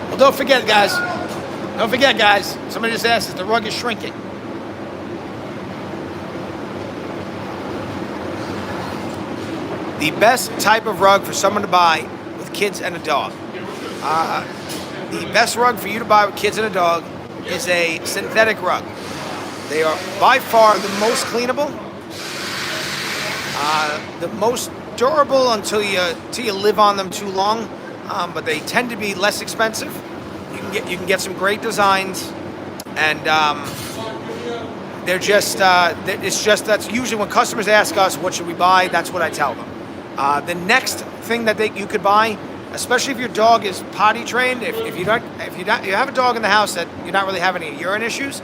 Well, don't forget, guys. Somebody just asked if the rug is shrinking. The best type of rug for someone to buy with kids and a dog. The best rug for you to buy with kids and a dog is a synthetic rug. They are by far the most cleanable, the most durable until you live on them too long. But they tend to be less expensive. You can get some great designs, and they're just that's usually when customers ask us what should we buy. That's what I tell them. The next thing that you could buy, especially if your dog is potty trained, if you have a dog in the house that you're not really having any urine issues,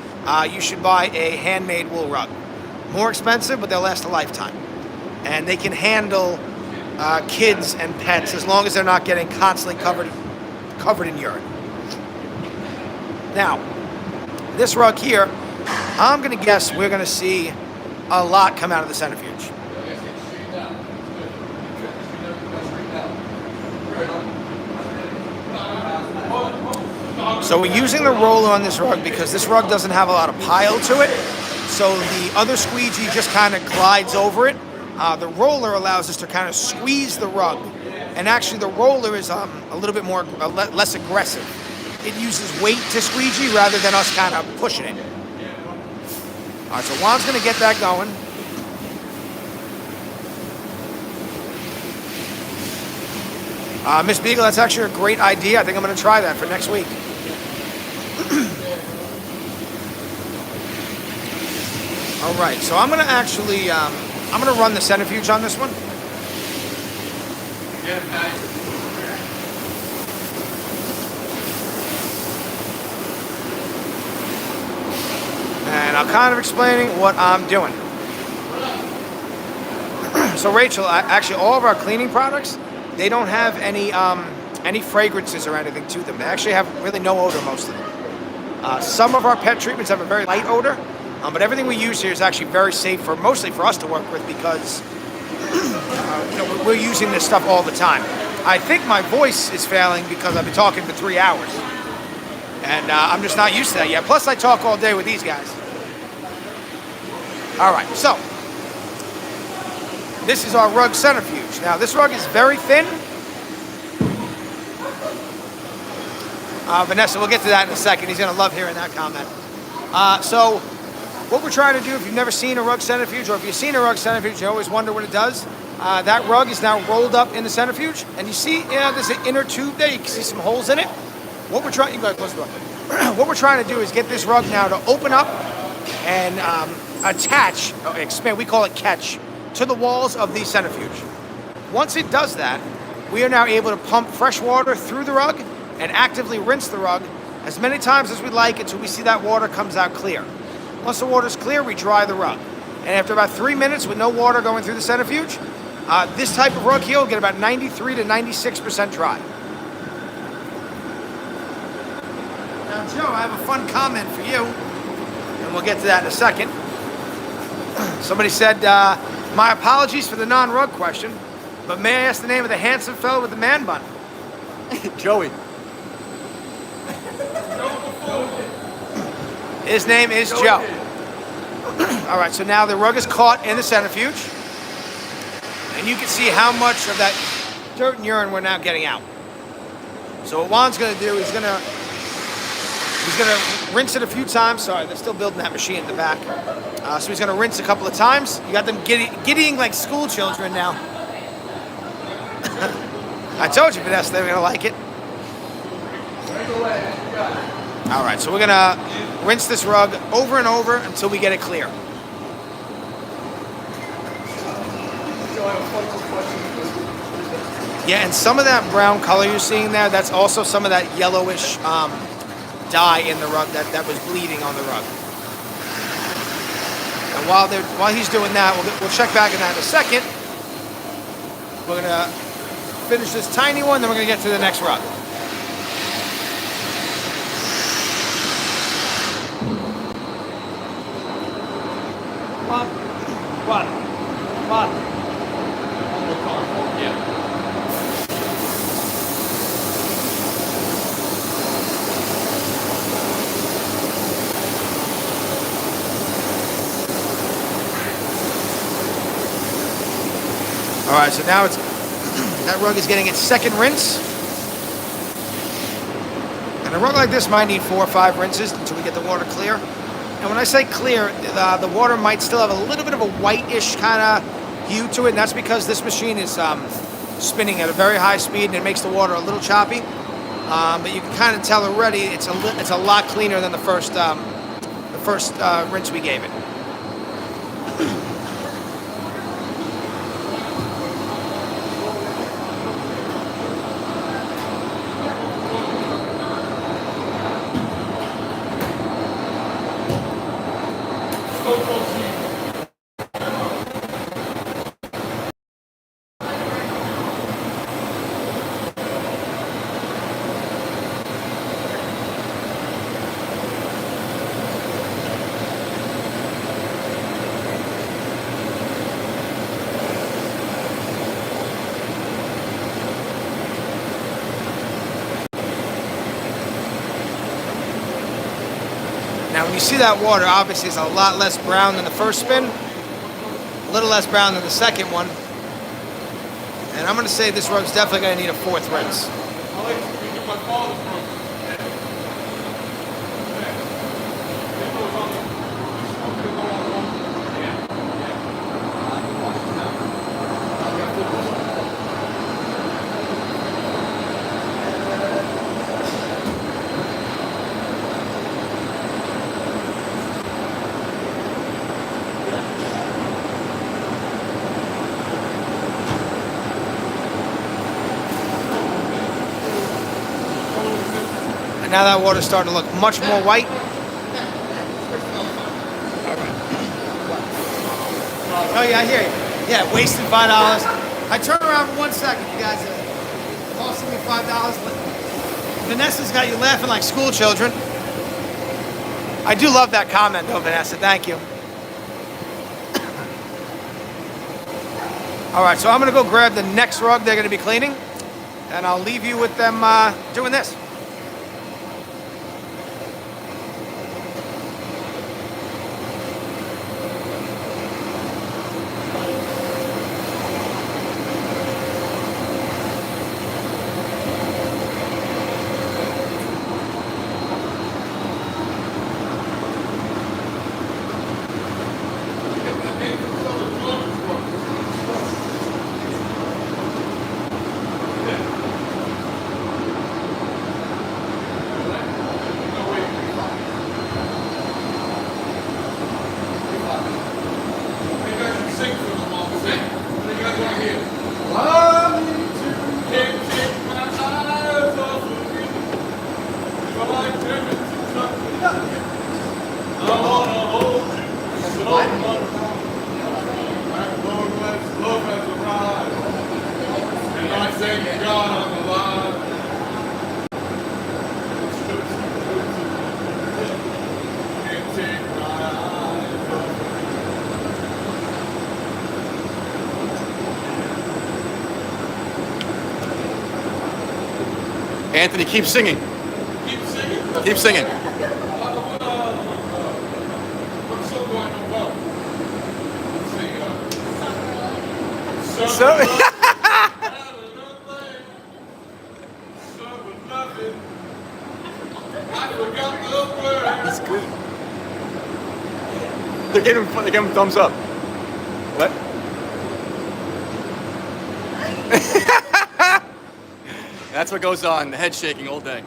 you should buy a handmade wool rug. More expensive, but they'll last a lifetime, and they can handle kids and pets as long as they're not getting constantly covered in urine. Now, this rug here, I'm going to guess we're going to see a lot come out of the centrifuge. So we're using the roller on this rug because this rug doesn't have a lot of pile to it. So the other squeegee just kind of glides over it. The roller allows us to kind of squeeze the rug. And actually the roller is a little bit more, less aggressive. It uses weight to squeegee rather than us kind of pushing it. All right, so Juan's going to get that going. Miss Beagle, that's actually a great idea. I think I'm going to try that for next week. All right, so I'm going to actually, I'm going to run the centrifuge on this one. And I'm kind of explaining what I'm doing. So Rachel, actually all of our cleaning products, they don't have any fragrances or anything to them. They actually have really no odor, most of them. Some of our pet treatments have a very light odor, but everything we use here is actually very safe mostly for us to work with because we're using this stuff all the time. I think my voice is failing because I've been talking for 3 hours. And I'm just not used to that yet. Plus I talk all day with these guys. All right, so this is our rug centrifuge. Now this rug is very thin. Vanessa, we'll get to that in a second. He's gonna love hearing that comment. So what we're trying to do, if you've never seen a rug centrifuge, or if you've seen a rug centrifuge, you always wonder what it does. That rug is now rolled up in the centrifuge, and you see, there's an inner tube there. You can see some holes in it. What we're trying, you gotta close the door. What we're trying to do is get this rug now to open up and attach, expand. We call it catch. to the walls of the centrifuge. Once it does that, we are now able to pump fresh water through the rug and actively rinse the rug as many times as we like until we see that water comes out clear. Once the water's clear, we dry the rug. And after about 3 minutes with no water going through the centrifuge, this type of rug here will get about 93 to 96% dry. Now, Joe, I have a fun comment for you, and we'll get to that in a second. Somebody said, my apologies for the non-rug question, but may I ask the name of the handsome fellow with the man bun? Joey. His name is Joe. All right, so now the rug is caught in the centrifuge, and you can see how much of that dirt and urine we're now getting out. So what Juan's going to do, he's going to rinse it a few times. Sorry, they're still building that machine in the back. So he's going to rinse a couple of times. You got them giddying like school children now. I told you, Vanessa, they were going to like it. All right, so we're going to rinse this rug over and over until we get it clear. Yeah, and some of that brown color you're seeing there, that's also some of that yellowish dye in the rug that was bleeding on the rug. And while he's doing that, we'll check back on that in a second. We're going to finish this tiny one, then we're going to get to the next rug. What? Yeah. All right, so now that rug is getting its second rinse. And a rug like this might need 4 or 5 rinses until we get the water clear. And when I say clear, the water might still have a little bit of a whitish kind of hue to it, and that's because this machine is spinning at a very high speed, and it makes the water a little choppy. But you can kind of tell already it's a lot cleaner than the first rinse we gave it. Now, when you see that water, obviously it's a lot less brown than the first spin, a little less brown than the second one. And I'm going to say this rug's definitely going to need a 4th rinse. I like to get my father's room. And now that water's starting to look much more white. Oh yeah, I hear you. Yeah, wasting $5. I turn around for 1 second, you guys are costing me $5, but Vanessa's got you laughing like school children. I do love that comment though, Vanessa, thank you. All right, so I'm gonna go grab the next rug they're gonna be cleaning, and I'll leave you with them doing this. Anthony, keep singing. Keep singing. Keep singing. What song do I know well? Let's see. So I forgot the word. That's good. They gave him thumbs up. What? That's what goes on. The head shaking all day.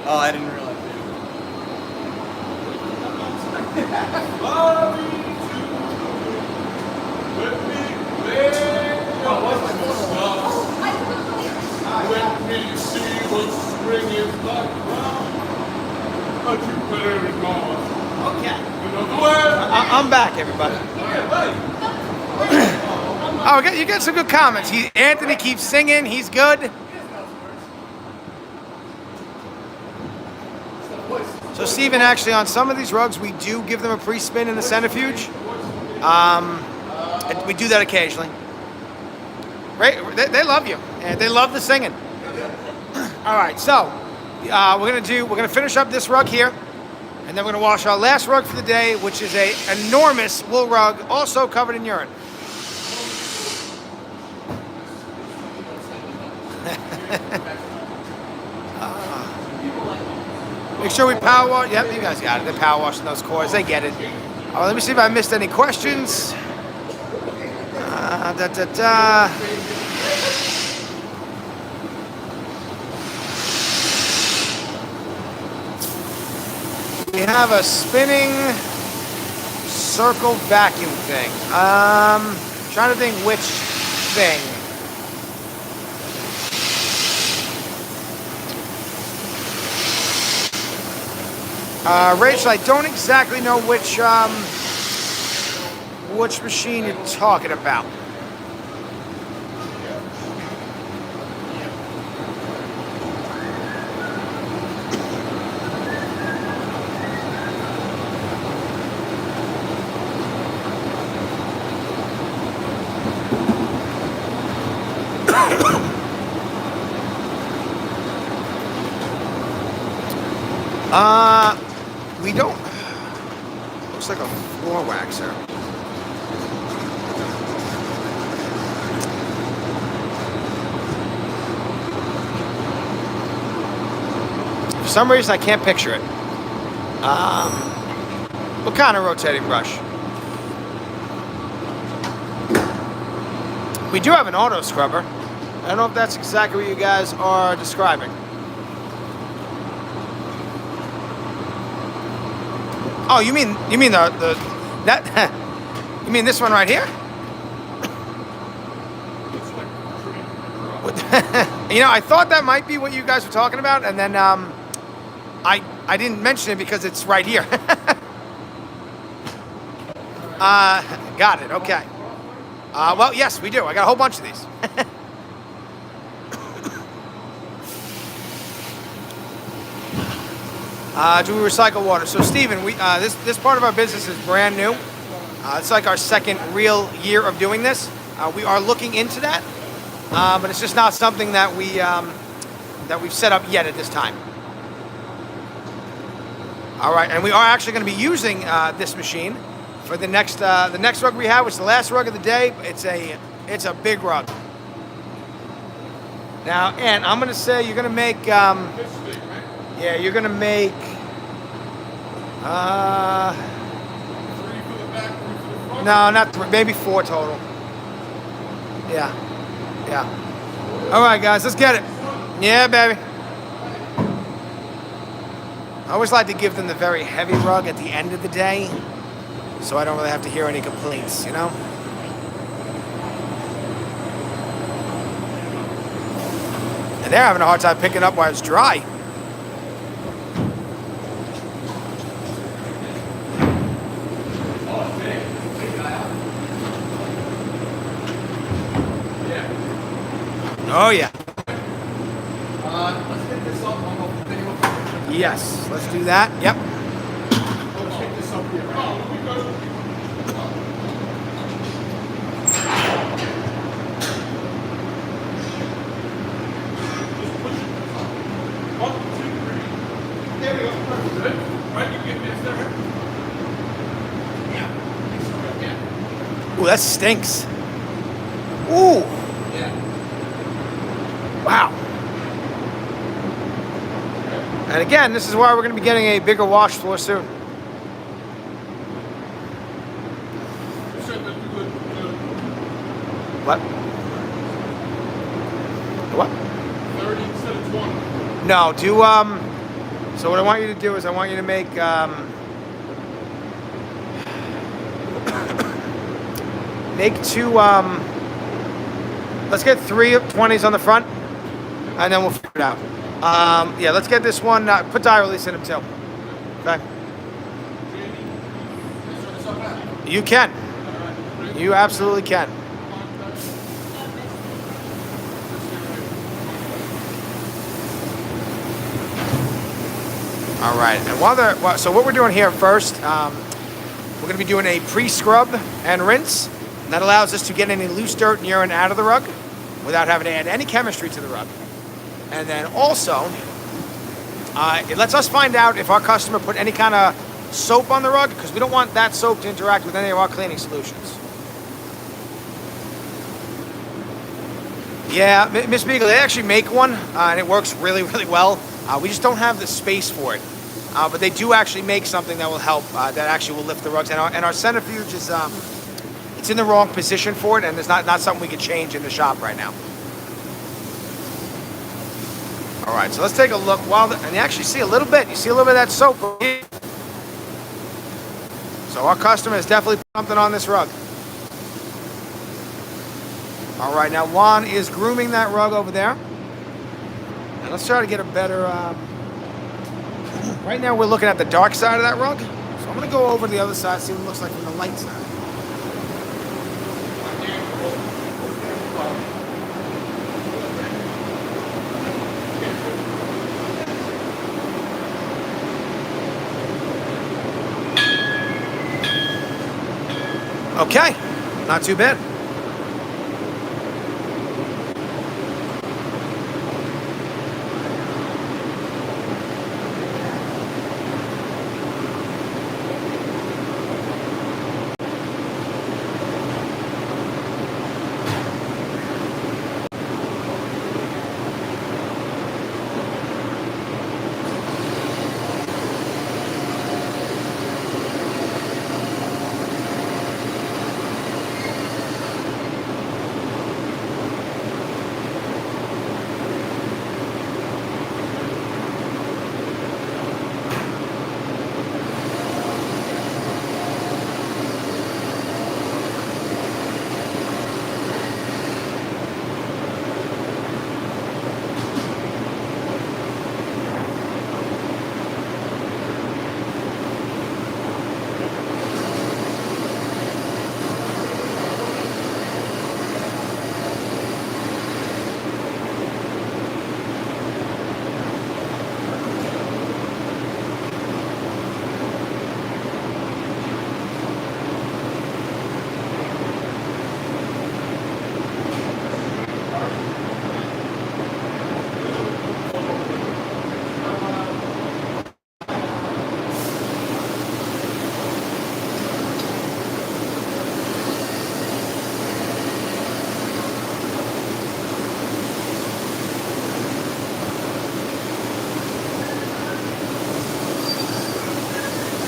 Oh, I didn't realize. Let me see what spring is like. But you better ignore. okay. Another word. I'm back, everybody. Oh, you get some good comments. Anthony keeps singing. He's good. So Stephen, actually, on some of these rugs, we do give them a pre-spin in the centrifuge. We do that occasionally. Right? They love you, and they love the singing. All right, so we're gonna finish up this rug here, and then we're gonna wash our last rug for the day, which is a enormous wool rug, also covered in urine. Make sure we power wash. Yep, you guys got it. They're power washing those cores. They get it. Let me see if I missed any questions. We have a spinning circle vacuum thing. Trying to think which thing. Rachel, I don't exactly know which machine you're talking about. We don't. Looks like a floor waxer. For some reason, I can't picture it. What kind of rotating brush? We do have an auto scrubber. I don't know if that's exactly what you guys are describing. Oh, you mean that? You mean this one right here? I thought that might be what you guys were talking about, and then I didn't mention it because it's right here. Got it. Okay. Well, yes, we do. I got a whole bunch of these. Do we recycle water? So, Stephen, this part of our business is brand new. It's like our second real year of doing this. We are looking into that, but it's just not something that we've set up yet at this time. All right, and we are actually going to be using this machine for the next rug we have, which is the last rug of the day. It's a big rug. Now, and I'm going to say you're going to make. Yeah, you're gonna make 3 for the back, 3 for the front. no, not 3, maybe 4 total. Yeah. All right, guys, let's get it. Yeah, baby. I always like to give them the very heavy rug at the end of the day, so I don't really have to hear any complaints, you know? And they're having a hard time picking up while it's dry. Oh, yeah. Let's get this up on the video. Yes, let's do that. Yep. Let's get this up here. Ooh, that stinks. Ooh. Yeah. Wow. And again, this is why we're going to be getting a bigger wash floor soon. You said that you would What? What? 30 instead of 20. No, do, so what I want you to do is I want you to make, make two, let's get 3 20s on the front, and then we'll figure it out. Yeah, let's get this one, put die release in them too. Okay? You can. You absolutely can. All right, and so what we're doing here first, we're going to be doing a pre-scrub and rinse, and that allows us to get any loose dirt and urine out of the rug without having to add any chemistry to the rug. And then also, it lets us find out if our customer put any kind of soap on the rug, because we don't want that soap to interact with any of our cleaning solutions. Yeah, Miss Beagle, they actually make one, and it works really, really well. We just don't have the space for it. But they do actually make something that will help, that actually will lift the rugs. And our centrifuge is, it's in the wrong position for it, and it's not something we can change in the shop right now. All right, so let's take a look. And you actually see a little bit. You see a little bit of that soap. So our customer has definitely put something on this rug. All right, now Juan is grooming that rug over there. And let's try to get a better... Right now we're looking at the dark side of that rug. So I'm going to go over to the other side, see what it looks like from the light side. Okay, not too bad.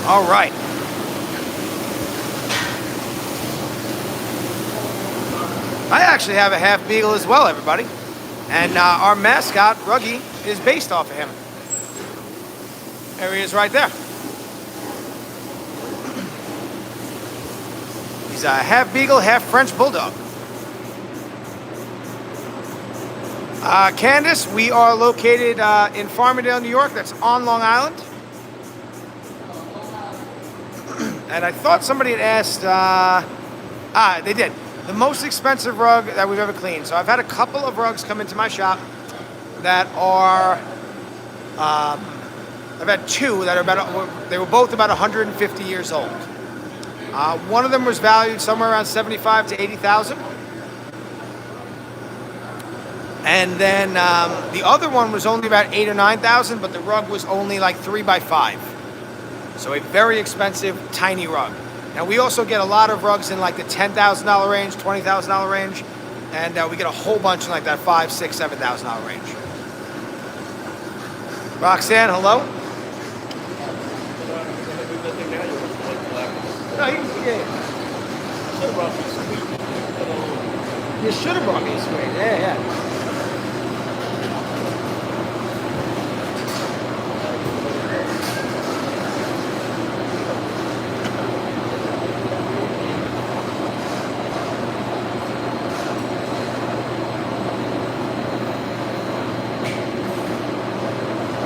All right. I actually have a half beagle as well, everybody. And our mascot, Ruggy, is based off of him. There he is right there. He's a half beagle, half French bulldog. Candace, we are located in Farmingdale, New York. That's on Long Island. And I thought somebody had asked, they did. The most expensive rug that we've ever cleaned. So I've had a couple of rugs come into my shop that are, I've had two that are they were both about 150 years old. One of them was valued somewhere around 75 to 80,000. And then the other one was only about 8 or 9,000, but the rug was only like 3 by 5. So a very expensive, tiny rug. Now we also get a lot of rugs in like the $10,000 range, $20,000 range, and we get a whole bunch in like that $5,000, $6,000, $7,000 range. Roxanne, hello. No, you should have brought me a screen. Yeah.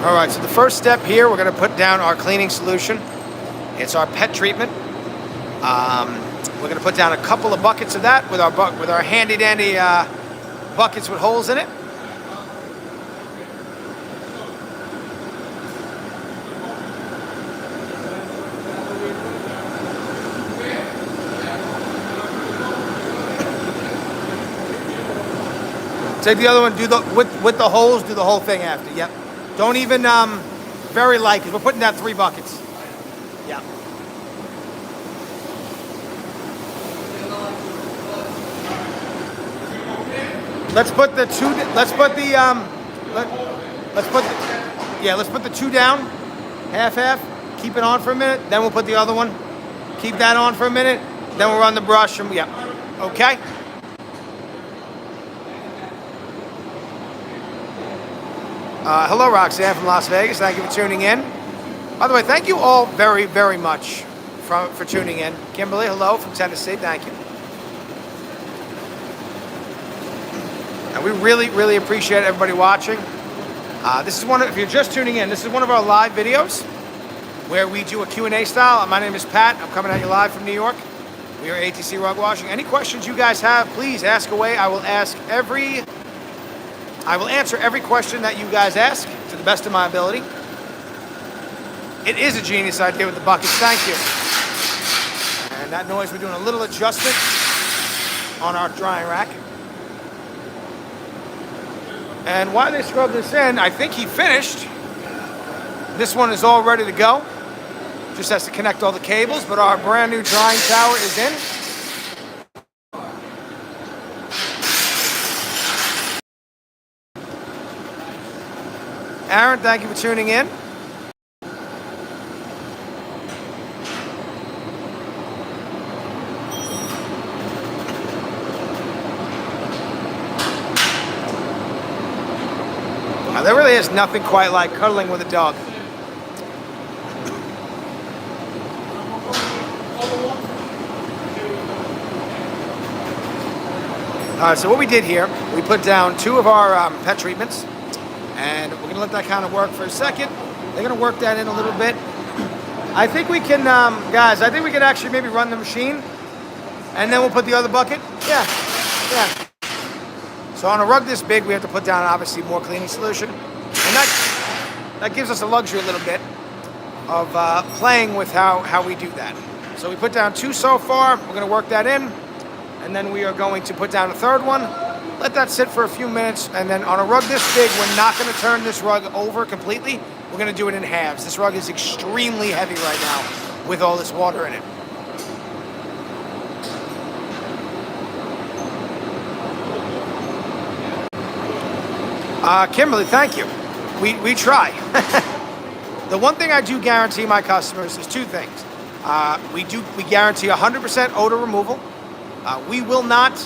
All right, so the first step here, we're going to put down our cleaning solution. It's our pet treatment. We're going to put down a couple of buckets of that with our handy dandy buckets with holes in it. Take the other one, do the with the holes, do the whole thing after. Yep. Don't even very light, because we're putting down 3 buckets. Yeah. Let's put the 2 down, half. Keep it on for a minute, then we'll put the other one. Keep that on for a minute, then we'll run the brush and yeah. Okay? Hello, Roxanne from Las Vegas. Thank you for tuning in. By the way, thank you all very, very much for tuning in. Kimberly, hello from Tennessee. Thank you. And we really, really appreciate everybody watching. This is if you're just tuning in, this is one of our live videos where we do a Q&A style. My name is Pat. I'm coming at you live from New York. We are ATC Rug Washing. Any questions you guys have, please ask away. I will answer every question that you guys ask to the best of my ability. It is a genius idea with the buckets. Thank you. And that noise, we're doing a little adjustment on our drying rack. And while they scrub this in, I think he finished. This one is all ready to go. Just has to connect all the cables, but our brand new drying tower is in. Aaron, thank you for tuning in. Now, there really is nothing quite like cuddling with a dog. All right, so what we did here, we put down 2 of our pet treatments, and we're gonna let that kind of work for a second. They're gonna work that in a little bit. I think we can, guys, I think we can actually maybe run the machine, and then we'll put the other bucket. Yeah. So on a rug this big, we have to put down obviously more cleaning solution, and that gives us a luxury a little bit of playing with how we do that. So we put down 2 so far. We're gonna work that in, and then we are going to put down a 3rd one. Let that sit for a few minutes, and then on a rug this big, we're not gonna turn this rug over completely. We're gonna do it in halves. This rug is extremely heavy right now with all this water in it. Kimberly, thank you. We try. The one thing I do guarantee my customers is 2 things. We guarantee 100% odor removal. We will not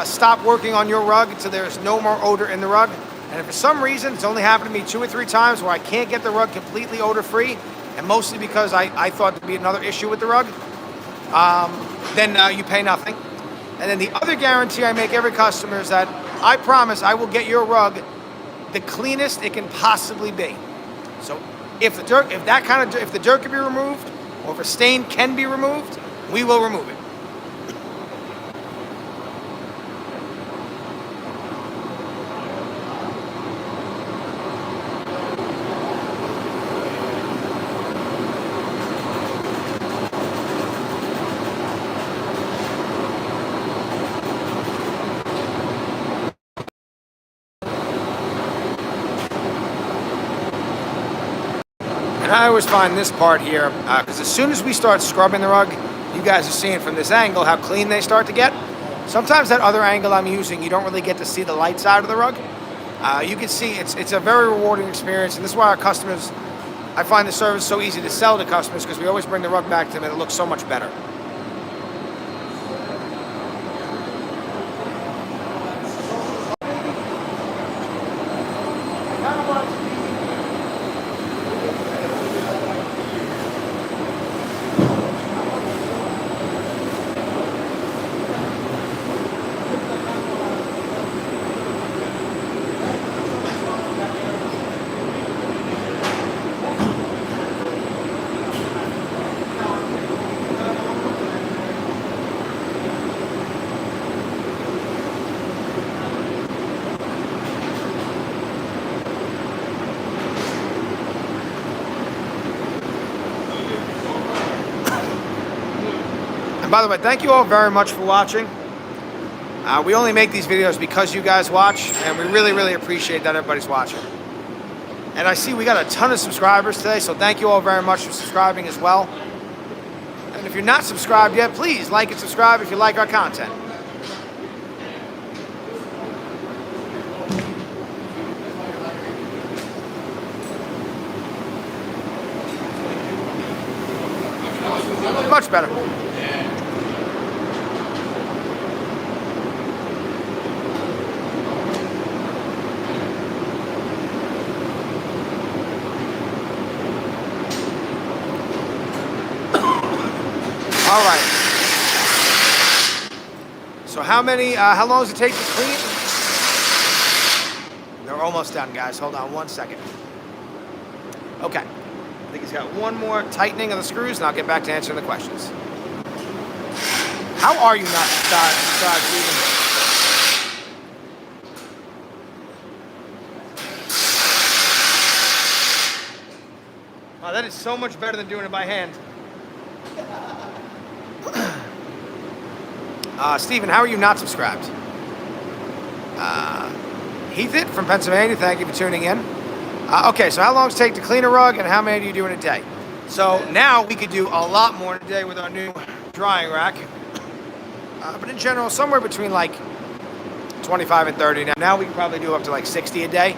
stop working on your rug until there is no more odor in the rug. And if for some reason, it's only happened to me 2 or 3 times where I can't get the rug completely odor-free, and mostly because I thought there'd be another issue with the rug, then you pay nothing. And then the other guarantee I make every customer is that I promise I will get your rug the cleanest it can possibly be. So if the dirt can be removed, or if a stain can be removed, we will remove it. And I always find this part here, because as soon as we start scrubbing the rug, you guys are seeing from this angle how clean they start to get. Sometimes that other angle I'm using, you don't really get to see the light side of the rug. You can see it's a very rewarding experience, and this is why our customers, I find the service so easy to sell to customers, because we always bring the rug back to them and it looks so much better. By the way, thank you all very much for watching. We only make these videos because you guys watch, and we really, really appreciate that everybody's watching. And I see we got a ton of subscribers today, so thank you all very much for subscribing as well. And if you're not subscribed yet, please like and subscribe if you like our content. Much better. All right. So how long does it take to clean? They're almost done, guys. Hold on one second. Okay. I think he's got one more tightening of the screws, and I'll get back to answering the questions. How are you not subscribed, Steven? Wow, that is so much better than doing it by hand. Steven, how are you not subscribed? Heath from Pennsylvania, thank you for tuning in. Okay, so how long does it take to clean a rug, and how many do you do in a day? So now we could do a lot more in a day with our new drying rack. But in general, somewhere between like 25 and 30. Now we can probably do up to like 60 a day.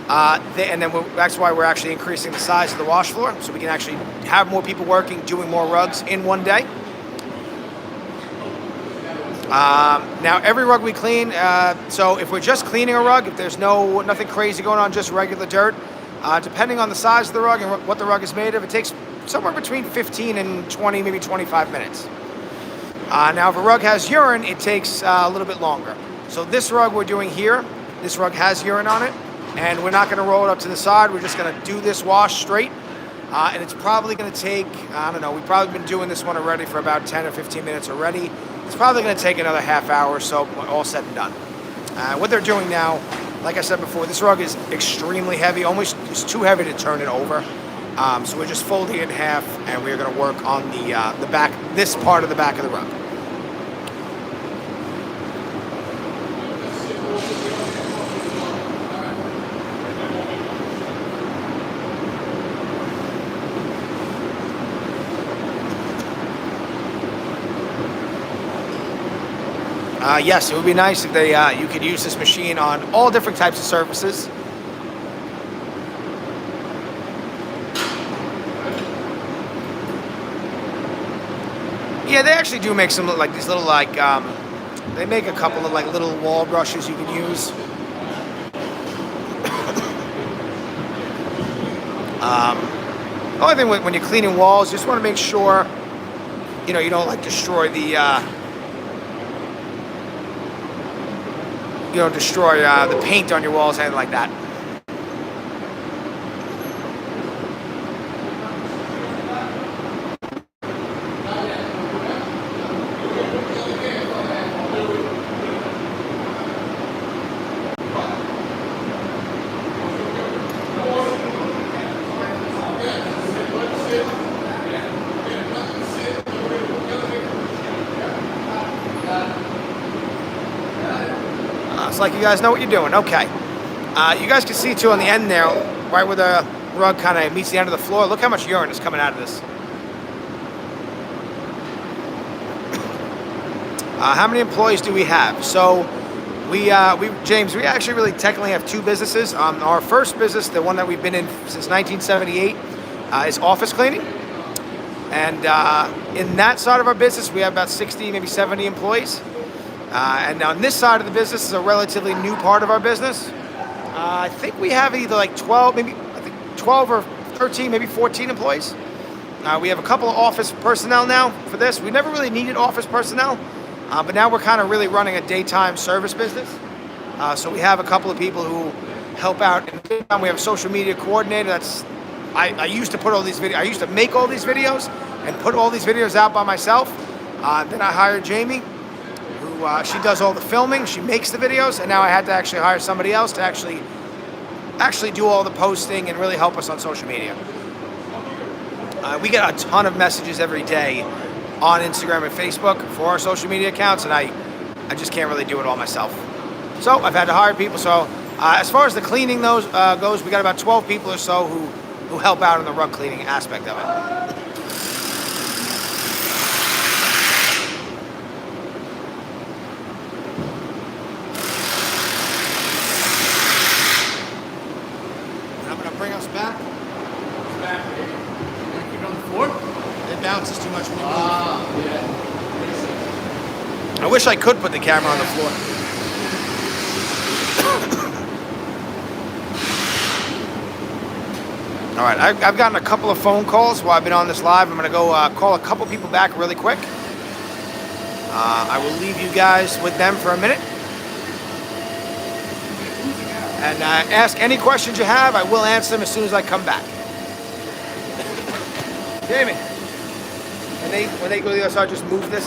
And then that's why we're actually increasing the size of the wash floor, so we can actually have more people working, doing more rugs in one day. Now every rug we clean, so if we're just cleaning a rug, if there's nothing crazy going on, just regular dirt, depending on the size of the rug and what the rug is made of, it takes somewhere between 15 and 20, maybe 25 minutes. Now if a rug has urine, it takes a little bit longer. So this rug we're doing here, this rug has urine on it, and we're not going to roll it up to the side. We're just going to do this wash straight, and it's probably going to take, I don't know, we've probably been doing this one already for about 10 or 15 minutes already. It's probably going to take another half hour or so, all said and done. What they're doing now, like I said before, this rug is extremely heavy, almost it's too heavy to turn it over. So we're just folding it in half, and we're going to work on the back, this part of the back of the rug. Yes, it would be nice if you could use this machine on all different types of surfaces. Yeah, they actually do make some like these little they make a couple of like little wall brushes you can use. The only thing when you're cleaning walls, you just want to make sure, you don't like destroy the the paint on your walls, anything like that. It's like you guys know what you're doing. Okay. You guys can see too on the end there, right where the rug kind of meets the end of the floor. Look how much urine is coming out of this. How many employees do we have? So James, we actually really technically have two businesses. Our first business, the one that we've been in since 1978, is office cleaning. And in that side of our business, we have about 60, maybe 70 employees. And on this side of the business is a relatively new part of our business. I think we have either like 12, maybe I think 12 or 13, maybe 14 employees. We have a couple of office personnel now for this. We never really needed office personnel, but now we're kind of really running a daytime service business. So we have a couple of people who help out. In the daytime, we have a social media coordinator. I used to put all these videos. I used to make all these videos and put all these videos out by myself. Then I hired Jamie, who she does all the filming. She makes the videos, and now I had to actually hire somebody else to actually do all the posting and really help us on social media. We get a ton of messages every day on Instagram and Facebook for our social media accounts, and I just can't really do it all myself. So I've had to hire people. So as far as the cleaning goes, we got about 12 people or so who help out in the rug cleaning aspect of it. Bring us back. Keep it on the floor? It bounces too much. Yeah. I wish I could put the camera on the floor. All right, I've gotten a couple of phone calls while I've been on this live. I'm going to go call a couple people back really quick. I will leave you guys with them for a minute. And ask any questions you have. I will answer them as soon as I come back. Jamie, when they go to the other side, just move this.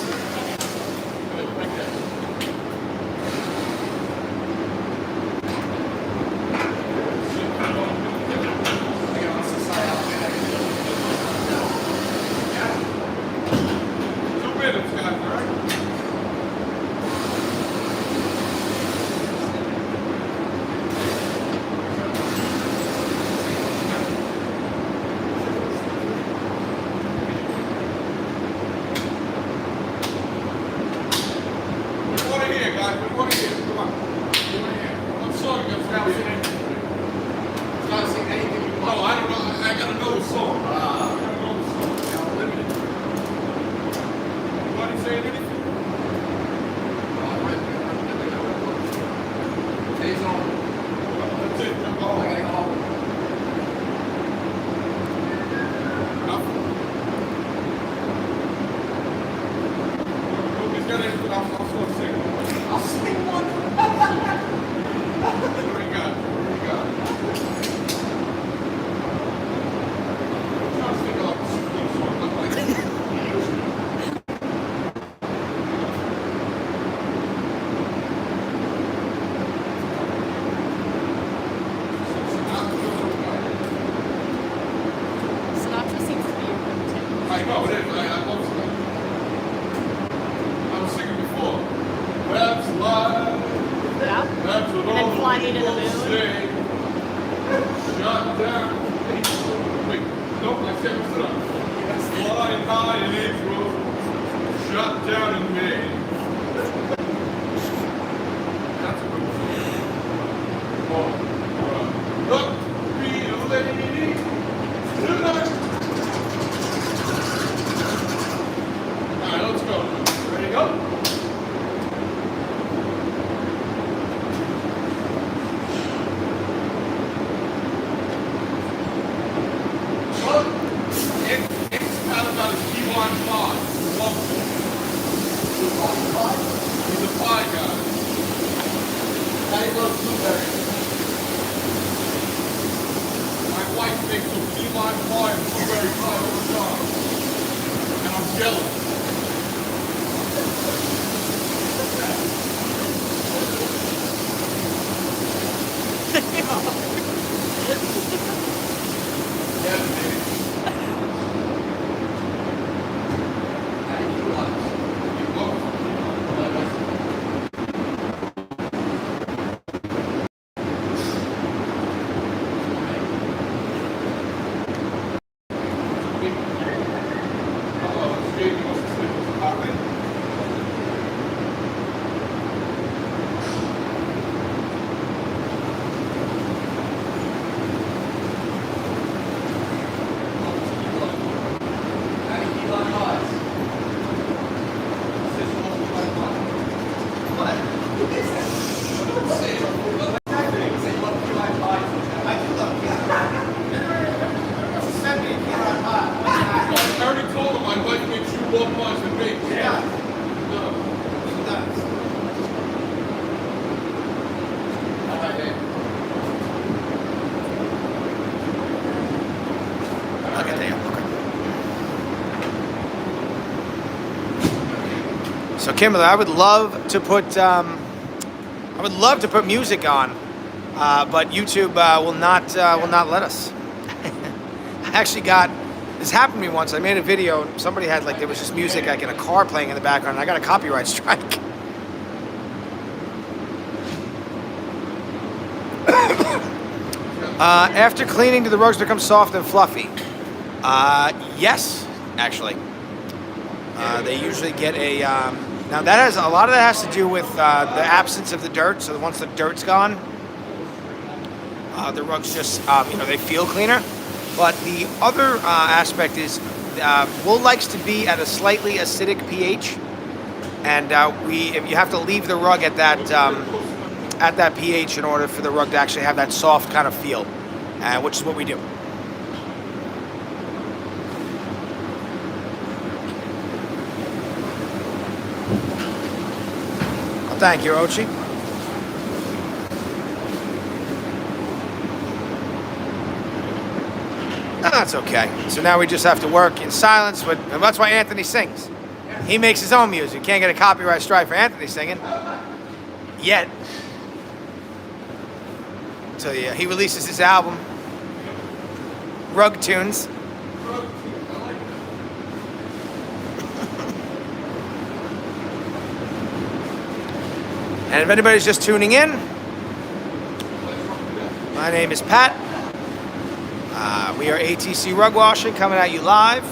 So Kimberly, I would love to put music on, but YouTube will not let us. I actually got this happened to me once. I made a video and somebody had like there was just music like in a car playing in the background, and I got a copyright strike. After cleaning, do the rugs become soft and fluffy? Yes, actually. They usually get a now that has a lot of that has to do with the absence of the dirt. So once the dirt's gone, the rugs just they feel cleaner. But the other aspect is wool likes to be at a slightly acidic pH, and you have to leave the rug at that pH in order for the rug to actually have that soft kind of feel, which is what we do. Well, thank you, Ochi. That's okay. So now we just have to work in silence, and that's why Anthony sings. He makes his own music. Can't get a copyright strike for Anthony singing. Yet. So yeah, he releases his album, Rug Tunes. And if anybody's just tuning in, my name is Pat. We are ATC Rug Washing, coming at you live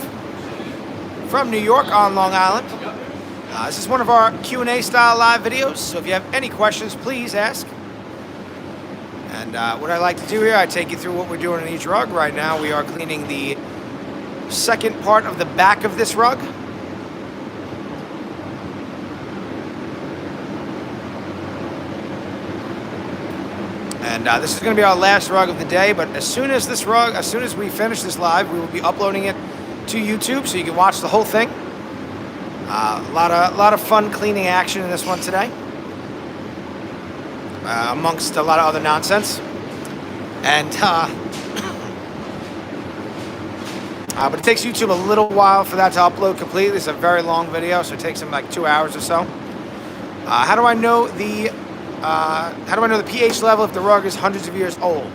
from New York on Long Island. This is one of our Q&A style live videos, so if you have any questions, please ask. And what I like to do here, I take you through what we're doing in each rug. Right now, we are cleaning the second part of the back of this rug. And this is going to be our last rug of the day, but as soon as we finish this live, we will be uploading it to YouTube so you can watch the whole thing. A lot of fun cleaning action in this one today, amongst a lot of other nonsense. And but it takes YouTube a little while for that to upload completely. It's a very long video, so it takes them like 2 hours or so. How do I know the pH level if the rug is hundreds of years old?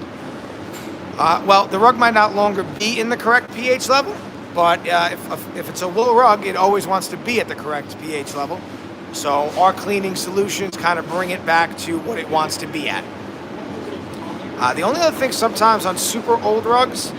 Well, the rug might not longer be in the correct pH level, but if it's a wool rug, it always wants to be at the correct pH level. So our cleaning solutions kind of bring it back to what it wants to be at. The only other thing, sometimes on super old rugs,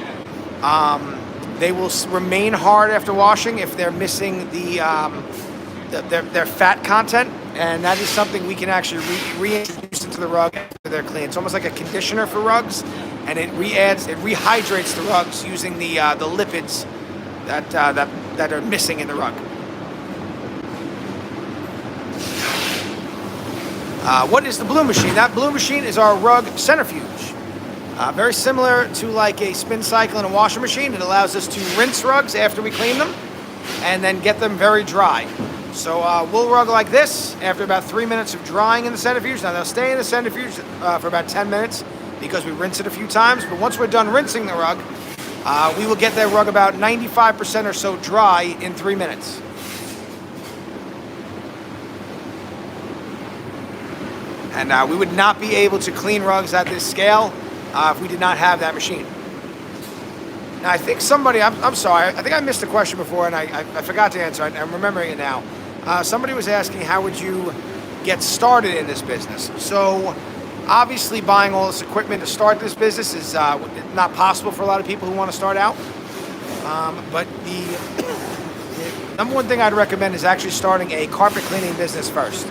they will remain hard after washing if they're missing their fat content. And that is something we can actually reintroduce into the rug after they're clean. It's almost like a conditioner for rugs, and it rehydrates the rugs using the lipids that are missing in the rug. What is the blue machine? That blue machine is our rug centrifuge. Very similar to like a spin cycle in a washing machine. It allows us to rinse rugs after we clean them and then get them very dry. So wool rug like this, after about 3 minutes of drying in the centrifuge, now they'll stay in the centrifuge for about 10 minutes because we rinse it a few times, but once we're done rinsing the rug, we will get that rug about 95% or so dry in 3 minutes. And we would not be able to clean rugs at this scale if we did not have that machine. Now I think somebody, I'm sorry, I think I missed a question before and I forgot to answer. I'm remembering it now. Somebody was asking, how would you get started in this business? So obviously buying all this equipment to start this business is not possible for a lot of people who want to start out. But the number one thing I'd recommend is actually starting a carpet cleaning business first.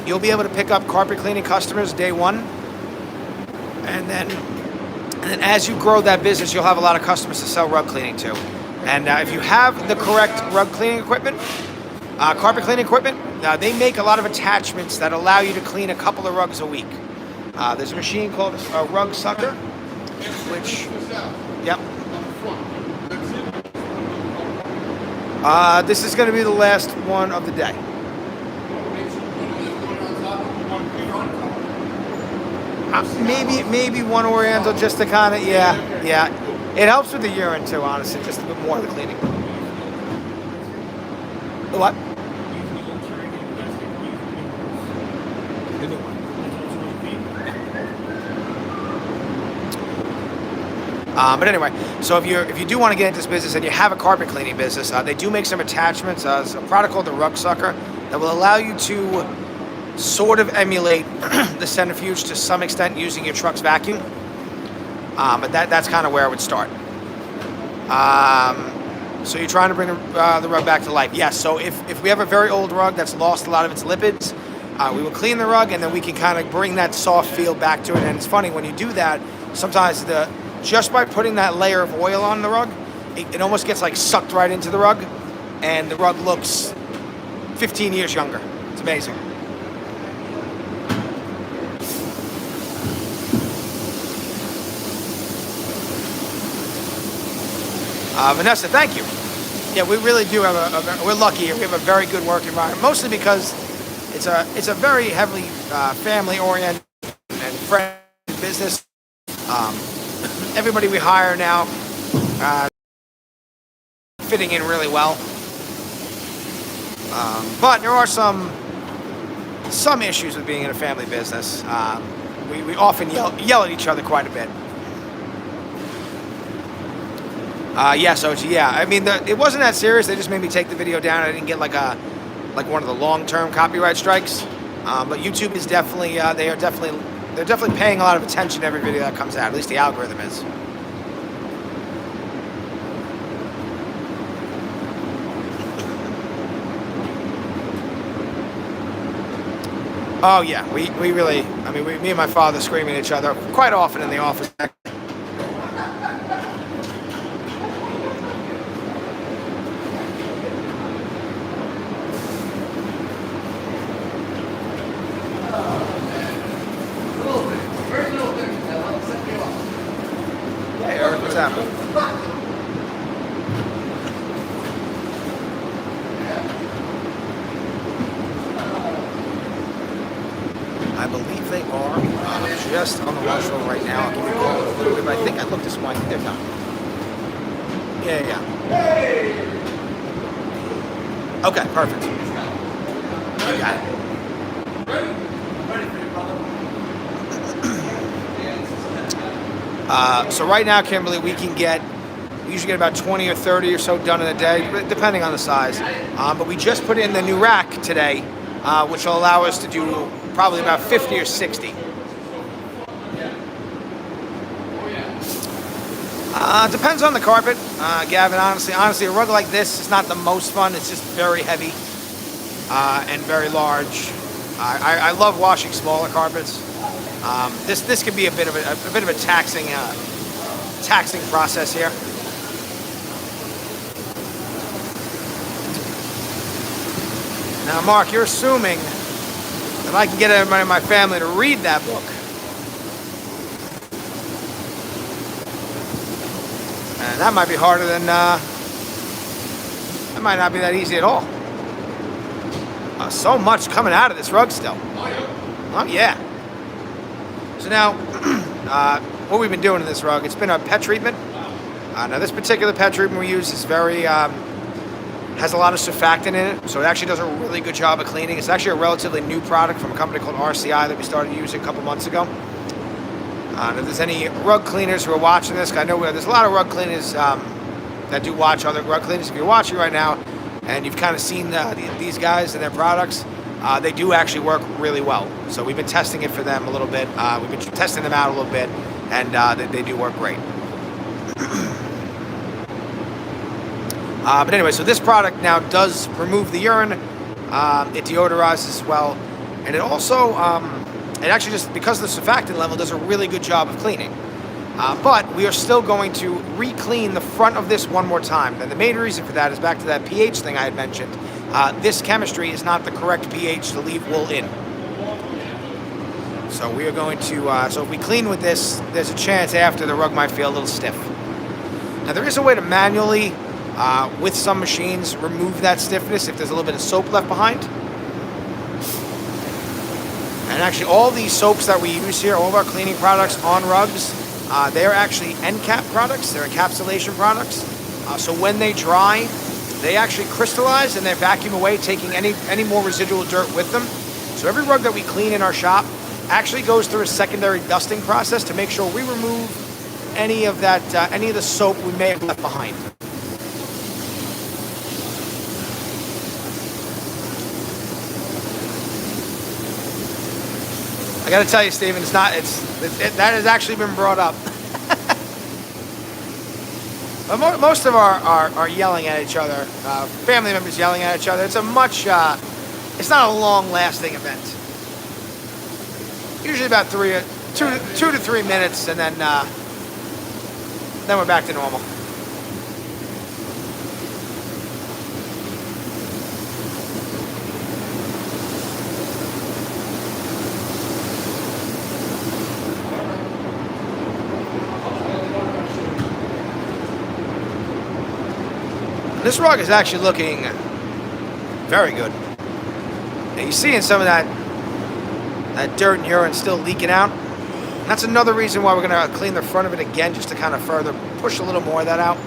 You'll be able to pick up carpet cleaning customers day one. And then as you grow that business, you'll have a lot of customers to sell rug cleaning to. And if you have the correct rug cleaning equipment, carpet cleaning equipment, they make a lot of attachments that allow you to clean a couple of rugs a week. There's a machine called a rug sucker, which, yep. This is going to be the last one of the day. Maybe one Oriental just to kind of, yeah. It helps with the urine too, honestly, just a bit more of the cleaning. What? But anyway, so if you do want to get into this business and you have a carpet cleaning business, they do make some attachments. There's a product called the Rug Sucker that will allow you to sort of emulate the Centrifuge to some extent using your truck's vacuum. But that's kind of where I would start. So you're trying to bring the rug back to life. Yes, so if we have a very old rug that's lost a lot of its lipids, we will clean the rug and then we can kind of bring that soft feel back to it. And it's funny, when you do that, sometimes just by putting that layer of oil on the rug, it almost gets like sucked right into the rug, and the rug looks 15 years younger. It's amazing. Vanessa, thank you. Yeah, we really do have we're lucky here. We have a very good work environment, mostly because it's a very heavily family-oriented and friendly business. Everybody we hire now fitting in really well. But there are some issues with being in a family business. We often yell at each other quite a bit. Yes, OG, yeah. I mean, it wasn't that serious. They just made me take the video down. I didn't get like one of the long-term copyright strikes. But YouTube is definitely they're definitely paying a lot of attention to every video that comes out. At least the algorithm is. Oh yeah, we really. I mean, me and my father screaming at each other quite often in the office. I believe they are just on the washroom right now. I'll give you a call in a little bit, but I think I looked this morning. I think they're done. Yeah. Okay, perfect. You got it. So right now, Kimberly, we usually get about 20 or 30 or so done in a day, depending on the size. But we just put in the new rack today, which will allow us to do probably about 50 or 60. Depends on the carpet, Gavin. Honestly, a rug like this is not the most fun. It's just very heavy and very large. I love washing smaller carpets. This can be a bit of a taxing process here. Now, Mark, you're assuming that I can get everybody in my family to read that book. And that might be harder than, that might not be that easy at all. So much coming out of this rug still. Oh, yeah. So now, what we've been doing in this rug, it's been a pet treatment. Now, this particular pet treatment we use is has a lot of surfactant in it, so it actually does a really good job of cleaning. It's actually a relatively new product from a company called RCI that we started using a couple months ago. If there's any rug cleaners who are watching this, I know there's a lot of rug cleaners that do watch other rug cleaners. If you're watching right now and you've kind of seen these guys and their products, they do actually work really well. So we've been testing it for them a little bit. We've been testing them out a little bit, and they do work great. But anyway, so this product now does remove the urine. It deodorizes as well. And it also, it actually just, because of the surfactant level, does a really good job of cleaning. But we are still going to re-clean the front of this one more time. And the main reason for that is back to that pH thing I had mentioned. This chemistry is not the correct pH to leave wool in. So we are going to, so if we clean with this, there's a chance after the rug might feel a little stiff. Now there is a way to manually, with some machines, remove that stiffness if there's a little bit of soap left behind. And actually all these soaps that we use here, all of our cleaning products on rugs, they're actually end cap products, they're encapsulation products. So when they dry, they actually crystallize and they vacuum away, taking any more residual dirt with them. So every rug that we clean in our shop actually goes through a secondary dusting process to make sure we remove any of that, any of the soap we may have left behind. I got to tell you, Steven, that has actually been brought up. But most of our yelling at each other, family members yelling at each other. It's a much, it's not a long-lasting event. Usually about 2 to 3 minutes, and then we're back to normal. This rug is actually looking very good. Now you're seeing some of that dirt and urine still leaking out. And that's another reason why we're going to clean the front of it again, just to kind of further push a little more of that out.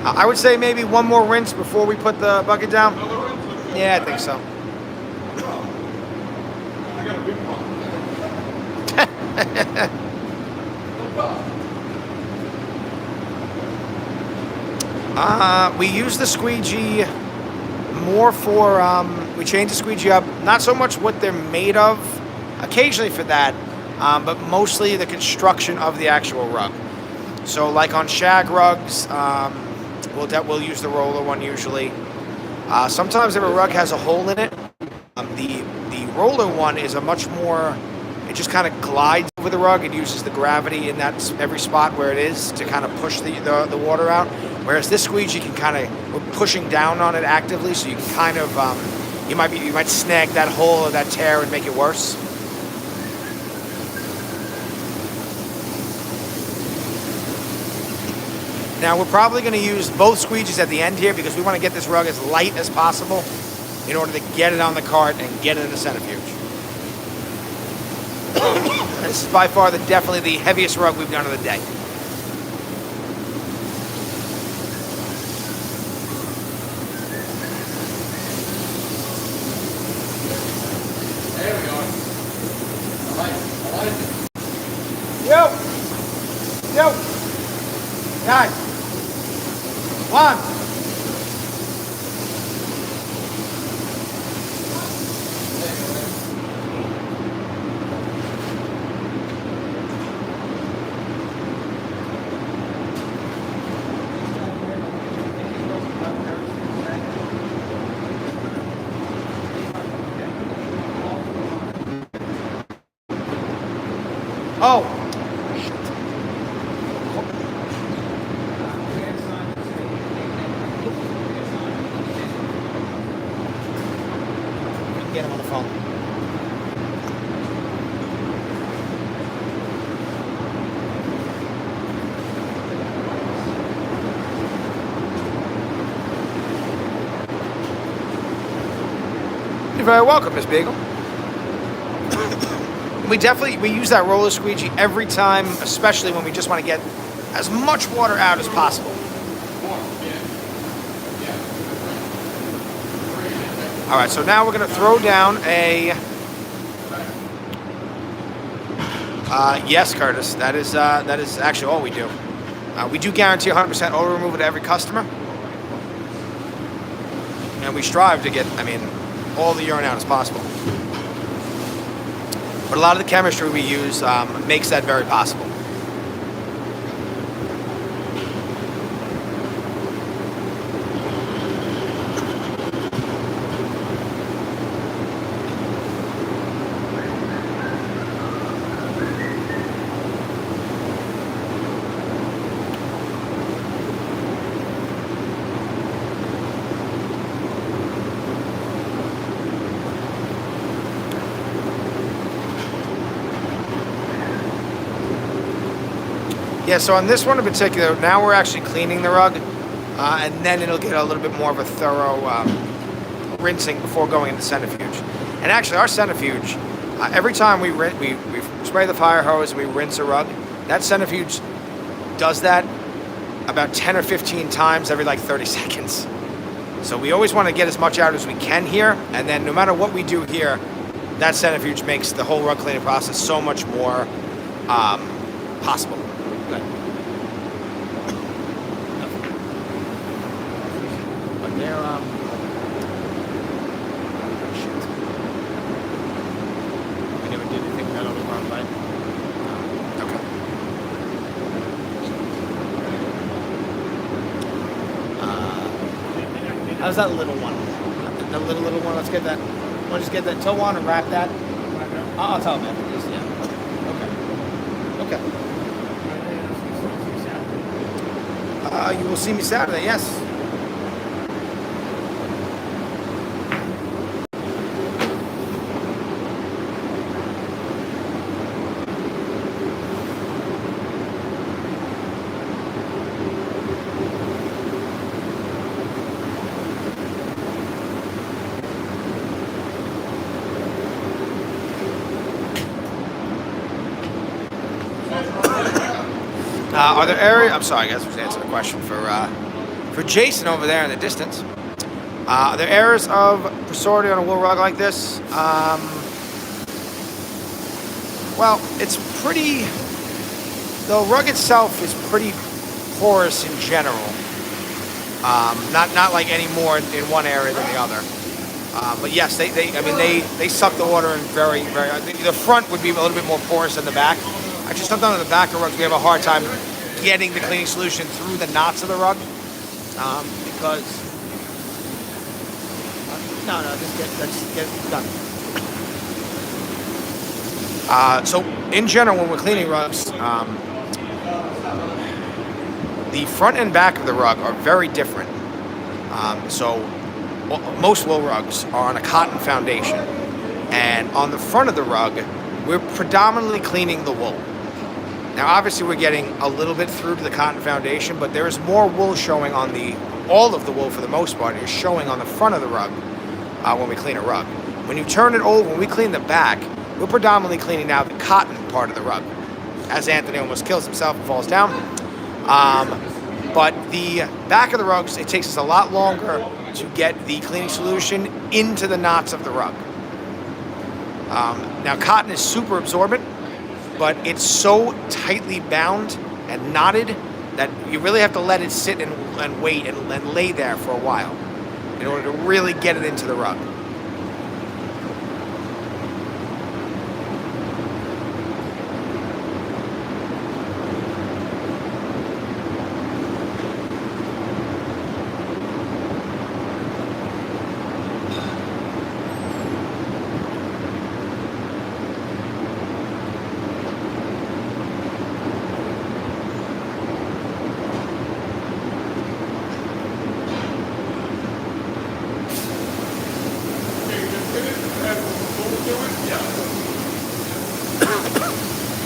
I would say maybe one more rinse before we put the bucket down. Yeah, I think so. I got a big one. We use the squeegee more for, we change the squeegee up, not so much what they're made of, occasionally for that, but mostly the construction of the actual rug. So like on shag rugs, we'll use the roller one usually. Sometimes if a rug has a hole in it, the roller one is a much more, it just kind of glides over the rug. It uses the gravity in that every spot where it is to kind of push the water out. Whereas this squeegee can kind of, we're pushing down on it actively, so you can kind of, you might snag that hole or that tear and make it worse. Now we're probably going to use both squeegees at the end here because we want to get this rug as light as possible in order to get it on the cart and get it in the centrifuge. This is by far definitely the heaviest rug we've done of the day. There we go. I like it. Yo! Guys! 1. Oh! Get him on the phone. You're very welcome, Miss Beagle. We use that roller squeegee every time, especially when we just want to get as much water out as possible. All right, so now we're going to throw down a. Yes, Curtis, that is actually all we do. We do guarantee 100% odor removal to every customer, and we strive to get, all the urine out as possible. But a lot of the chemistry we use makes that very possible. Yeah, so on this one in particular, now we're actually cleaning the rug, and then it'll get a little bit more of a thorough rinsing before going into centrifuge. And actually, our centrifuge, every time we spray the fire hose and we rinse a rug, that centrifuge does that about 10 or 15 times every like 30 seconds. So we always want to get as much out as we can here, and then no matter what we do here, that centrifuge makes the whole rug cleaning process so much more possible. Good. their shit. We never did anything with that other one, right? Okay. How's that little one? The little one. Let's get that. We'll just get that toe on and wrap that. I'll tell him after this. Yeah. Okay. You will see me Saturday. Yes. Are there areas? I'm sorry, guys. Just answer the question for Jason over there in the distance. Are there areas of presority on a wool rug like this? Well, it's pretty. The rug itself is pretty porous in general. Not like any more in one area than the other. But yes, they suck the water in very. I think the front would be a little bit more porous than the back. Actually, sometimes on the back of rugs we have a hard time getting the cleaning solution through the knots of the rug because just get it done. So in general, when we're cleaning rugs, the front and back of the rug are very different. So most wool rugs are on a cotton foundation, and on the front of the rug, we're predominantly cleaning the wool. Now, obviously, we're getting a little bit through to the cotton foundation, but there is more wool showing on all of the wool for the most part is showing on the front of the rug when we clean a rug. When you turn it over, when we clean the back, we're predominantly cleaning now the cotton part of the rug. As Anthony almost kills himself and falls down. But the back of the rugs, it takes us a lot longer to get the cleaning solution into the knots of the rug. Now, cotton is super absorbent, but it's so tightly bound and knotted that you really have to let it sit and wait and lay there for a while in order to really get it into the rug.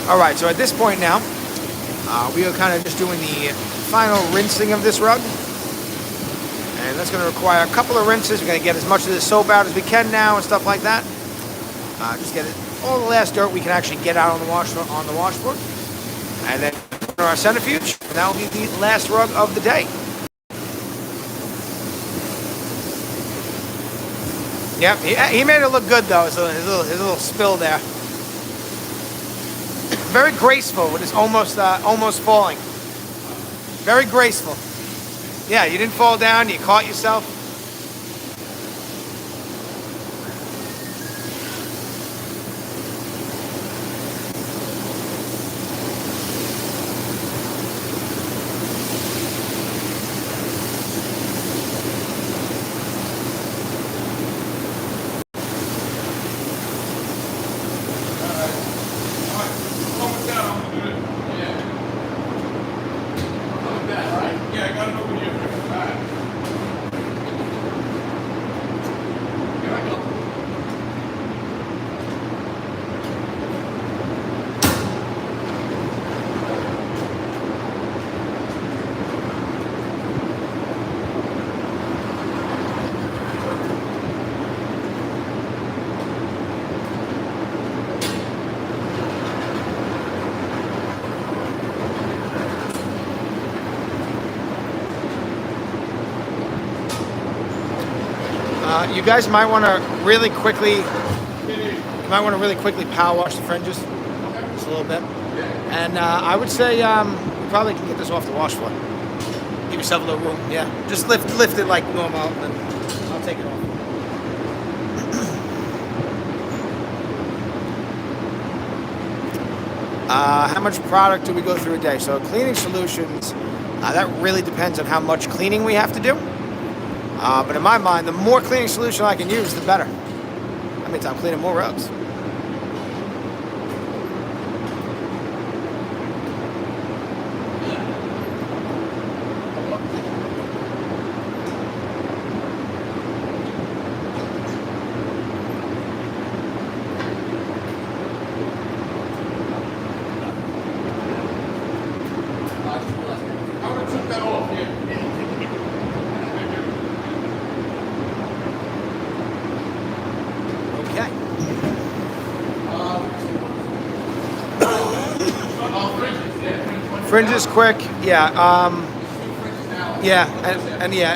All right, so at this point now, we are kind of just doing the final rinsing of this rug. And that's going to require a couple of rinses. We're going to get as much of the soap out as we can now and stuff like that. Just get all the last dirt we can actually get out on the washboard. And then put on our centrifuge. And that will be the last rug of the day. Yep, he made it look good though. His little spill there. Very graceful with his almost falling. Very graceful. Yeah, you didn't fall down. You caught yourself. You guys might want to really quickly power wash the fringes just a little bit. And I would say we probably can get this off the wash floor. Give yourself a little room. Yeah, just lift it like normal, and then I'll take it off. How much product do we go through a day? So cleaning solutions, that really depends on how much cleaning we have to do. But in my mind, the more cleaning solution I can use, the better. That means I'm cleaning more rugs. I'm gonna took that off here. Okay. Fringes quick, yeah.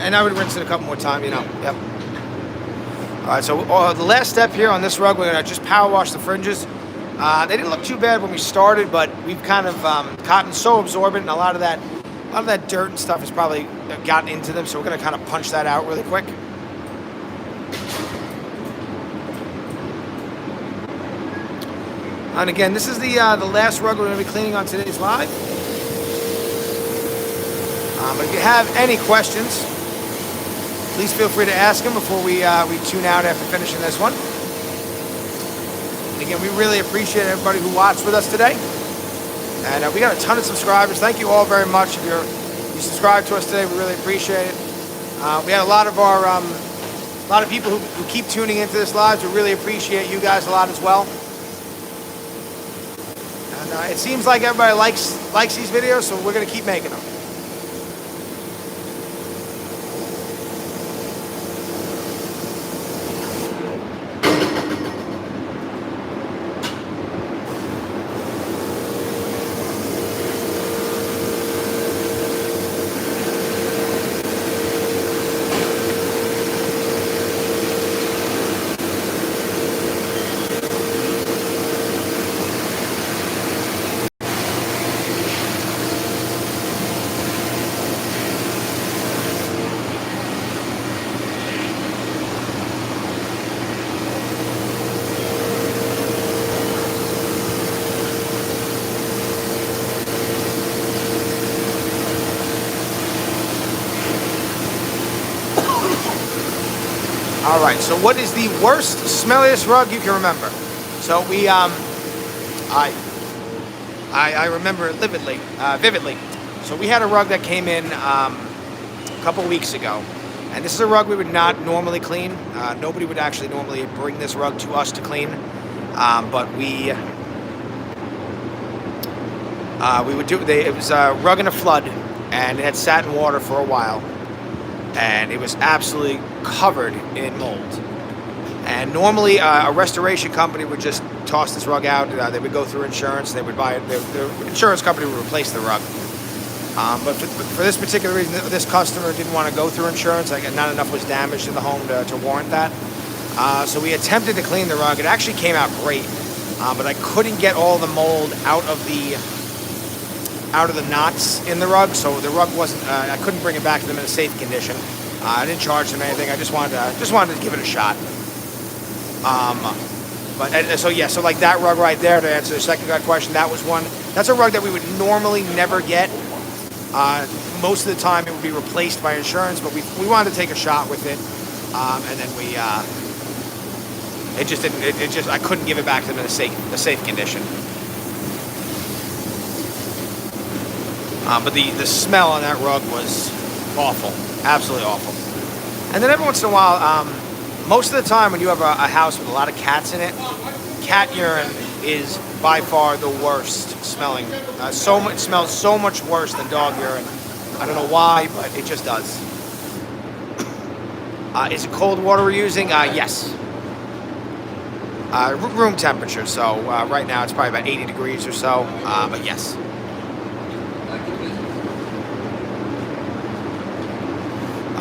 And I would rinse it a couple more times, you know. Yep. All right, so the last step here on this rug, we're gonna just power wash the fringes. They didn't look too bad when we started, but we've kind of gotten so absorbent, and a lot of that dirt and stuff has probably gotten into them. So we're gonna kind of punch that out really quick. And again, this is the last rug we're gonna be cleaning on today's live. But if you have any questions, please feel free to ask them before we tune out after finishing this one. And again, we really appreciate everybody who watched with us today. And we got a ton of subscribers. Thank you all very much. If you subscribed to us today, we really appreciate it. We had a lot of people who keep tuning into this live. We really appreciate you guys a lot as well. And it seems like everybody likes these videos, so we're gonna keep making them. All right, so what is the worst, smelliest rug you can remember? So we, I remember it vividly. So we had a rug that came in a couple weeks ago, and this is a rug we would not normally clean. Nobody would actually normally bring this rug to us to clean, but we would do. It was a rug in a flood, and it had sat in water for a while. And it was absolutely covered in mold. And normally a restoration company would just toss this rug out. They would go through insurance. They would buy it. The insurance company would replace the rug. But for this particular reason, this customer didn't want to go through insurance. Like, not enough was damaged in the home to warrant that. So we attempted to clean the rug. It actually came out great, but I couldn't get all the mold out of the knots in the rug, so the rug wasn't. I couldn't bring it back to them in a safe condition. I didn't charge them anything. I just wanted to give it a shot. So like that rug right there, to answer the second question, that was one. That's a rug that we would normally never get. Most of the time, it would be replaced by insurance, but we wanted to take a shot with it, and then it just didn't. It just I couldn't give it back to them in a safe condition. But the smell on that rug was awful, absolutely awful. And then every once in a while, most of the time when you have a house with a lot of cats in it, cat urine is by far the worst smelling. It smells so much worse than dog urine. I don't know why, but it just does. Is it cold water we're using? Yes. Room temperature, so right now it's probably about 80 degrees or so, but yes.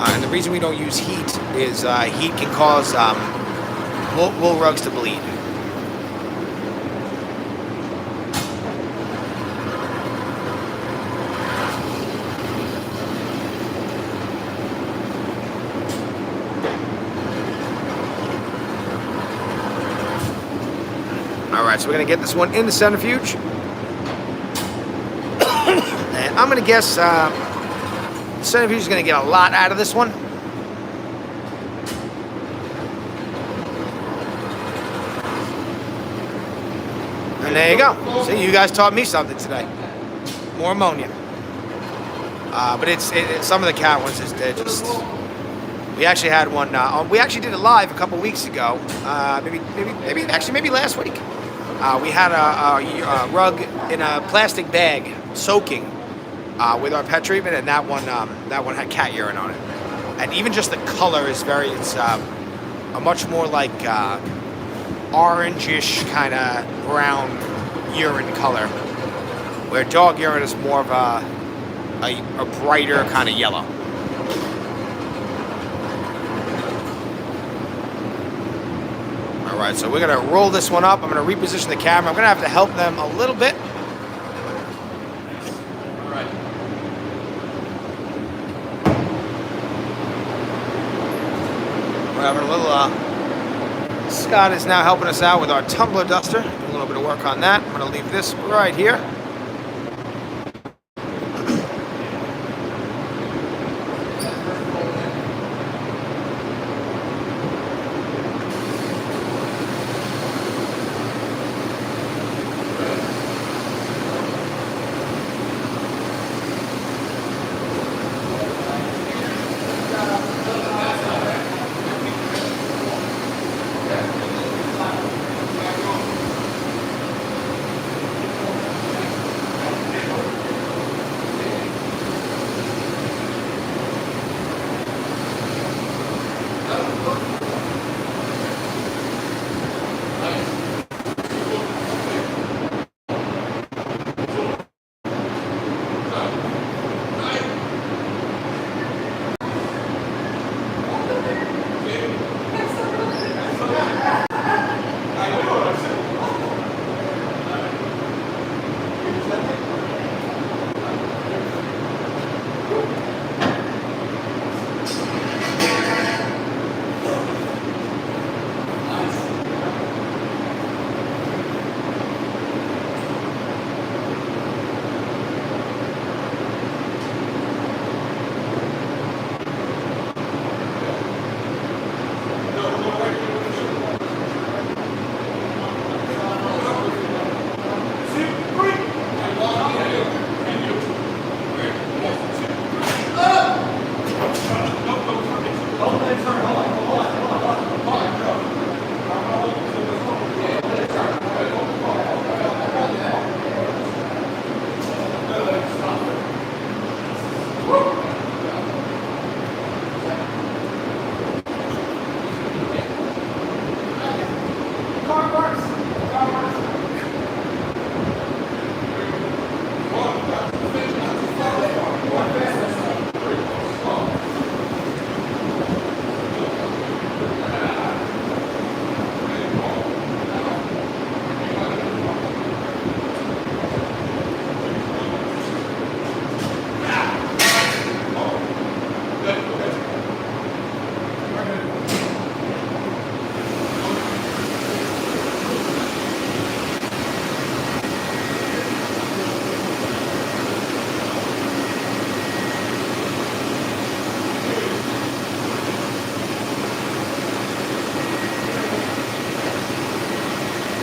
And the reason we don't use heat is heat can cause wool rugs to bleed. right, so we're gonna get this one in the centrifuge. And I'm gonna guess the centrifuge is gonna get a lot out of this one. And there you go. See, you guys taught me something today. More ammonia. But it's some of the cat ones they're just. We actually had one. We actually did it live a couple weeks ago. Maybe last week. We had a rug in a plastic bag soaking with our pet treatment, and that one had cat urine on it. And even just the color is it's a much more like orangish kind of brown urine color, where dog urine is more of a brighter kind of yellow. All right, so we're gonna roll this one up. I'm gonna reposition the camera. I'm gonna have to help them a little bit. All right. We're having a little. Scott is now helping us out with our tumbler duster. Doing a little bit of work on that. I'm gonna leave this right here.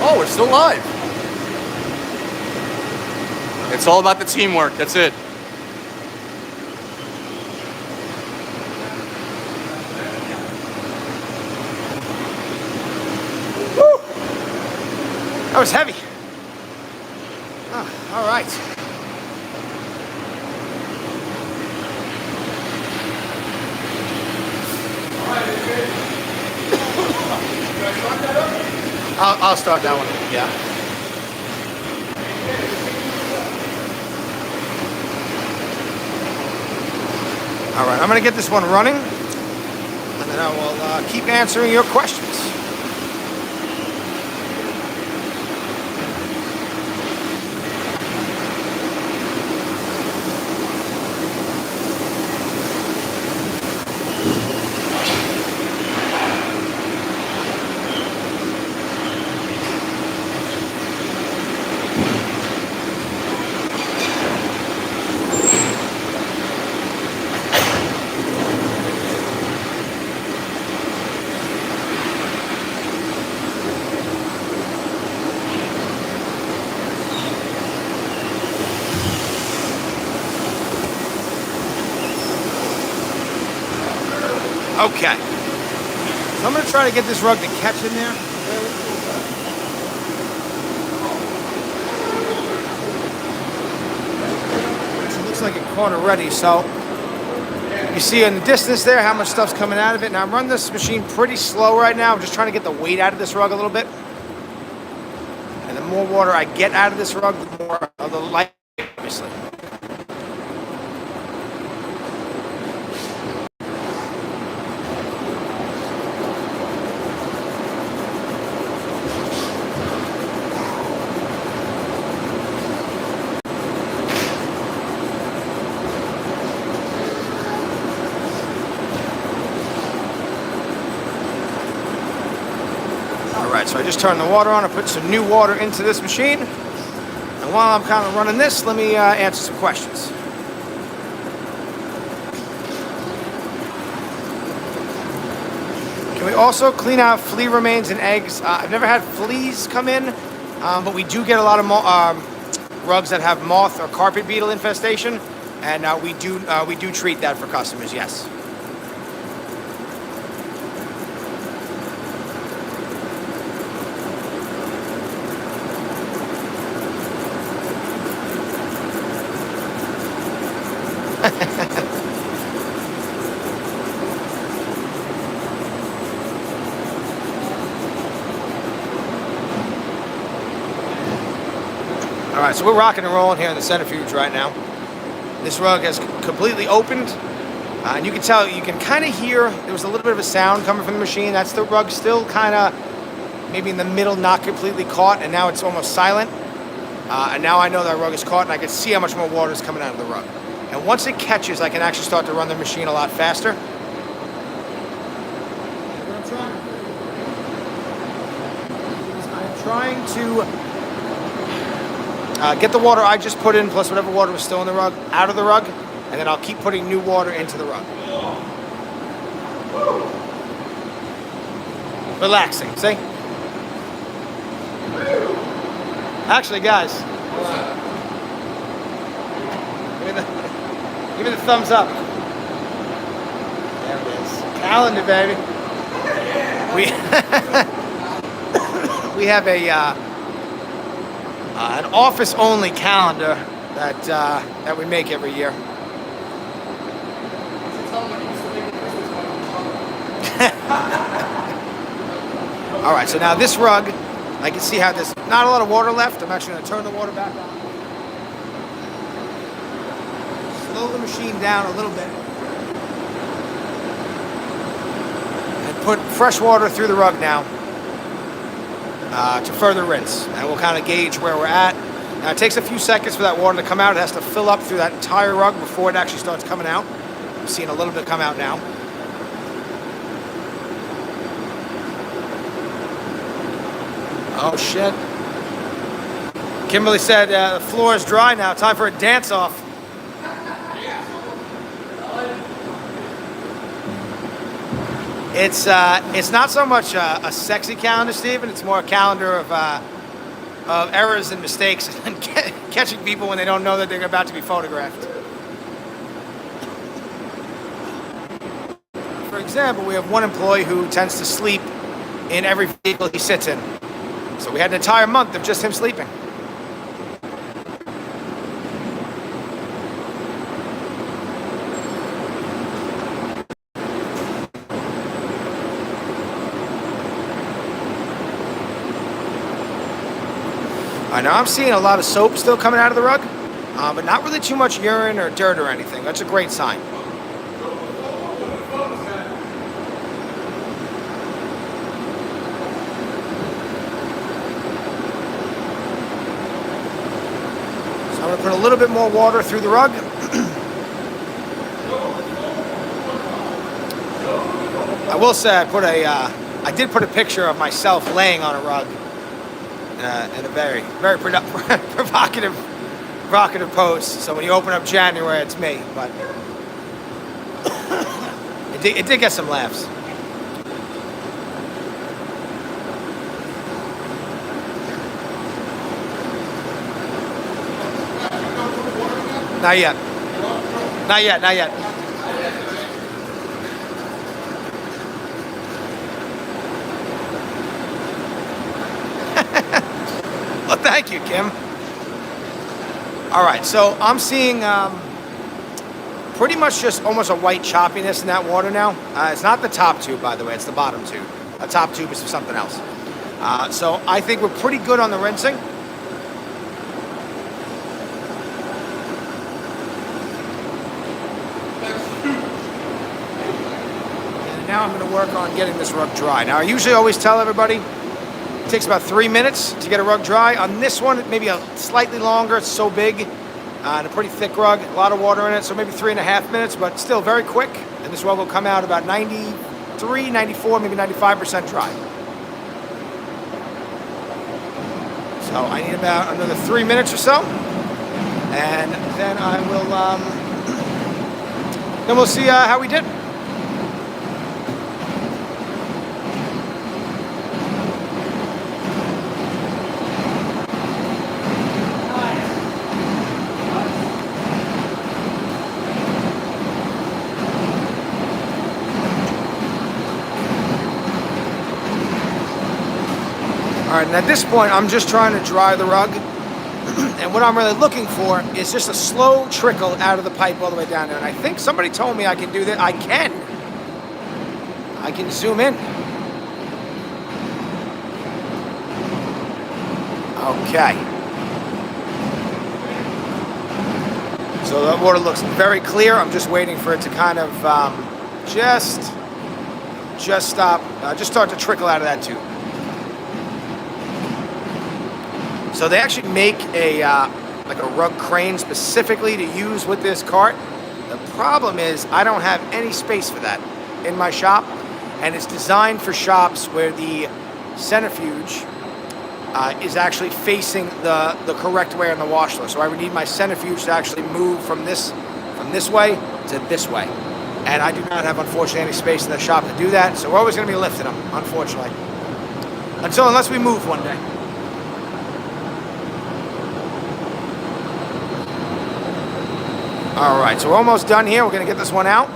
Oh, we're still live. It's all about the teamwork. That's it. Woo! That was heavy. Oh, all right. I'll start that one. Yeah. All right, I'm gonna get this one running, and then I will keep answering your questions. Okay. So I'm going to try to get this rug to catch in there. It looks like it caught already, so you see in the distance there how much stuff's coming out of it. Now I'm running this machine pretty slow right now. I'm just trying to get the weight out of this rug a little bit. And the more water I get out of this rug, the more of the light, obviously. So I just turned the water on. I put some new water into this machine. And while I'm kind of running this, let me answer some questions. Can we also clean out flea remains and eggs? I've never had fleas come in, but we do get a lot of rugs that have moth or carpet beetle infestation, and we do treat that for customers, yes. All right, so we're rocking and rolling here in the Centrifuge right now. This rug has completely opened, and you can tell, you can kind of hear there was a little bit of a sound coming from the machine. That's the rug still kind of maybe in the middle, not completely caught, and now it's almost silent. And now I know that rug is caught, and I can see how much more water is coming out of the rug. And once it catches, I can actually start to run the machine a lot faster. I'm trying to get the water I just put in, plus whatever water was still in the rug, out of the rug, and then I'll keep putting new water into the rug. Relaxing, see? Actually, guys, give me the thumbs up. There it is. Calendar, baby. We have an office-only calendar that we make every year. All right, so now this rug, I can see how there's not a lot of water left. I'm actually going to turn the water back on. Slow the machine down a little bit. And put fresh water through the rug now to further rinse. And we'll kind of gauge where we're at. Now it takes a few seconds for that water to come out. It has to fill up through that entire rug before it actually starts coming out. I'm seeing a little bit come out now. Oh shit. Kimberly said the floor is dry now. Time for a dance off. It's not so much a sexy calendar, Stephen. It's more a calendar of errors and mistakes and catching people when they don't know that they're about to be photographed. For example, we have one employee who tends to sleep in every vehicle he sits in. So we had an entire month of just him sleeping. All right, now I'm seeing a lot of soap still coming out of the rug, but not really too much urine or dirt or anything. That's a great sign. I'm going to put a little bit more water through the rug. I will say I did put a picture of myself laying on a rug in a very, very provocative pose. So when you open up January, it's me. But it did get some laughs. Not yet. Not yet, not yet. Well, thank you, Kim. All right, so I'm seeing pretty much just almost a white choppiness in that water now. It's not the top tube, by the way, it's the bottom tube. The top tube is for something else. So I think we're pretty good on the rinsing. And now I'm going to work on getting this rug dry. Now, I usually always tell everybody it takes about 3 minutes to get a rug dry. On this one, maybe a slightly longer. It's so big and a pretty thick rug, a lot of water in it, so maybe 3.5 minutes, but still very quick. And this rug will come out about 93, 94, maybe 95% dry. So I need about another 3 minutes or so, and then I will. Then we'll see how we did. All right, and at this point, I'm just trying to dry the rug. And what I'm really looking for is just a slow trickle out of the pipe all the way down there. And I think somebody told me I can do that. I can. I can zoom in. Okay. So the water looks very clear. I'm just waiting for it to kind of just stop, just start to trickle out of that tube. So they actually make a like a rug crane specifically to use with this cart. The problem is I don't have any space for that in my shop, and it's designed for shops where the centrifuge is actually facing the correct way on the washer. So I would need my centrifuge to actually move from this way to this way, and I do not have, unfortunately, any space in the shop to do that. So we're always going to be lifting them, unfortunately, unless we move one day. All right, so we're almost done here. We're going to get this one out.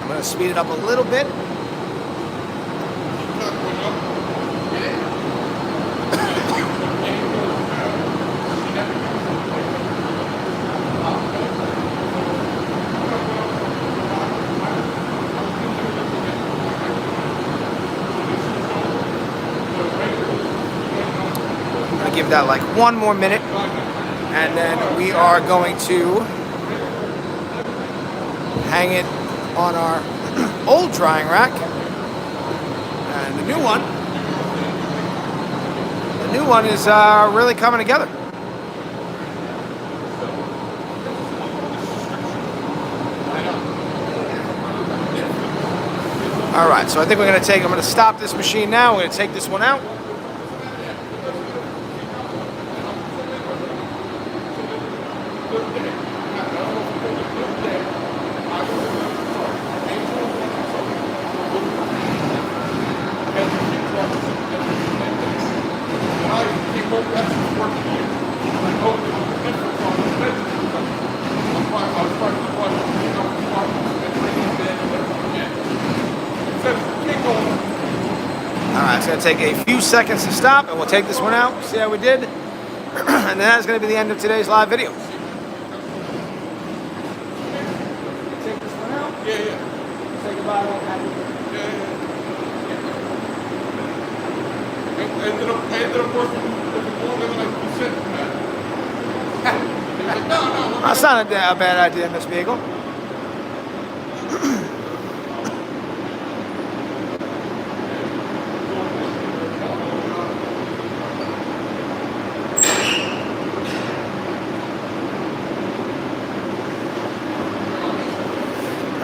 I'm going to speed it up a little bit. I'm going to give that like 1 more minute. And then we are going to hang it on our old drying rack. And the new one is really coming together. All right, so I think I'm going to stop this machine now. We're going to take this one out. It's going to take a few seconds to stop, and we'll take this one out, see how we did, and that's going to be the end of today's live video. Take this one out. Yeah. Say goodbye. Ended up working longer than I said. No. That's not a bad idea, Miss Beagle.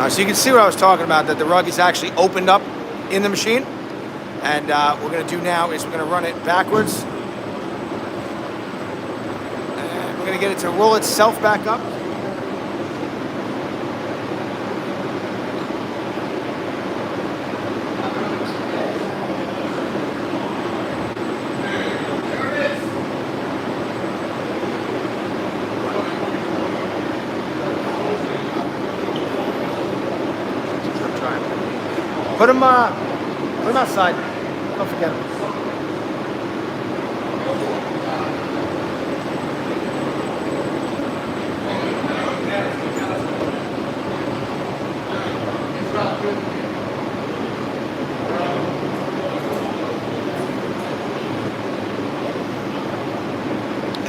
So you can see what I was talking about, that the rug is actually opened up in the machine. And what we're going to do now is we're going to run it backwards. And we're going to get it to roll itself back up. Put them outside. Don't forget them.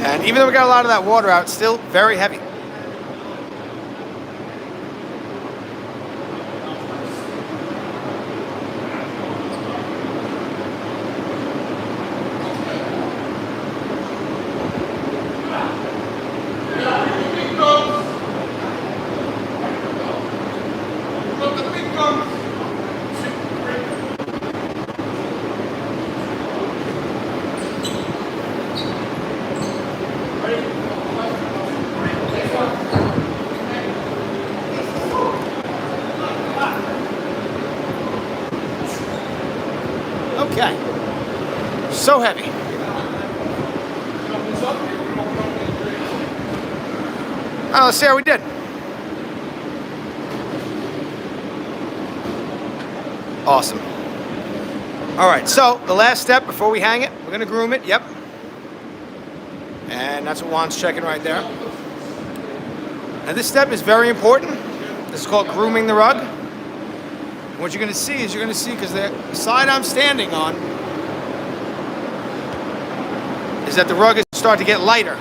And even though we got a lot of that water out, it's still very heavy. Okay, so heavy. Let's see how we did. Awesome. All right, so the last step before we hang it, we're gonna groom it, yep. And that's what Juan's checking right there. Now this step is very important. This is called grooming the rug. What you're going to see is because the side I'm standing on is that the rug is starting to get lighter.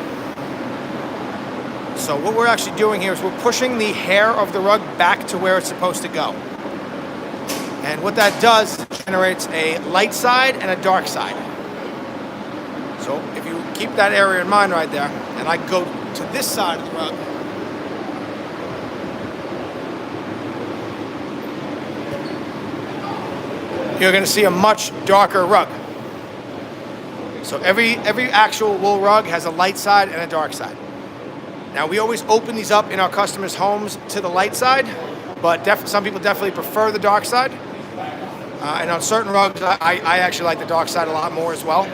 So what we're actually doing here is we're pushing the hair of the rug back to where it's supposed to go. And what that does generates a light side and a dark side. So if you keep that area in mind right there, and I go to this side of the rug, you're going to see a much darker rug. So every actual wool rug has a light side and a dark side. Now we always open these up in our customers' homes to the light side, but some people definitely prefer the dark side. And on certain rugs, I actually like the dark side a lot more as well.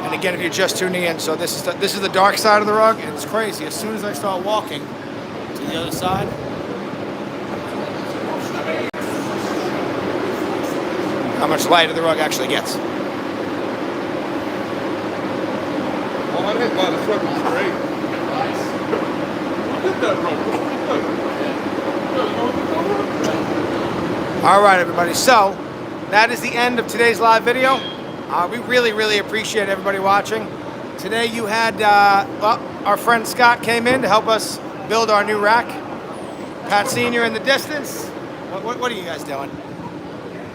And again, if you're just tuning in, so this is the dark side of the rug, and it's crazy. As soon as I start walking to the other side, how much lighter the rug actually gets. Oh, I didn't buy this rug was great. Look at that rug. All right, everybody. So that is the end of today's live video. We really appreciate everybody watching. Today you had our friend Scott came in to help us build our new rack. Pat Senior in the distance. What are you guys doing?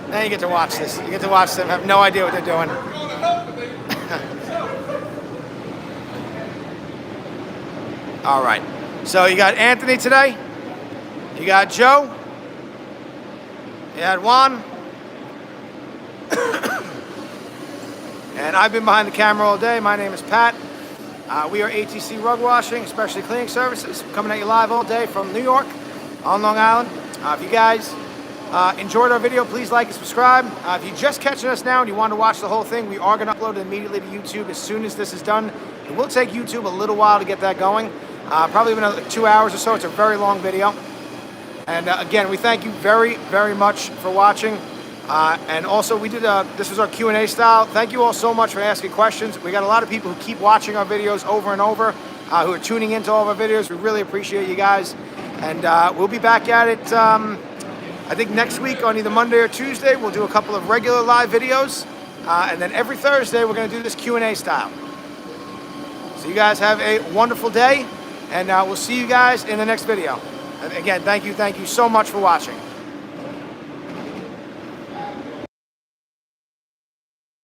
Now you get to watch this. You get to watch them have no idea what they're doing. All right. So you got Anthony today. You got Joe. You had Juan. And I've been behind the camera all day. My name is Pat. We are ATC Rug Washing, Specialty Cleaning Services, coming at you live all day from New York on Long Island. If you guys enjoyed our video, please like and subscribe. If you're just catching us now and you want to watch the whole thing, we are going to upload it immediately to YouTube as soon as this is done. It will take YouTube a little while to get that going. Probably another 2 hours or so. It's a very long video. And again, we thank you very much for watching. And also, we did this was our Q&A style. Thank you all so much for asking questions. We got a lot of people who keep watching our videos over and over, who are tuning into all of our videos. We really appreciate you guys. And we'll be back at it, I think next week on either Monday or Tuesday. We'll do a couple of regular live videos. And then every Thursday, we're going to do this Q&A style. So you guys have a wonderful day. And we'll see you guys in the next video. And again, thank you so much for watching.